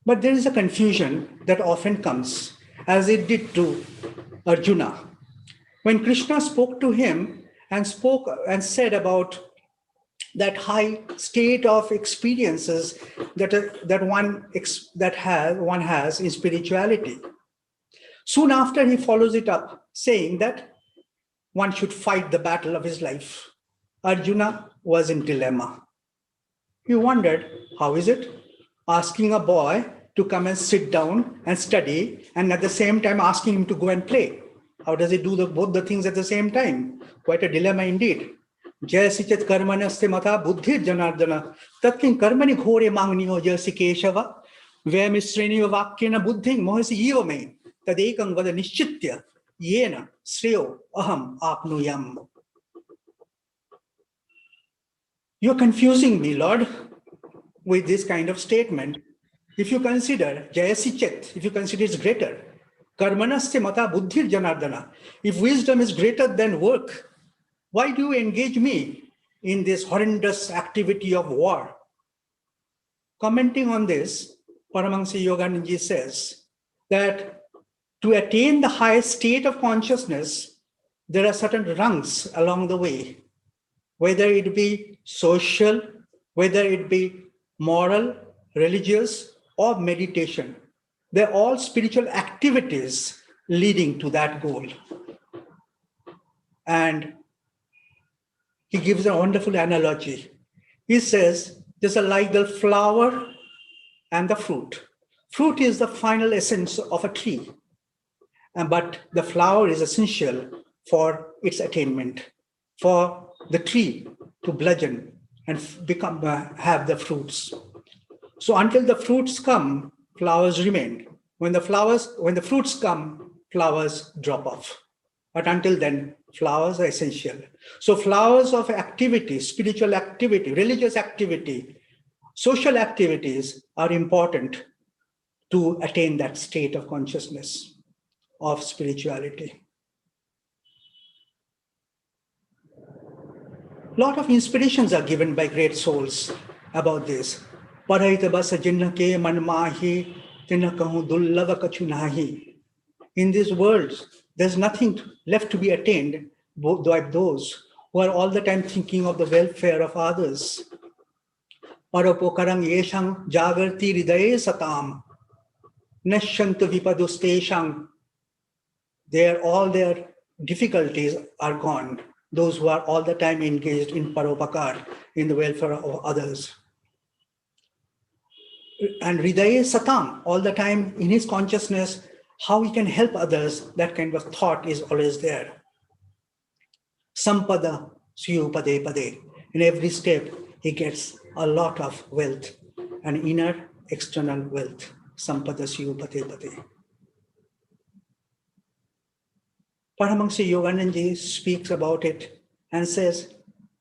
But there is a confusion that often comes, as it did to Arjuna. When Krishna spoke to him and said about that high state of experiences that one has in spirituality, soon after he follows it up, saying that one should fight the battle of his life. Arjuna was in dilemma. He wondered, how is it? Asking a boy to come and sit down and study, and at the same time asking him to go and play. How does he do both the things at the same time? Quite a dilemma indeed. Jaisichet karmanaste mata buddhir janardana tatkin karmani ghore mangniyo jaisi keshava vyamisreniyo vakyena buddhing mohasi iyo me tadekam vada nishchitya yena sreyo aham apnuyam. You're confusing me, Lord, with this kind of statement. If you consider Jayasichet, if you consider it's greater, Karmanasya mata buddhir janardana. If wisdom is greater than work, why do you engage me in this horrendous activity of war? Commenting on this, Paramahansa Yoganandaji says that to attain the highest state of consciousness, there are certain rungs along the way, whether it be social, whether it be moral, religious, or meditation. They're all spiritual activities leading to that goal. And he gives a wonderful analogy. He says, there's like the flower and the fruit. Fruit is the final essence of a tree, but the flower is essential for its attainment, for the tree to blossom and have the fruits. So until the fruits come, flowers remain. When the fruits come, flowers drop off. But until then, flowers are essential. So flowers of activity, spiritual activity, religious activity, social activities are important to attain that state of consciousness, of spirituality. A lot of inspirations are given by great souls about this. In this world, there's nothing left to be attained by those who are all the time thinking of the welfare of others. Paropokarang yeshang jagarti ridaye satam nashyantu vipadusteshang. All their difficulties are gone. Those who are all the time engaged in paropakar, in the welfare of others. And ridaye satam, all the time in his consciousness, how he can help others, that kind of thought is always there. Sampada suyupade pade. In every step, he gets a lot of wealth, an inner, external wealth. Sampada suyupade pade. Paramahansa Yoganandaji speaks about it and says,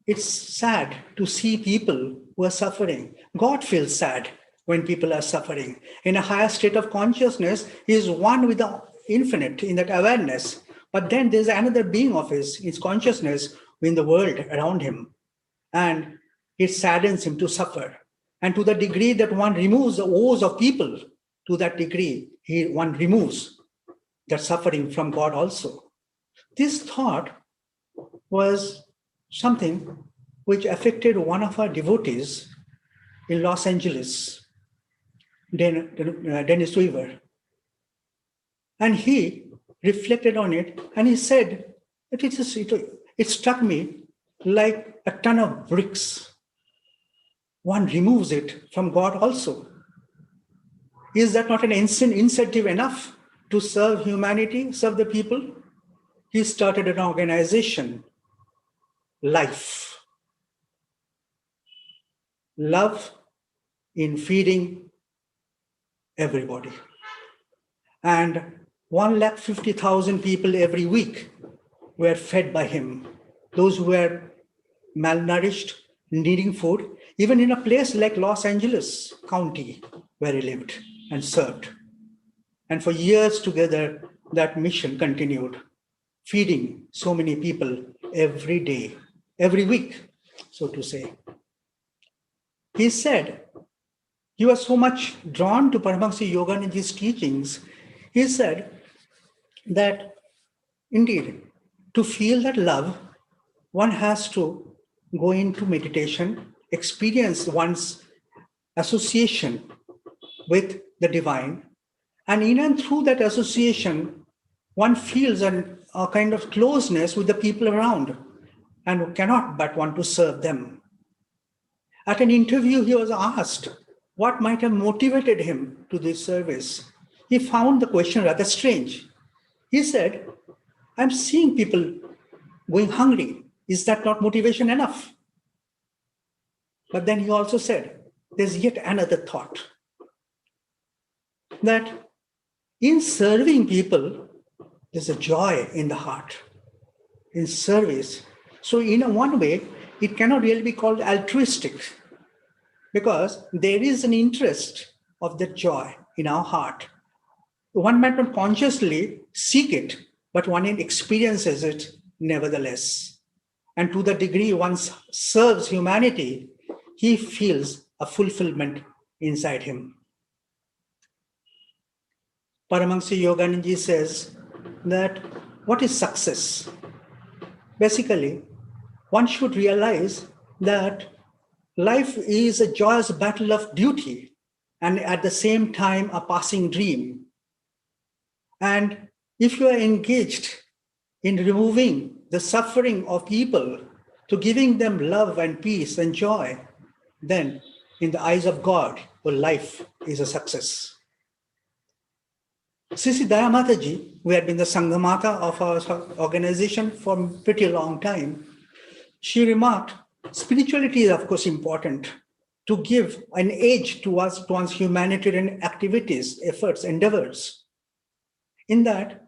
it's sad to see people who are suffering. God feels sad when people are suffering. In a higher state of consciousness, he is one with the infinite in that awareness. But then there's another being of his consciousness in the world around him. And it saddens him to suffer. And to the degree that one removes the woes of people, to that degree, one removes that suffering from God also. This thought was something which affected one of our devotees in Los Angeles, Dennis Weaver. And he reflected on it and he said, it struck me like a ton of bricks. One removes it from God also. Is that not an incentive enough to serve humanity, serve the people? He started an organization, Life. Love in feeding everybody. And 150,000 people every week were fed by him. Those who were malnourished, needing food, even in a place like Los Angeles County, where he lived and served. And for years together, that mission continued, feeding so many people every day, every week, so to say. He said, he was so much drawn to Paramahansa Yoganandaji's teachings. He said that indeed, to feel that love, one has to go into meditation, experience one's association with the divine, and in and through that association, one feels a kind of closeness with the people around and cannot but want to serve them. At an interview, he was asked what might have motivated him to this service. He found the question rather strange. He said, I'm seeing people going hungry. Is that not motivation enough? But then he also said, there's yet another thought, that in serving people, there's a joy in the heart, in service. So in one way, it cannot really be called altruistic, because there is an interest of that joy in our heart one might not consciously seek it, but one experiences it nevertheless. And to the degree one serves humanity, he feels a fulfillment inside him. Paramahansa Yoganandaji says that what is success? Basically, one should realize that life is a joyous battle of duty and at the same time a passing dream. And if you are engaged in removing the suffering of people to giving them love and peace and joy, then in the eyes of God, your life is a success. Sisi Dayamataji, who had been the Sanghamata of our organization for a pretty long time, she remarked, spirituality is of course important to give an edge to one's humanitarian activities, efforts, endeavors. In that,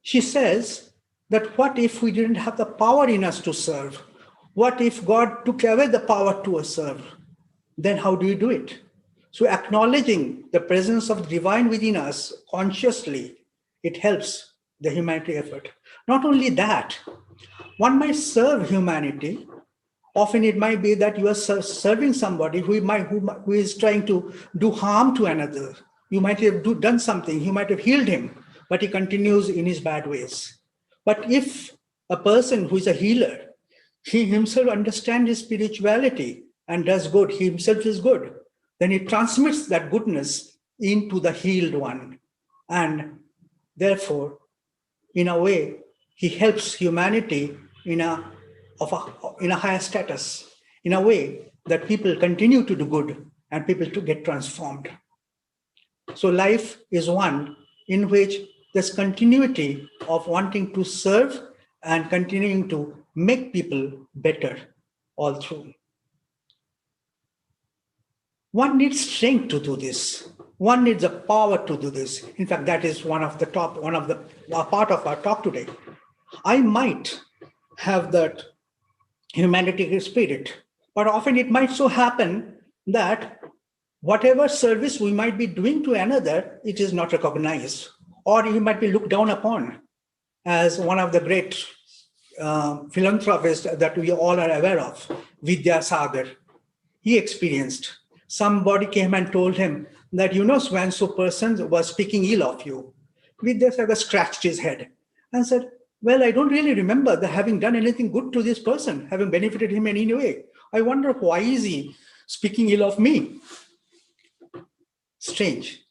she says that what if we didn't have the power in us to serve? What if God took away the power to serve? Then how do you do it? So acknowledging the presence of the divine within us consciously, it helps the humanitarian effort. Not only that, one might serve humanity. Often it might be that you are serving somebody who is trying to do harm to another. You might have done something, you might have healed him, but he continues in his bad ways. But if a person who is a healer, he himself understands his spirituality and does good, he himself is good, then he transmits that goodness into the healed one. And therefore, in a way, he helps humanity in a higher status, in a way that people continue to do good and people to get transformed. So life is one in which there's continuity of wanting to serve and continuing to make people better all through. One needs strength to do this. One needs the power to do this. In fact, that is part of our talk today. I might have that humanitarian spirit, but often it might so happen that whatever service we might be doing to another, it is not recognized, or you might be looked down upon as one of the great philanthropists that we all are aware of, Vidyasagar. He experienced. Somebody came and told him that, so-and-so person was speaking ill of you. Vidyasagar scratched his head and said, well, I don't really remember having done anything good to this person, having benefited him in any way. I wonder why is he speaking ill of me? Strange.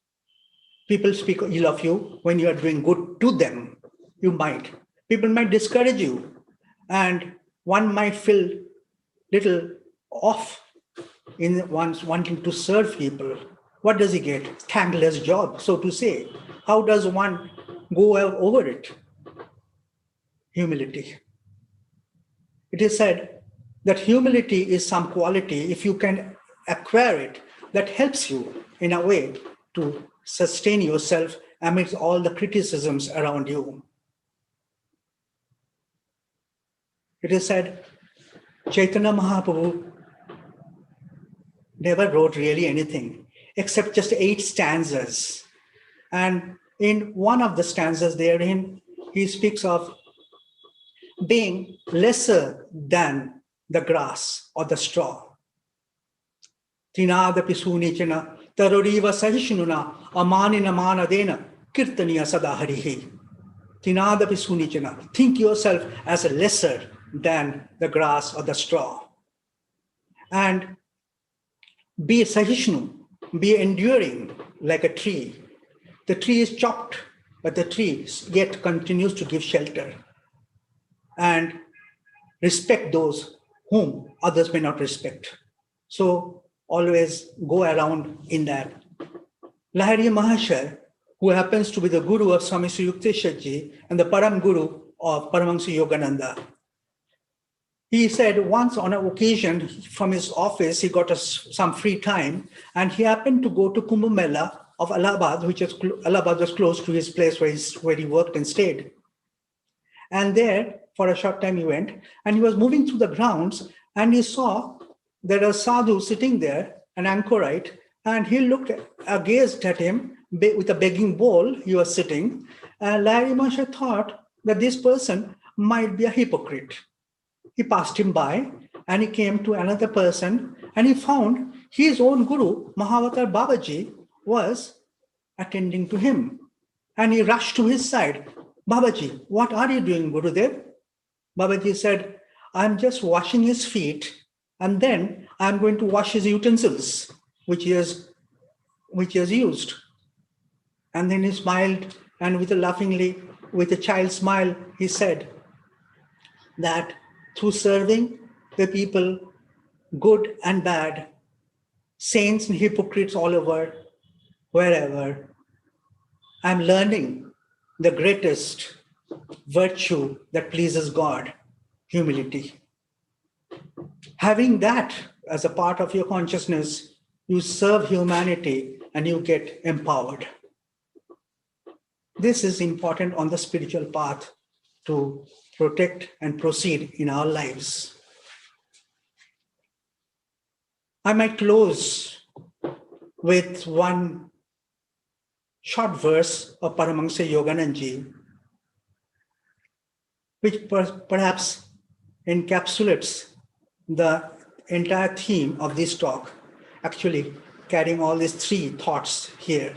People speak ill of you when you are doing good to them. People might discourage you, and one might feel little off in one's wanting to serve people. What does he get? Thankless job, so to say. How does one go over it? Humility. It is said that humility is some quality, if you can acquire it, that helps you in a way to sustain yourself amidst all the criticisms around you. It is said Chaitanya Mahaprabhu never wrote really anything except just 8 stanzas. And in one of the stanzas therein, he speaks of being lesser than the grass or the straw. Trinadapi sunichana taroriva sahishnuna amanina manadena kirtaniya sadaharihi. Trinadapi sunichana. Think yourself as lesser than the grass or the straw. And be sahishnu, be enduring like a tree. The tree is chopped, but the tree yet continues to give shelter. And respect those whom others may not respect. So always go around in that. Lahari Mahashaya, who happens to be the guru of Swami Sri Yukteswar Ji and the Param Guru of Paramahansa Yogananda, he said once on an occasion from his office, he got some free time, and he happened to go to Kumbh Mela of Allahabad, Allahabad was close to his place where he worked and stayed. And there, for a short time he went, and he was moving through the grounds, and he saw there a sadhu sitting there, an anchorite, and he gazed at him with a begging bowl, he was sitting, and Larry Mosher thought that this person might be a hypocrite. He passed him by and he came to another person and he found his own guru, Mahavatar Babaji, was attending to him. And he rushed to his side. Babaji, what are you doing, Gurudev? Babaji said, I'm just washing his feet and then I'm going to wash his utensils, which he has used. And then he smiled and with a child's smile, he said that through serving the people, good and bad, saints and hypocrites all over, wherever, I'm learning the greatest virtue that pleases God, humility. Having that as a part of your consciousness, you serve humanity and you get empowered. This is important on the spiritual path to protect and proceed in our lives. I might close with one short verse of Paramahansa Yoganandaji, which perhaps encapsulates the entire theme of this talk, actually carrying all these three thoughts here.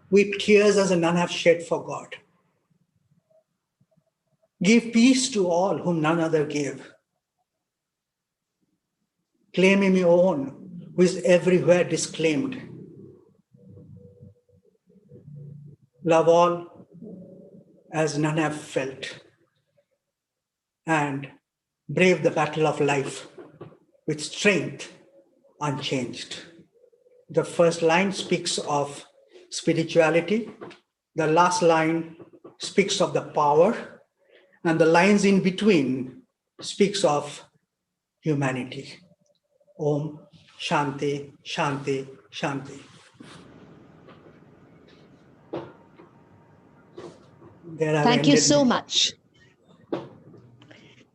Weep tears as none have shed for God. Give peace to all whom none other gave. Claim him your own, who is everywhere disclaimed. Love all as none have felt. And brave the battle of life with strength unchanged. The first line speaks of spirituality. The last line speaks of the power. And the lines in between speaks of humanity. Om Shanti, Shanti, Shanti. Thank you so much.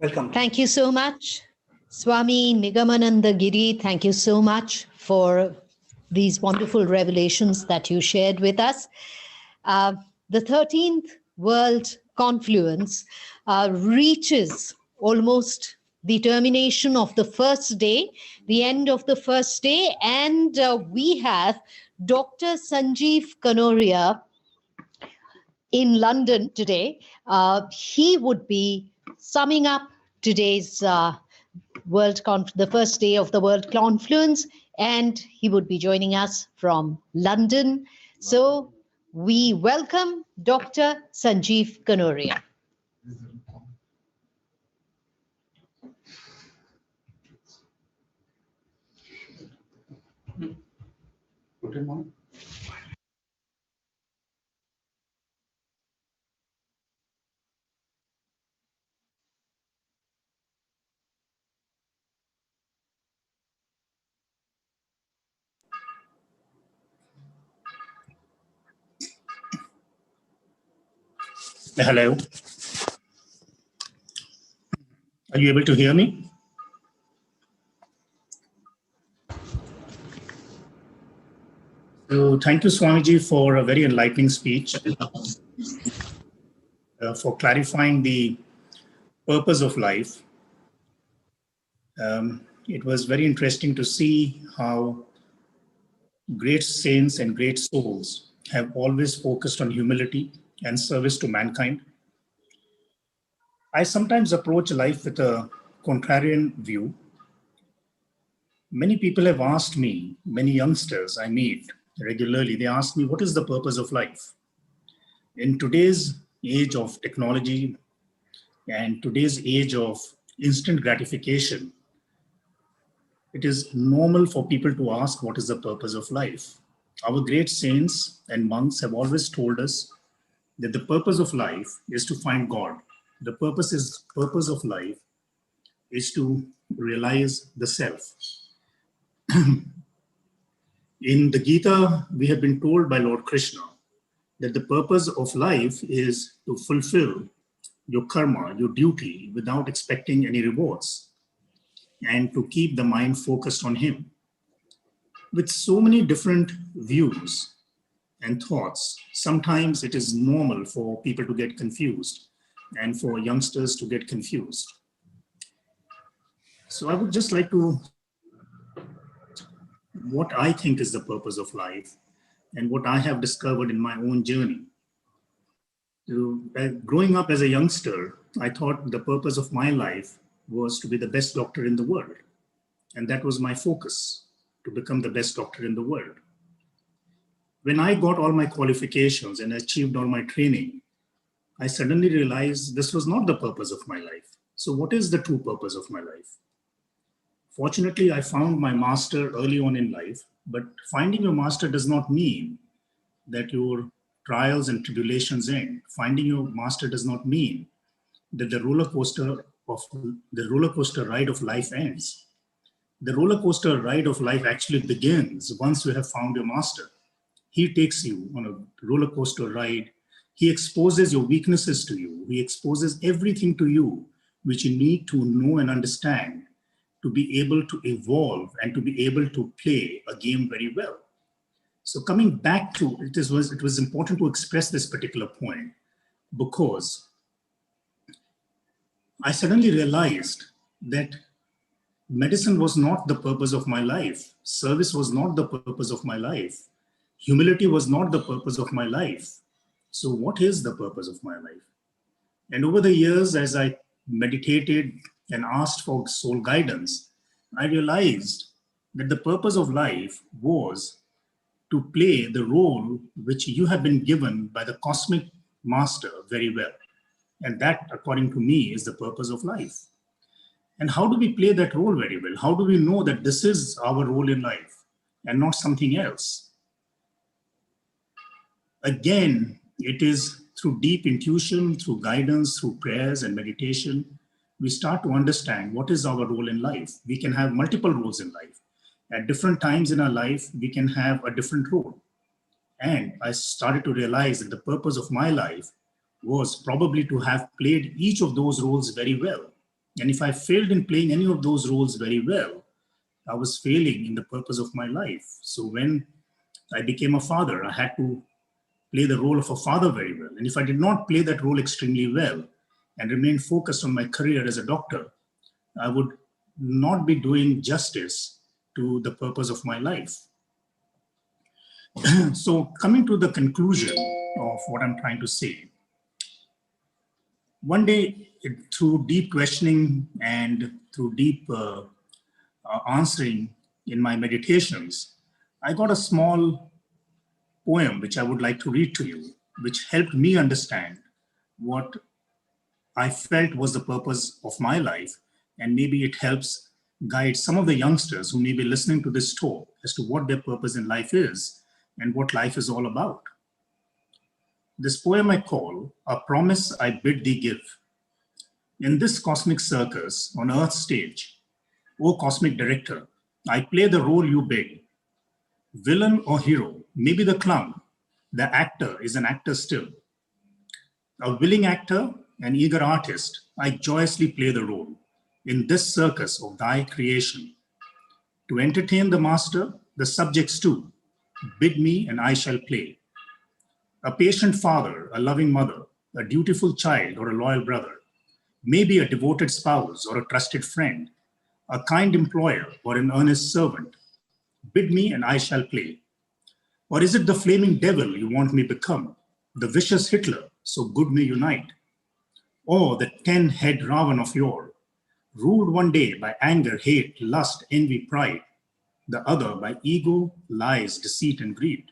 Welcome. Thank you so much. Swami Nigamananda Giri, thank you so much for these wonderful revelations that you shared with us. The 13th World Confluence reaches almost the termination of the first day, the end of the first day, and we have Dr. Sanjeev Kanoria in London today. He would be summing up today's the first day of the World Confluence, and he would be joining us from London. So we welcome Dr. Sanjeev Kanoria. Hello. Are you able to hear me? So thank you, Swamiji, for a very enlightening speech, for clarifying the purpose of life. It was very interesting to see how great saints and great souls have always focused on humility and service to mankind. I sometimes approach life with a contrarian view. Many people have asked me, many youngsters I meet regularly, they ask me, what is the purpose of life? In today's age of technology and today's age of instant gratification, it is normal for people to ask what is the purpose of life. Our great saints and monks have always told us that the purpose of life is to find God. The purpose of life is to realize the self. In the Gita, we have been told by Lord Krishna that the purpose of life is to fulfill your karma, your duty, without expecting any rewards, and to keep the mind focused on Him. With so many different views, and thoughts, sometimes it is normal for people to get confused and for youngsters to get confused. So I would just like to, what I think is the purpose of life and what I have discovered in my own journey. Growing up as a youngster, I thought the purpose of my life was to be the best doctor in the world. And that was my focus, to become the best doctor in the world. When I got all my qualifications and achieved all my training, I suddenly realized this was not the purpose of my life. So what is the true purpose of my life? Fortunately, I found my master early on in life, but finding your master does not mean that your trials and tribulations end. Finding your master does not mean that the roller coaster ride of life ends. The roller coaster ride of life actually begins once you have found your master. He takes you on a roller coaster ride. He exposes your weaknesses to you. He exposes everything to you which you need to know and understand to be able to evolve and to be able to play a game very well. So coming back to it, it was important to express this particular point because I suddenly realized that medicine was not the purpose of my life. Service was not the purpose of my life. Humility was not the purpose of my life. So what is the purpose of my life? And over the years, as I meditated and asked for soul guidance, I realized that the purpose of life was to play the role which you have been given by the cosmic master very well. And that, according to me, is the purpose of life. And how do we play that role very well? How do we know that this is our role in life and not something else? Again, it is through deep intuition, through guidance, through prayers and meditation, we start to understand what is our role in life. We can have multiple roles in life. At different times in our life, we can have a different role. And I started to realize that the purpose of my life was probably to have played each of those roles very well. And if I failed in playing any of those roles very well, I was failing in the purpose of my life. So when I became a father, I had to play the role of a father very well. And if I did not play that role extremely well and remain focused on my career as a doctor, I would not be doing justice to the purpose of my life. So coming to the conclusion of what I'm trying to say, one day through deep questioning and through deep answering in my meditations, I got a small poem which I would like to read to you, which helped me understand what I felt was the purpose of my life. And maybe it helps guide some of the youngsters who may be listening to this talk as to what their purpose in life is and what life is all about. This poem I call A Promise I Bid Thee Give. In this cosmic circus on Earth's stage, O cosmic director, I play the role you bid. Villain or hero, maybe the clown, the actor is an actor still. A willing actor, an eager artist, I joyously play the role in this circus of thy creation. To entertain the master, the subjects too, bid me and I shall play. A patient father, a loving mother, a dutiful child or a loyal brother, maybe a devoted spouse or a trusted friend, a kind employer or an earnest servant, bid me and I shall play. Or is it the flaming devil you want me become, the vicious Hitler, so good may unite? Or the 10-head Ravan of yore, ruled one day by anger, hate, lust, envy, pride, the other by ego, lies, deceit, and greed,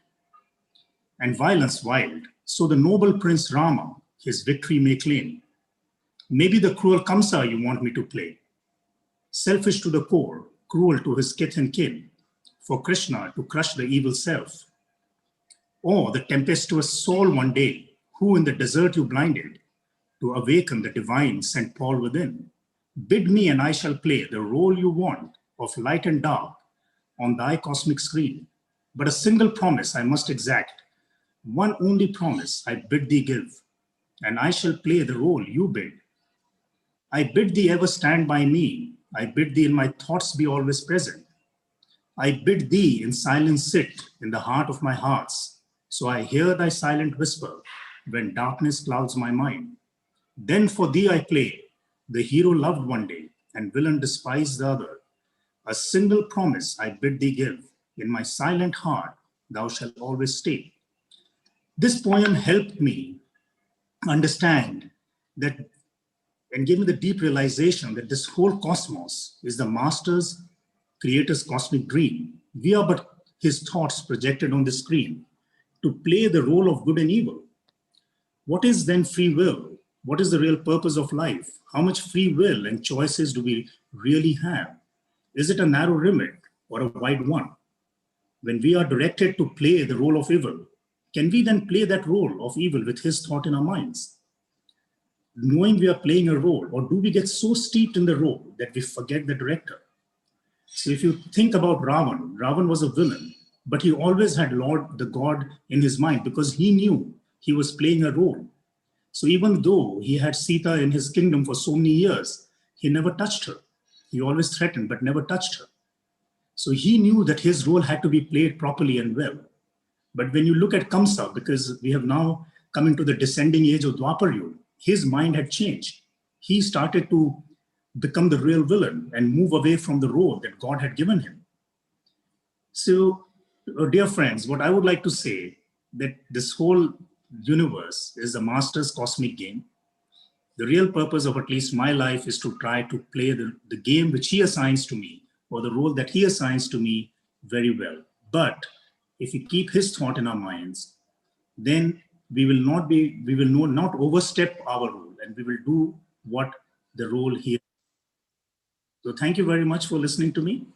and violence wild, so the noble Prince Rama his victory may claim. Maybe the cruel Kamsa you want me to play, selfish to the core, cruel to his kith and kin, for Krishna to crush the evil self. Or the tempestuous soul one day, who in the desert you blinded, to awaken the divine sent Paul within. Bid me and I shall play the role you want of light and dark on thy cosmic screen. But a single promise I must exact, one only promise I bid thee give, and I shall play the role you bid. I bid thee ever stand by me. I bid thee in my thoughts be always present. I bid thee in silence sit in the heart of my hearts, So I hear thy silent whisper when darkness clouds my mind. Then for thee I play, the hero loved one day and villain despised the other. A single promise I bid thee give, in my silent heart thou shalt always stay. This poem helped me understand that and gave me the deep realization that this whole cosmos is the master's, creator's cosmic dream. We are but his thoughts projected on the screen to play the role of good and evil. What is then free will? What is the real purpose of life? How much free will and choices do we really have? Is it a narrow remit or a wide one? When we are directed to play the role of evil, can we then play that role of evil with his thought in our minds? Knowing we are playing a role, or do we get so steeped in the role that we forget the director? So if you think about Ravan, Ravan was a villain, but he always had Lord, the God, in his mind because he knew he was playing a role. So even though he had Sita in his kingdom for so many years, he never touched her. He always threatened, but never touched her. So he knew that his role had to be played properly and well. But when you look at Kamsa, because we have now come into the descending age of Dwapar Yuga, his mind had changed. He started to become the real villain and move away from the role that God had given him. So, dear friends, what I would like to say that this whole universe is the master's cosmic game. The real purpose of at least my life is to try to play the game which he assigns to me, or the role that he assigns to me very well. But if we keep his thought in our minds, then we will not overstep our role, and we will do what the role he. So thank you very much for listening to me.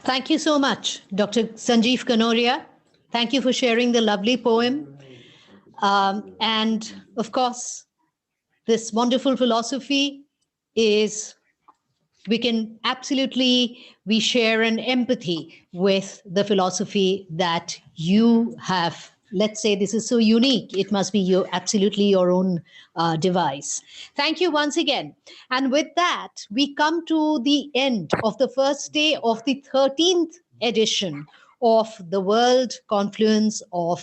Thank you so much, Dr. Sanjeev Kanoria. Thank you for sharing the lovely poem. And of course, this wonderful philosophy is, we share an empathy with the philosophy that you have. Let's say this is so unique, it must be absolutely your own device. Thank you once again. And with that, we come to the end of the first day of the 13th edition of the World Confluence of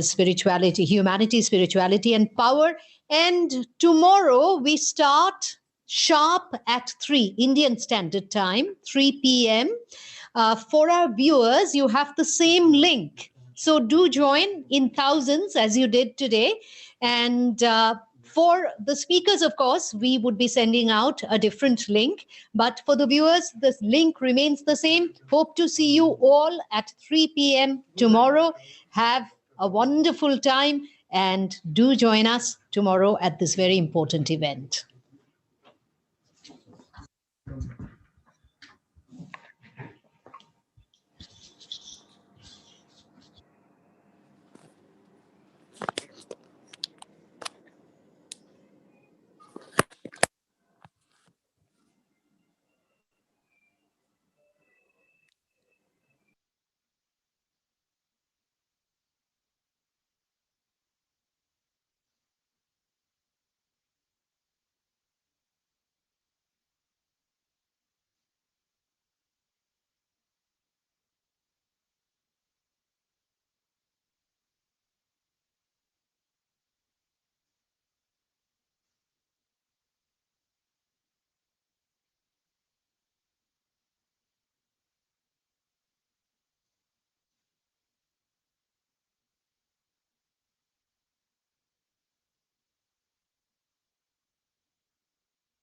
Spirituality, Humanity, Spirituality, and Power. And tomorrow we start sharp at 3 Indian Standard Time, 3 p.m. For our viewers, you have the same link. So do join in thousands as you did today. And for the speakers, of course, we would be sending out a different link. But for the viewers, the link remains the same. Hope to see you all at 3 p.m. tomorrow. Have a wonderful time and do join us tomorrow at this very important event.